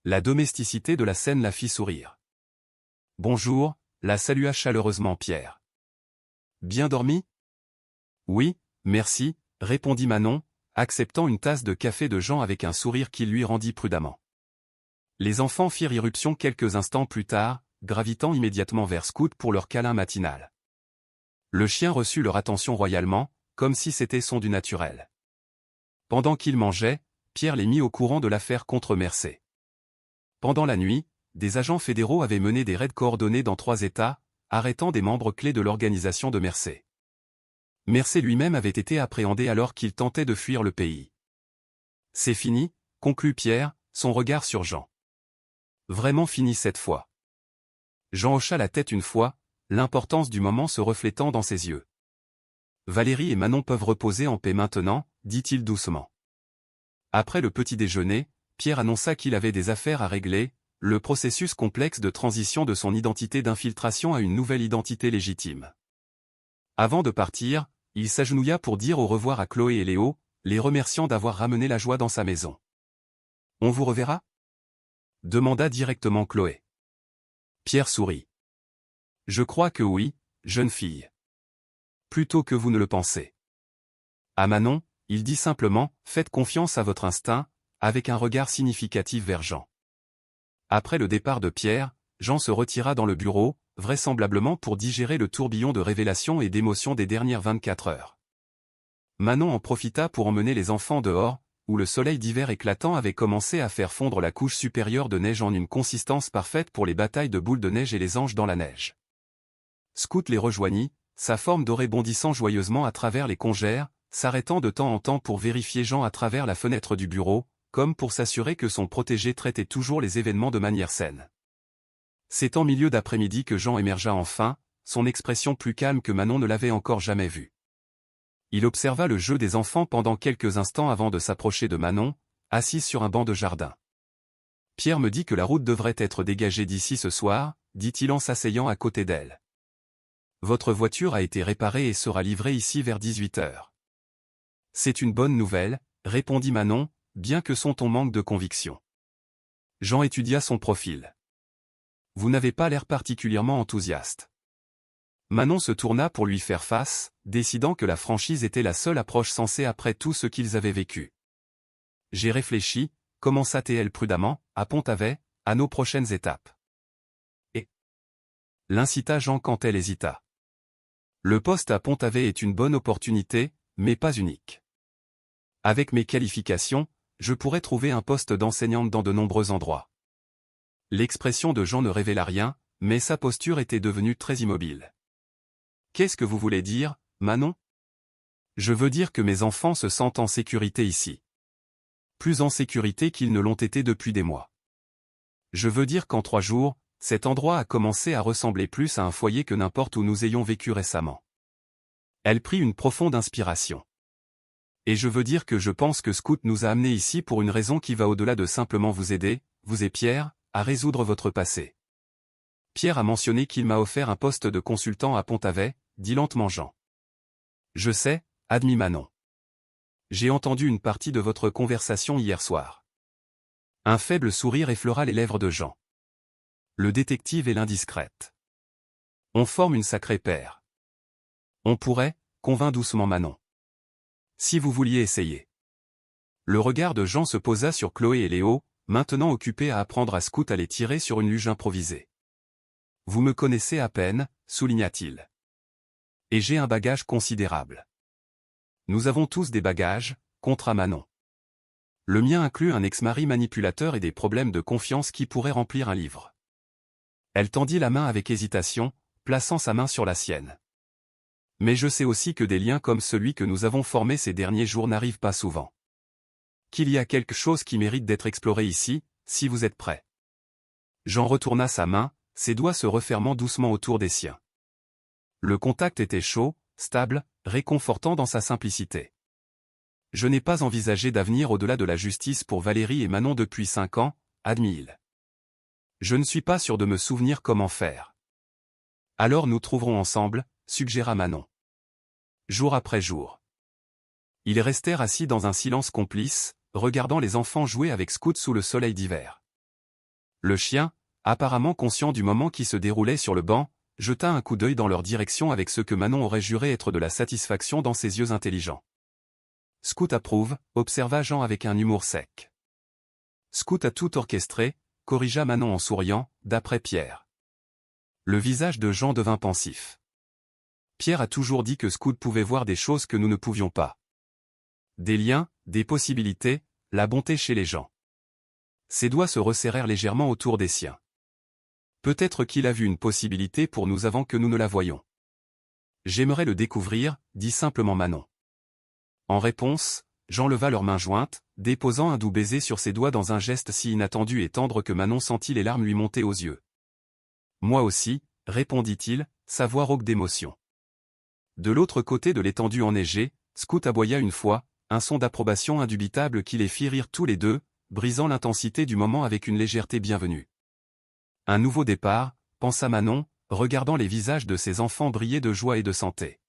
La domesticité de la scène la fit sourire. « Bonjour », la salua chaleureusement Pierre. « Bien dormi ?»« Oui, merci », répondit Manon, acceptant une tasse de café de Jean avec un sourire qui lui rendit prudemment. Les enfants firent irruption quelques instants plus tard, gravitant immédiatement vers Scout pour leur câlin matinal. Le chien reçut leur attention royalement, comme si c'était son dû naturel. Pendant qu'ils mangeaient, Pierre les mit au courant de l'affaire contre Mercé. Pendant la nuit, des agents fédéraux avaient mené des raids coordonnés dans 3 États, arrêtant des membres clés de l'organisation de Mercé. Mercé lui-même avait été appréhendé alors qu'il tentait de fuir le pays. « C'est fini », conclut Pierre, son regard sur Jean. « Vraiment fini cette fois. » Jean hocha la tête une fois, l'importance du moment se reflétant dans ses yeux. « Valérie et Manon peuvent reposer en paix maintenant, » dit-il doucement. Après le petit déjeuner, Pierre annonça qu'il avait des affaires à régler, le processus complexe de transition de son identité d'infiltration à une nouvelle identité légitime. Avant de partir, il s'agenouilla pour dire au revoir à Chloé et Léo, les remerciant d'avoir ramené la joie dans sa maison. « On vous reverra » demanda directement Chloé. Pierre sourit. « Je crois que oui, jeune fille. Plutôt que vous ne le pensez. » À Manon, il dit simplement « Faites confiance à votre instinct », avec un regard significatif vers Jean. Après le départ de Pierre, Jean se retira dans le bureau, vraisemblablement pour digérer le tourbillon de révélations et d'émotions des dernières 24 heures. Manon en profita pour emmener les enfants dehors, où le soleil d'hiver éclatant avait commencé à faire fondre la couche supérieure de neige en une consistance parfaite pour les batailles de boules de neige et les anges dans la neige. Scout les rejoignit, sa forme dorée bondissant joyeusement à travers les congères, s'arrêtant de temps en temps pour vérifier Jean à travers la fenêtre du bureau, comme pour s'assurer que son protégé traitait toujours les événements de manière saine. C'est en milieu d'après-midi que Jean émergea enfin, son expression plus calme que Manon ne l'avait encore jamais vue. Il observa le jeu des enfants pendant quelques instants avant de s'approcher de Manon, assise sur un banc de jardin. « Pierre me dit que la route devrait être dégagée d'ici ce soir, » dit-il en s'asseyant à côté d'elle. « Votre voiture a été réparée et sera livrée ici vers 18 heures. »« C'est une bonne nouvelle, » répondit Manon, bien que son ton manque de conviction. Jean étudia son profil. « Vous n'avez pas l'air particulièrement enthousiaste. » Manon se tourna pour lui faire face, décidant que la franchise était la seule approche sensée après tout ce qu'ils avaient vécu. « J'ai réfléchi, » commença T.L. prudemment, « à Pont-Avet, à nos prochaines étapes. » Et l'incita Jean quand elle hésita. Le poste à Pont-Avet est une bonne opportunité, mais pas unique. Avec mes qualifications, je pourrais trouver un poste d'enseignante dans de nombreux endroits. L'expression de Jean ne révéla rien, mais sa posture était devenue très immobile. « Qu'est-ce que vous voulez dire, Manon ? » « Je veux dire que mes enfants se sentent en sécurité ici. Plus en sécurité qu'ils ne l'ont été depuis des mois. Je veux dire qu'en 3 jours, cet endroit a commencé à ressembler plus à un foyer que n'importe où nous ayons vécu récemment. » Elle prit une profonde inspiration. Et je veux dire que je pense que Scout nous a amenés ici pour une raison qui va au-delà de simplement vous aider, vous et Pierre, à résoudre votre passé. Pierre a mentionné qu'il m'a offert un poste de consultant à Pont-Avet, dit lentement Jean. Je sais, admit Manon. J'ai entendu une partie de votre conversation hier soir. Un faible sourire effleura les lèvres de Jean. Le détective et l'indiscrète. On forme une sacrée paire. On pourrait, convint doucement Manon. Si vous vouliez essayer. Le regard de Jean se posa sur Chloé et Léo, maintenant occupés à apprendre à Scout à les tirer sur une luge improvisée. Vous me connaissez à peine, souligna-t-il. Et j'ai un bagage considérable. Nous avons tous des bagages, contra Manon. Le mien inclut un ex-mari manipulateur et des problèmes de confiance qui pourraient remplir un livre. Elle tendit la main avec hésitation, plaçant sa main sur la sienne. Mais je sais aussi que des liens comme celui que nous avons formé ces derniers jours n'arrivent pas souvent. Qu'il y a quelque chose qui mérite d'être exploré ici, si vous êtes prêts. Jean retourna sa main, ses doigts se refermant doucement autour des siens. Le contact était chaud, stable, réconfortant dans sa simplicité. Je n'ai pas envisagé d'avenir au-delà de la justice pour Valérie et Manon depuis 5 ans, admit-il. Je ne suis pas sûr de me souvenir comment faire. Alors nous trouverons ensemble, suggéra Manon. Jour après jour. Ils restèrent assis dans un silence complice, regardant les enfants jouer avec Scout sous le soleil d'hiver. Le chien, apparemment conscient du moment qui se déroulait sur le banc, jeta un coup d'œil dans leur direction avec ce que Manon aurait juré être de la satisfaction dans ses yeux intelligents. Scout approuve, observa Jean avec un humour sec. Scout a tout orchestré, corrigea Manon en souriant, d'après Pierre. Le visage de Jean devint pensif. Pierre a toujours dit que Scout pouvait voir des choses que nous ne pouvions pas. Des liens, des possibilités, la bonté chez les gens. Ses doigts se resserrèrent légèrement autour des siens. Peut-être qu'il a vu une possibilité pour nous avant que nous ne la voyions. J'aimerais le découvrir, dit simplement Manon. En réponse, Jean leva leurs mains jointes, déposant un doux baiser sur ses doigts dans un geste si inattendu et tendre que Manon sentit les larmes lui monter aux yeux. Moi aussi, répondit-il, sa voix rauque d'émotion. De l'autre côté de l'étendue enneigée, Scout aboya une fois, un son d'approbation indubitable qui les fit rire tous les deux, brisant l'intensité du moment avec une légèreté bienvenue. Un nouveau départ, pensa Manon, regardant les visages de ses enfants briller de joie et de santé.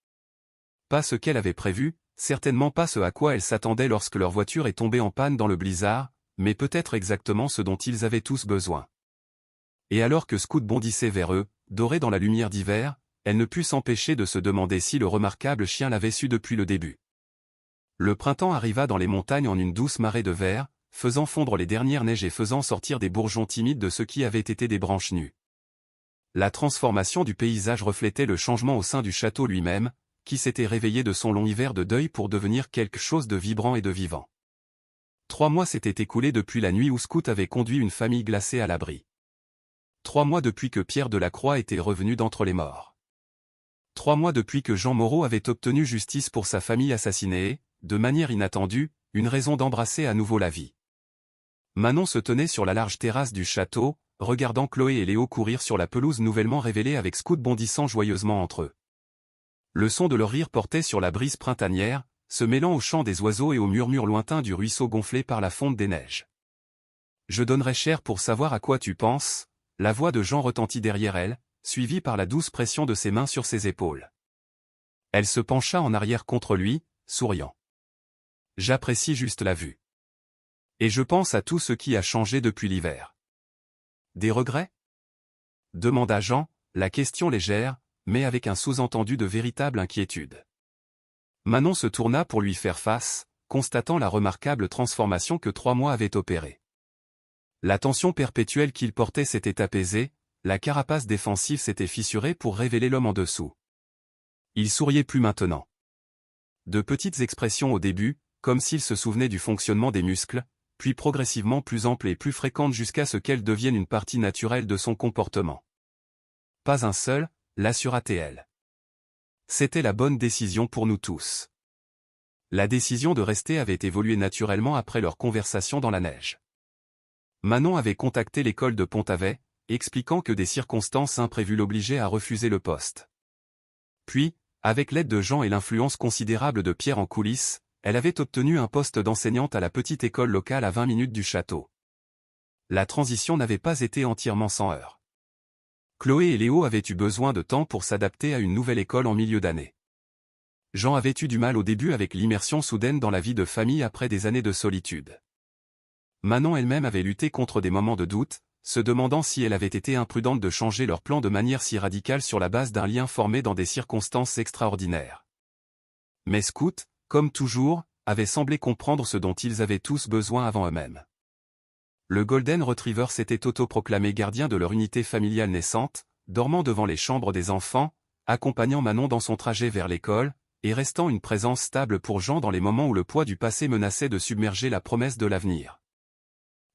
Pas ce qu'elle avait prévu, certainement pas ce à quoi elle s'attendait lorsque leur voiture est tombée en panne dans le blizzard, mais peut-être exactement ce dont ils avaient tous besoin. Et alors que Scout bondissait vers eux, doré dans la lumière d'hiver, elle ne put s'empêcher de se demander si le remarquable chien l'avait su depuis le début. Le printemps arriva dans les montagnes en une douce marée de vert, faisant fondre les dernières neiges et faisant sortir des bourgeons timides de ce qui avait été des branches nues. La transformation du paysage reflétait le changement au sein du château lui-même, qui s'était réveillé de son long hiver de deuil pour devenir quelque chose de vibrant et de vivant. 3 mois s'étaient écoulés depuis la nuit où Scout avait conduit une famille glacée à l'abri. 3 mois depuis que Pierre Delacroix était revenu d'entre les morts. 3 mois depuis que Jean Moreau avait obtenu justice pour sa famille assassinée et, de manière inattendue, une raison d'embrasser à nouveau la vie. Manon se tenait sur la large terrasse du château, regardant Chloé et Léo courir sur la pelouse nouvellement révélée avec Scout bondissant joyeusement entre eux. Le son de leur rire portait sur la brise printanière, se mêlant au chant des oiseaux et au murmure lointain du ruisseau gonflé par la fonte des neiges. « Je donnerais cher pour savoir à quoi tu penses », la voix de Jean retentit derrière elle, suivie par la douce pression de ses mains sur ses épaules. Elle se pencha en arrière contre lui, souriant. « J'apprécie juste la vue. Et je pense à tout ce qui a changé depuis l'hiver. »« Des regrets ?» demanda Jean, la question légère, mais avec un sous-entendu de véritable inquiétude. Manon se tourna pour lui faire face, constatant la remarquable transformation que 3 mois avaient opérée. La tension perpétuelle qu'il portait s'était apaisée, la carapace défensive s'était fissurée pour révéler l'homme en dessous. Il souriait plus maintenant. De petites expressions au début, comme s'il se souvenait du fonctionnement des muscles, puis progressivement plus amples et plus fréquentes jusqu'à ce qu'elles deviennent une partie naturelle de son comportement. Pas un seul, l'assura-t-elle. C'était la bonne décision pour nous tous. La décision de rester avait évolué naturellement après leur conversation dans la neige. Manon avait contacté l'école de Pont-Avet, expliquant que des circonstances imprévues l'obligeaient à refuser le poste. Puis, avec l'aide de Jean et l'influence considérable de Pierre en coulisses, Elle avait obtenu un poste d'enseignante à la petite école locale à 20 minutes du château. La transition n'avait pas été entièrement sans heurts. Chloé et Léo avaient eu besoin de temps pour s'adapter à une nouvelle école en milieu d'année. Jean avait eu du mal au début avec l'immersion soudaine dans la vie de famille après des années de solitude. Manon elle-même avait lutté contre des moments de doute, se demandant si elle avait été imprudente de changer leur plan de manière si radicale sur la base d'un lien formé dans des circonstances extraordinaires. Mais Scout, comme toujours, avait semblé comprendre ce dont ils avaient tous besoin avant eux-mêmes. Le Golden Retriever s'était autoproclamé gardien de leur unité familiale naissante, dormant devant les chambres des enfants, accompagnant Manon dans son trajet vers l'école, et restant une présence stable pour Jean dans les moments où le poids du passé menaçait de submerger la promesse de l'avenir.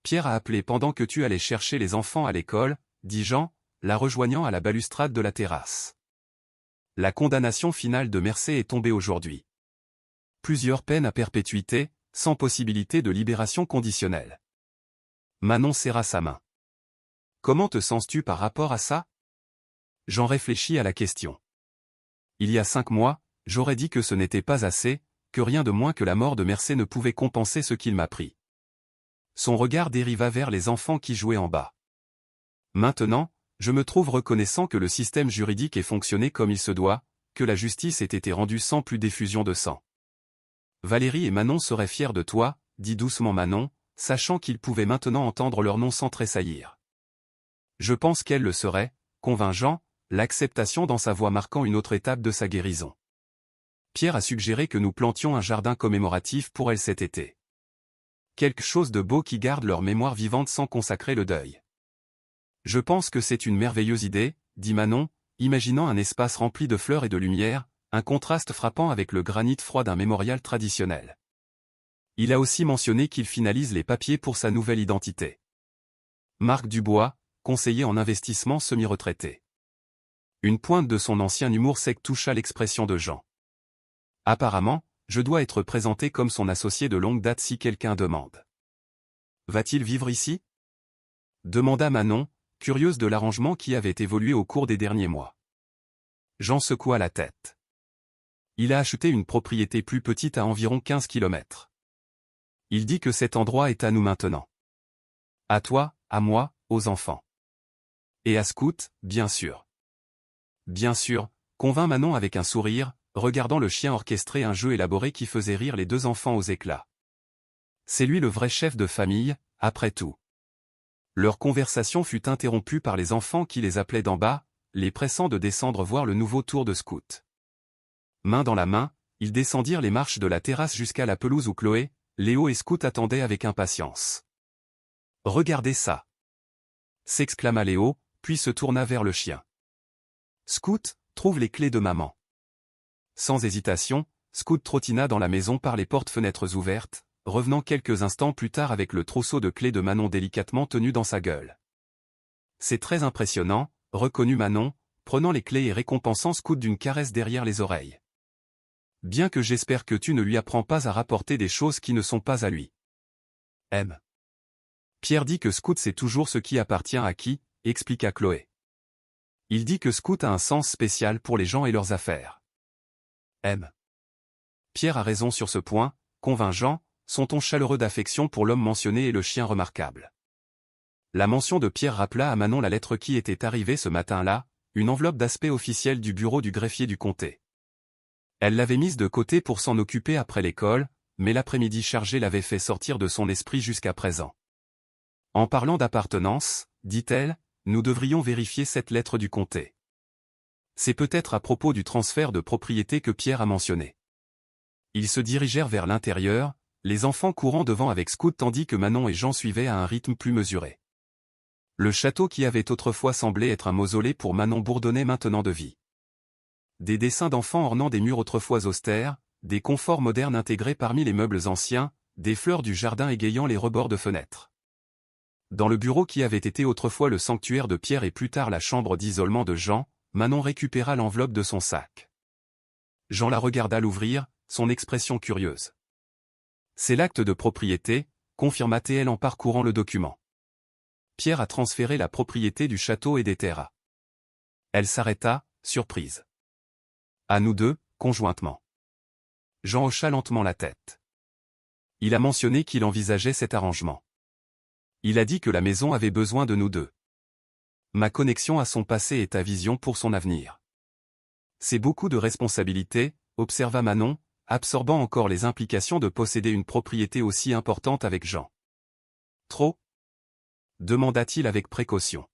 Pierre a appelé pendant que tu allais chercher les enfants à l'école, dit Jean, la rejoignant à la balustrade de la terrasse. La condamnation finale de Mercé est tombée aujourd'hui. Plusieurs peines à perpétuité, sans possibilité de libération conditionnelle. Manon serra sa main. Comment te sens-tu par rapport à ça? J'en réfléchis à la question. Il y a 5 mois, j'aurais dit que ce n'était pas assez, que rien de moins que la mort de Mercé ne pouvait compenser ce qu'il m'a pris. Son regard dériva vers les enfants qui jouaient en bas. Maintenant, je me trouve reconnaissant que le système juridique ait fonctionné comme il se doit, que la justice ait été rendue sans plus d'effusion de sang. Valérie et Manon seraient fiers de toi, dit doucement Manon, sachant qu'ils pouvaient maintenant entendre leur nom sans tressaillir. Je pense qu'elle le serait, convint Jean, l'acceptation dans sa voix marquant une autre étape de sa guérison. Pierre a suggéré que nous plantions un jardin commémoratif pour elle cet été. Quelque chose de beau qui garde leur mémoire vivante sans consacrer le deuil. Je pense que c'est une merveilleuse idée, dit Manon, imaginant un espace rempli de fleurs et de lumière, un contraste frappant avec le granit froid d'un mémorial traditionnel. Il a aussi mentionné qu'il finalise les papiers pour sa nouvelle identité. Marc Dubois, conseiller en investissement semi-retraité. Une pointe de son ancien humour sec toucha l'expression de Jean. Apparemment, je dois être présenté comme son associé de longue date si quelqu'un demande. Va-t-il vivre ici? Demanda Manon, curieuse de l'arrangement qui avait évolué au cours des derniers mois. Jean secoua la tête. Il a acheté une propriété plus petite à environ 15 km. Il dit que cet endroit est à nous maintenant. À toi, à moi, aux enfants. Et à Scout, bien sûr. Bien sûr, convint Manon avec un sourire, regardant le chien orchestrer un jeu élaboré qui faisait rire les deux enfants aux éclats. C'est lui le vrai chef de famille, après tout. Leur conversation fut interrompue par les enfants qui les appelaient d'en bas, les pressant de descendre voir le nouveau tour de Scout. Main dans la main, ils descendirent les marches de la terrasse jusqu'à la pelouse où Chloé, Léo et Scout attendaient avec impatience. « Regardez ça !» s'exclama Léo, puis se tourna vers le chien. « Scout, trouve les clés de maman. » Sans hésitation, Scout trottina dans la maison par les portes-fenêtres ouvertes, revenant quelques instants plus tard avec le trousseau de clés de Manon délicatement tenu dans sa gueule. « C'est très impressionnant, » reconnut Manon, prenant les clés et récompensant Scout d'une caresse derrière les oreilles. « Bien que j'espère que tu ne lui apprends pas à rapporter des choses qui ne sont pas à lui. » M. Pierre dit que Scout sait toujours ce qui appartient à qui, expliqua Chloé. Il dit que Scout a un sens spécial pour les gens et leurs affaires. M. Pierre a raison sur ce point, convint Jean, son ton chaleureux d'affection pour l'homme mentionné et le chien remarquable. La mention de Pierre rappela à Manon la lettre qui était arrivée ce matin-là, une enveloppe d'aspect officiel du bureau du greffier du comté. Elle l'avait mise de côté pour s'en occuper après l'école, mais l'après-midi chargé l'avait fait sortir de son esprit jusqu'à présent. En parlant d'appartenance, dit-elle, nous devrions vérifier cette lettre du comté. C'est peut-être à propos du transfert de propriété que Pierre a mentionné. Ils se dirigèrent vers l'intérieur, les enfants courant devant avec Scout tandis que Manon et Jean suivaient à un rythme plus mesuré. Le château qui avait autrefois semblé être un mausolée pour Manon bourdonnait maintenant de vie. Des dessins d'enfants ornant des murs autrefois austères, des conforts modernes intégrés parmi les meubles anciens, des fleurs du jardin égayant les rebords de fenêtres. Dans le bureau qui avait été autrefois le sanctuaire de Pierre et plus tard la chambre d'isolement de Jean, Manon récupéra l'enveloppe de son sac. Jean la regarda l'ouvrir, son expression curieuse. C'est l'acte de propriété, confirma-t-elle en parcourant le document. Pierre a transféré la propriété du château et des terres. Elle s'arrêta, surprise. À nous deux, conjointement. Jean hocha lentement la tête. Il a mentionné qu'il envisageait cet arrangement. Il a dit que la maison avait besoin de nous deux. Ma connexion à son passé est ta vision pour son avenir. C'est beaucoup de responsabilités, observa Manon, absorbant encore les implications de posséder une propriété aussi importante avec Jean. Trop ? Demanda-t-il avec précaution.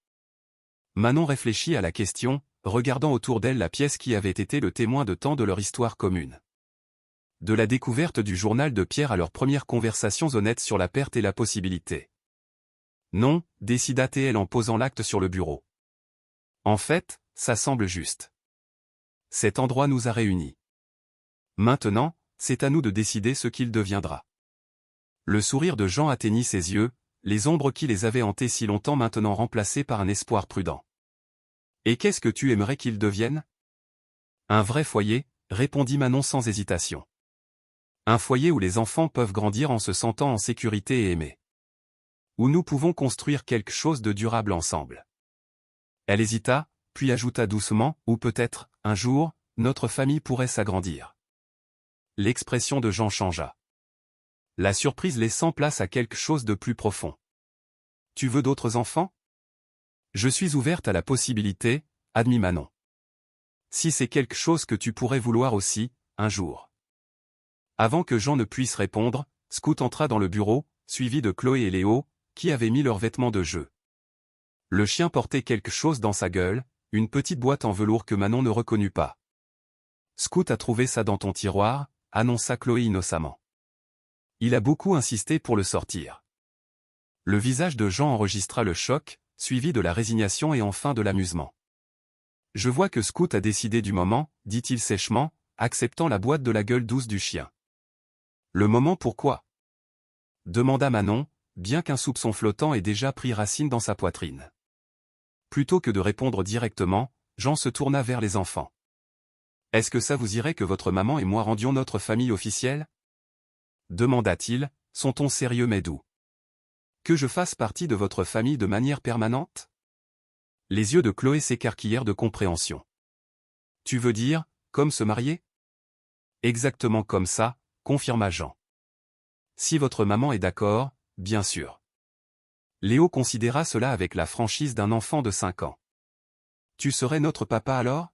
Manon réfléchit à la question, regardant autour d'elle la pièce qui avait été le témoin de tant de leur histoire commune. De la découverte du journal de Pierre à leurs premières conversations honnêtes sur la perte et la possibilité. Non, décida-t-elle en posant l'acte sur le bureau. En fait, ça semble juste. Cet endroit nous a réunis. Maintenant, c'est à nous de décider ce qu'il deviendra. Le sourire de Jean atteignit ses yeux, les ombres qui les avaient hantés si longtemps maintenant remplacées par un espoir prudent. Et qu'est-ce que tu aimerais qu'il devienne ? Un vrai foyer, répondit Manon sans hésitation. Un foyer où les enfants peuvent grandir en se sentant en sécurité et aimés. Où nous pouvons construire quelque chose de durable ensemble. Elle hésita, puis ajouta doucement, ou peut-être, un jour, notre famille pourrait s'agrandir. L'expression de Jean changea. La surprise laissant place à quelque chose de plus profond. Tu veux d'autres enfants ? Je suis ouverte à la possibilité, admit Manon. Si c'est quelque chose que tu pourrais vouloir aussi, un jour. Avant que Jean ne puisse répondre, Scout entra dans le bureau, suivi de Chloé et Léo, qui avaient mis leurs vêtements de jeu. Le chien portait quelque chose dans sa gueule, une petite boîte en velours que Manon ne reconnut pas. Scout a trouvé ça dans ton tiroir, annonça Chloé innocemment. Il a beaucoup insisté pour le sortir. Le visage de Jean enregistra le choc, suivi de la résignation et enfin de l'amusement. Je vois que Scout a décidé du moment, dit-il sèchement, acceptant la boîte de la gueule douce du chien. Le moment pourquoi ? Demanda Manon, bien qu'un soupçon flottant ait déjà pris racine dans sa poitrine. Plutôt que de répondre directement, Jean se tourna vers les enfants. Est-ce que ça vous irait que votre maman et moi rendions notre famille officielle ? Demanda-t-il, son ton sérieux mais doux. Que je fasse partie de votre famille de manière permanente ? Les yeux de Chloé s'écarquillèrent de compréhension. Tu veux dire, comme se marier ? Exactement comme ça, confirma Jean. Si votre maman est d'accord, bien sûr. Léo considéra cela avec la franchise d'un enfant de 5 ans. Tu serais notre papa alors ?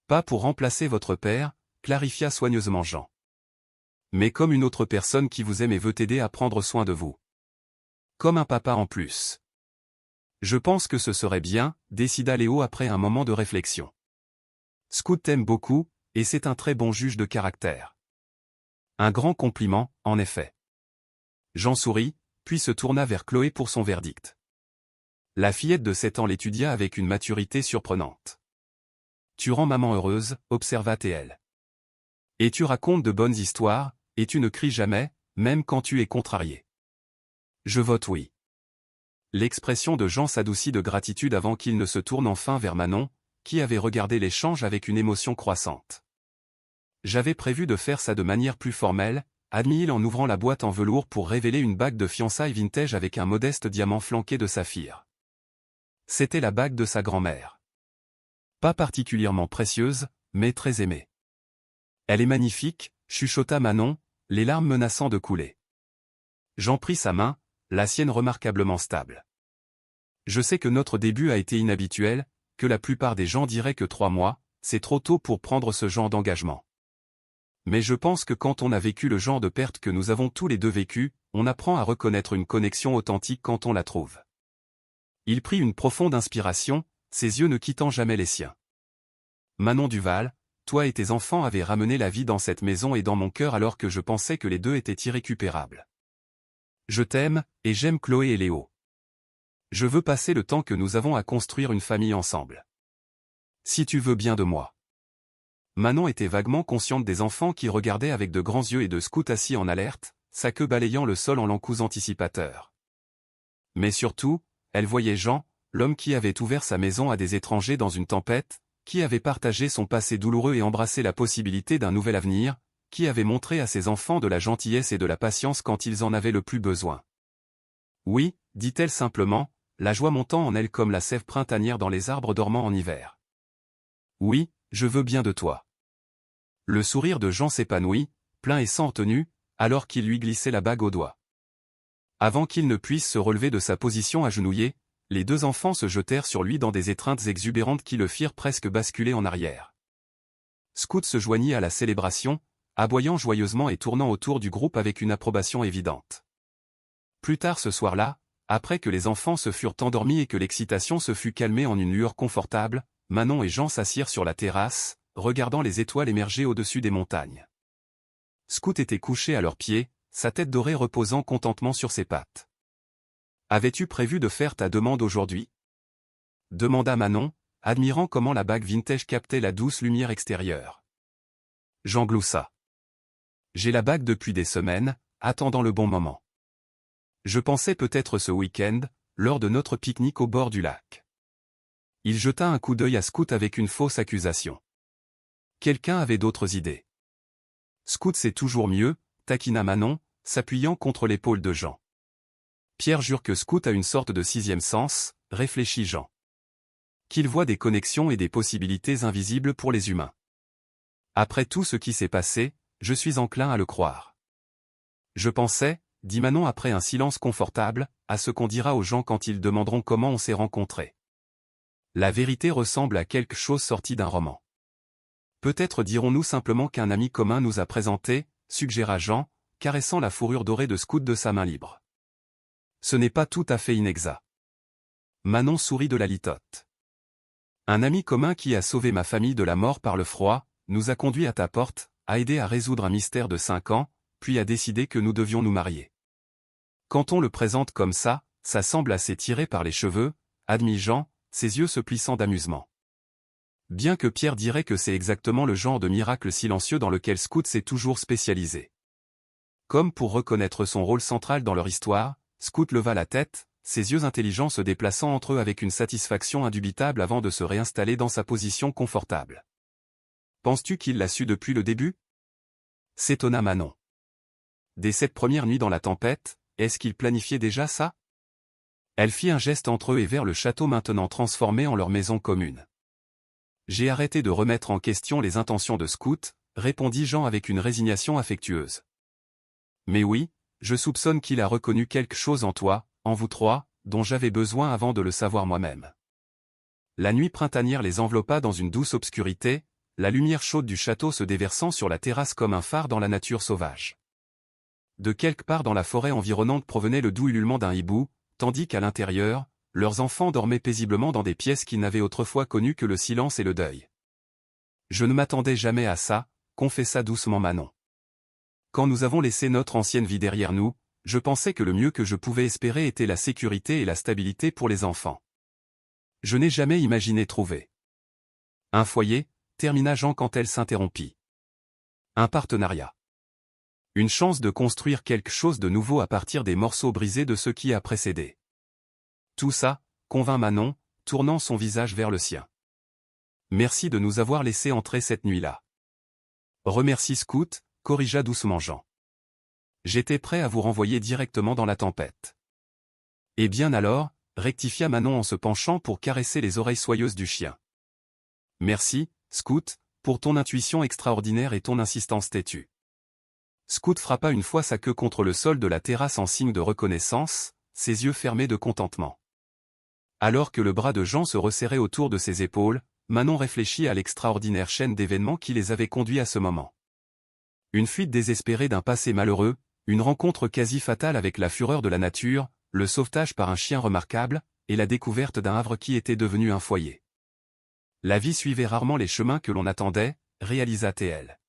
Pas pour remplacer votre père, clarifia soigneusement Jean. Mais comme une autre personne qui vous aime et veut t'aider à prendre soin de vous. Comme un papa en plus. Je pense que ce serait bien, décida Léo après un moment de réflexion. Scout t'aime beaucoup, et c'est un très bon juge de caractère. Un grand compliment, en effet. Jean sourit, puis se tourna vers Chloé pour son verdict. La fillette de 7 ans l'étudia avec une maturité surprenante. Tu rends maman heureuse, observa-t-elle. Et tu racontes de bonnes histoires, et tu ne cries jamais, même quand tu es contrarié. Je vote oui. L'expression de Jean s'adoucit de gratitude avant qu'il ne se tourne enfin vers Manon, qui avait regardé l'échange avec une émotion croissante. J'avais prévu de faire ça de manière plus formelle, admit-il en ouvrant la boîte en velours pour révéler une bague de fiançailles vintage avec un modeste diamant flanqué de saphir. C'était la bague de sa grand-mère. Pas particulièrement précieuse, mais très aimée. Elle est magnifique, chuchota Manon, les larmes menaçant de couler. Jean prit sa main, la sienne remarquablement stable. Je sais que notre début a été inhabituel, que la plupart des gens diraient que 3 mois, c'est trop tôt pour prendre ce genre d'engagement. Mais je pense que quand on a vécu le genre de perte que nous avons tous les deux vécu, on apprend à reconnaître une connexion authentique quand on la trouve. Il prit une profonde inspiration, ses yeux ne quittant jamais les siens. Manon Duval, toi et tes enfants avez ramené la vie dans cette maison et dans mon cœur alors que je pensais que les deux étaient irrécupérables. Je t'aime, et j'aime Chloé et Léo. Je veux passer le temps que nous avons à construire une famille ensemble. Si tu veux bien de moi. Manon était vaguement consciente des enfants qui regardaient avec de grands yeux et de Scout assis en alerte, sa queue balayant le sol en l'encousse anticipateur. Mais surtout, elle voyait Jean, l'homme qui avait ouvert sa maison à des étrangers dans une tempête, qui avait partagé son passé douloureux et embrassé la possibilité d'un nouvel avenir, qui avait montré à ses enfants de la gentillesse et de la patience quand ils en avaient le plus besoin. Oui, dit-elle simplement, la joie montant en elle comme la sève printanière dans les arbres dormants en hiver. Oui, je veux bien de toi. Le sourire de Jean s'épanouit, plein et sans tenue, alors qu'il lui glissait la bague au doigt. Avant qu'il ne puisse se relever de sa position agenouillée, les deux enfants se jetèrent sur lui dans des étreintes exubérantes qui le firent presque basculer en arrière. Scout se joignit à la célébration, aboyant joyeusement et tournant autour du groupe avec une approbation évidente. Plus tard ce soir-là, après que les enfants se furent endormis et que l'excitation se fut calmée en une lueur confortable, Manon et Jean s'assirent sur la terrasse, regardant les étoiles émerger au-dessus des montagnes. Scout était couché à leurs pieds, sa tête dorée reposant contentement sur ses pattes. « Avais-tu prévu de faire ta demande aujourd'hui » demanda Manon, admirant comment la bague vintage captait la douce lumière extérieure. Jean gloussa. « J'ai la bague depuis des semaines, attendant le bon moment. Je pensais peut-être ce week-end, lors de notre pique-nique au bord du lac. » Il jeta un coup d'œil à Scout avec une fausse accusation. Quelqu'un avait d'autres idées. Scout c'est toujours mieux, taquina Manon, s'appuyant contre l'épaule de Jean. Pierre jure que Scout a une sorte de sixième sens, réfléchit Jean. Qu'il voit des connexions et des possibilités invisibles pour les humains. Après tout ce qui s'est passé, je suis enclin à le croire. Je pensais, dit Manon après un silence confortable, à ce qu'on dira aux gens quand ils demanderont comment on s'est rencontrés. La vérité ressemble à quelque chose sorti d'un roman. Peut-être dirons-nous simplement qu'un ami commun nous a présenté, suggéra Jean, caressant la fourrure dorée de Scout de sa main libre. Ce n'est pas tout à fait inexact. Manon sourit de la litote. Un ami commun qui a sauvé ma famille de la mort par le froid, nous a conduits à ta porte, a aidé à résoudre un mystère de 5 ans, puis a décidé que nous devions nous marier. Quand on le présente comme ça semble assez tiré par les cheveux, admit Jean, ses yeux se plissant d'amusement. Bien que Pierre dirait que c'est exactement le genre de miracle silencieux dans lequel Scout s'est toujours spécialisé. Comme pour reconnaître son rôle central dans leur histoire, Scout leva la tête, ses yeux intelligents se déplaçant entre eux avec une satisfaction indubitable avant de se réinstaller dans sa position confortable. « Penses-tu qu'il l'a su depuis le début » s'étonna Manon. Dès cette première nuit dans la tempête, est-ce qu'il planifiait déjà ça ? Elle fit un geste entre eux et vers le château maintenant transformé en leur maison commune. J'ai arrêté de remettre en question les intentions de Scout, répondit Jean avec une résignation affectueuse. Mais oui, je soupçonne qu'il a reconnu quelque chose en toi, en vous trois, dont j'avais besoin avant de le savoir moi-même. La nuit printanière les enveloppa dans une douce obscurité, la lumière chaude du château se déversant sur la terrasse comme un phare dans la nature sauvage. De quelque part dans la forêt environnante provenait le doux ululement d'un hibou, tandis qu'à l'intérieur, leurs enfants dormaient paisiblement dans des pièces qu'ils n'avaient autrefois connues que le silence et le deuil. Je ne m'attendais jamais à ça, confessa doucement Manon. Quand nous avons laissé notre ancienne vie derrière nous, je pensais que le mieux que je pouvais espérer était la sécurité et la stabilité pour les enfants. Je n'ai jamais imaginé trouver un foyer, termina Jean quand elle s'interrompit. Un partenariat. Une chance de construire quelque chose de nouveau à partir des morceaux brisés de ce qui a précédé. Tout ça, convint Manon, tournant son visage vers le sien. Merci de nous avoir laissé entrer cette nuit-là. Remercie Scout, corrigea doucement Jean. J'étais prêt à vous renvoyer directement dans la tempête. Eh bien alors, rectifia Manon en se penchant pour caresser les oreilles soyeuses du chien. Merci, Scout, pour ton intuition extraordinaire et ton insistance têtue. Scout frappa une fois sa queue contre le sol de la terrasse en signe de reconnaissance, ses yeux fermés de contentement. Alors que le bras de Jean se resserrait autour de ses épaules, Manon réfléchit à l'extraordinaire chaîne d'événements qui les avait conduits à ce moment. Une fuite désespérée d'un passé malheureux, une rencontre quasi fatale avec la fureur de la nature, le sauvetage par un chien remarquable, et la découverte d'un havre qui était devenu un foyer. La vie suivait rarement les chemins que l'on attendait, réalisa-t-elle.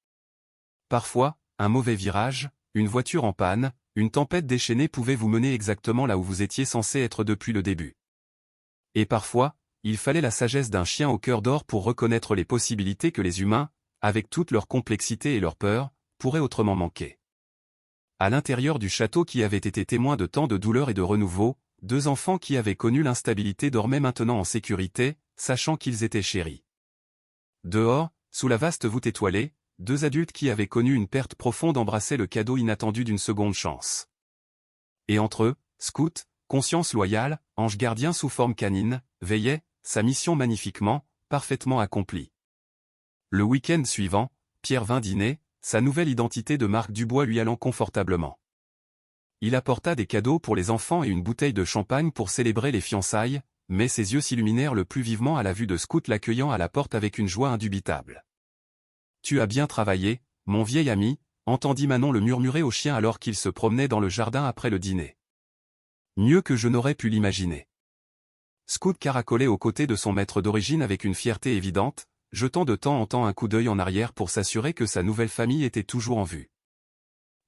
Parfois, un mauvais virage, une voiture en panne, une tempête déchaînée pouvait vous mener exactement là où vous étiez censé être depuis le début. Et parfois, il fallait la sagesse d'un chien au cœur d'or pour reconnaître les possibilités que les humains, avec toute leur complexité et leur peur, pourraient autrement manquer. À l'intérieur du château qui avait été témoin de tant de douleur et de renouveau, deux enfants qui avaient connu l'instabilité dormaient maintenant en sécurité, sachant qu'ils étaient chéris. Dehors, sous la vaste voûte étoilée, deux adultes qui avaient connu une perte profonde embrassaient le cadeau inattendu d'une seconde chance. Et entre eux, Scout, conscience loyale, ange gardien sous forme canine, veillait, sa mission magnifiquement, parfaitement accomplie. Le week-end suivant, Pierre vint dîner, sa nouvelle identité de Marc Dubois lui allant confortablement. Il apporta des cadeaux pour les enfants et une bouteille de champagne pour célébrer les fiançailles, mais ses yeux s'illuminèrent le plus vivement à la vue de Scout l'accueillant à la porte avec une joie indubitable. « Tu as bien travaillé, mon vieil ami », entendit Manon le murmurer au chien alors qu'il se promenait dans le jardin après le dîner. « Mieux que je n'aurais pu l'imaginer. » Scout caracolait aux côtés de son maître d'origine avec une fierté évidente, jetant de temps en temps un coup d'œil en arrière pour s'assurer que sa nouvelle famille était toujours en vue.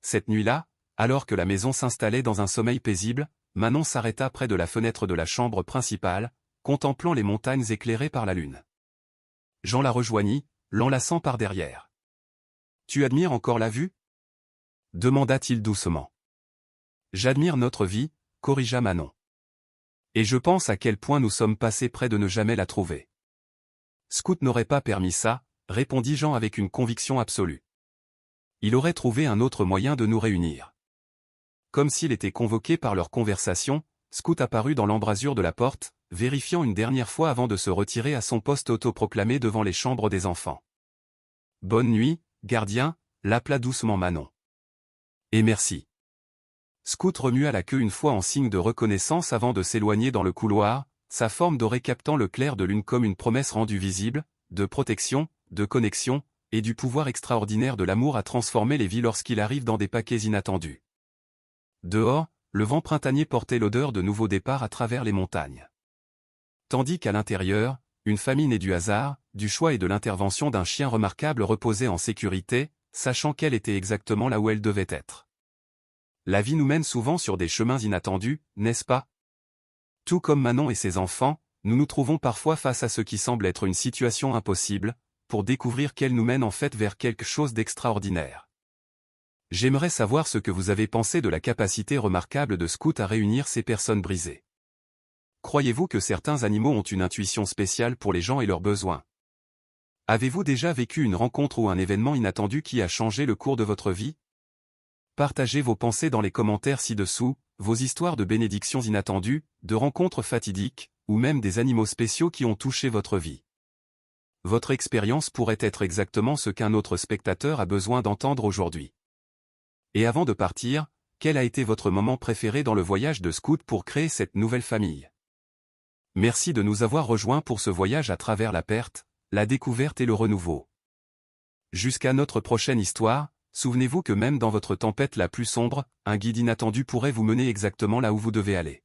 Cette nuit-là, alors que la maison s'installait dans un sommeil paisible, Manon s'arrêta près de la fenêtre de la chambre principale, contemplant les montagnes éclairées par la lune. Jean la rejoignit, l'enlaçant par derrière. « Tu admires encore la vue » demanda-t-il doucement. « J'admire notre vie », corrigea Manon. « Et je pense à quel point nous sommes passés près de ne jamais la trouver. » Scout n'aurait pas permis ça, répondit Jean avec une conviction absolue. Il aurait trouvé un autre moyen de nous réunir. Comme s'il était convoqué par leur conversation, Scout apparut dans l'embrasure de la porte, vérifiant une dernière fois avant de se retirer à son poste autoproclamé devant les chambres des enfants. « Bonne nuit, gardien », l'appela doucement Manon. « Et merci. » Scout remua la queue une fois en signe de reconnaissance avant de s'éloigner dans le couloir, sa forme dorée captant le clair de lune comme une promesse rendue visible, de protection, de connexion, et du pouvoir extraordinaire de l'amour à transformer les vies lorsqu'il arrive dans des paquets inattendus. Dehors, le vent printanier portait l'odeur de nouveaux départs à travers les montagnes. Tandis qu'à l'intérieur, une famille née du hasard, du choix et de l'intervention d'un chien remarquable reposait en sécurité, sachant qu'elle était exactement là où elle devait être. La vie nous mène souvent sur des chemins inattendus, n'est-ce pas ? Tout comme Manon et ses enfants, nous nous trouvons parfois face à ce qui semble être une situation impossible, pour découvrir qu'elle nous mène en fait vers quelque chose d'extraordinaire. J'aimerais savoir ce que vous avez pensé de la capacité remarquable de Scout à réunir ces personnes brisées. Croyez-vous que certains animaux ont une intuition spéciale pour les gens et leurs besoins? Avez-vous déjà vécu une rencontre ou un événement inattendu qui a changé le cours de votre vie? Partagez vos pensées dans les commentaires ci-dessous, vos histoires de bénédictions inattendues, de rencontres fatidiques, ou même des animaux spéciaux qui ont touché votre vie. Votre expérience pourrait être exactement ce qu'un autre spectateur a besoin d'entendre aujourd'hui. Et avant de partir, quel a été votre moment préféré dans le voyage de Scout pour créer cette nouvelle famille? Merci de nous avoir rejoints pour ce voyage à travers la perte, la découverte et le renouveau. Jusqu'à notre prochaine histoire, souvenez-vous que même dans votre tempête la plus sombre, un guide inattendu pourrait vous mener exactement là où vous devez aller.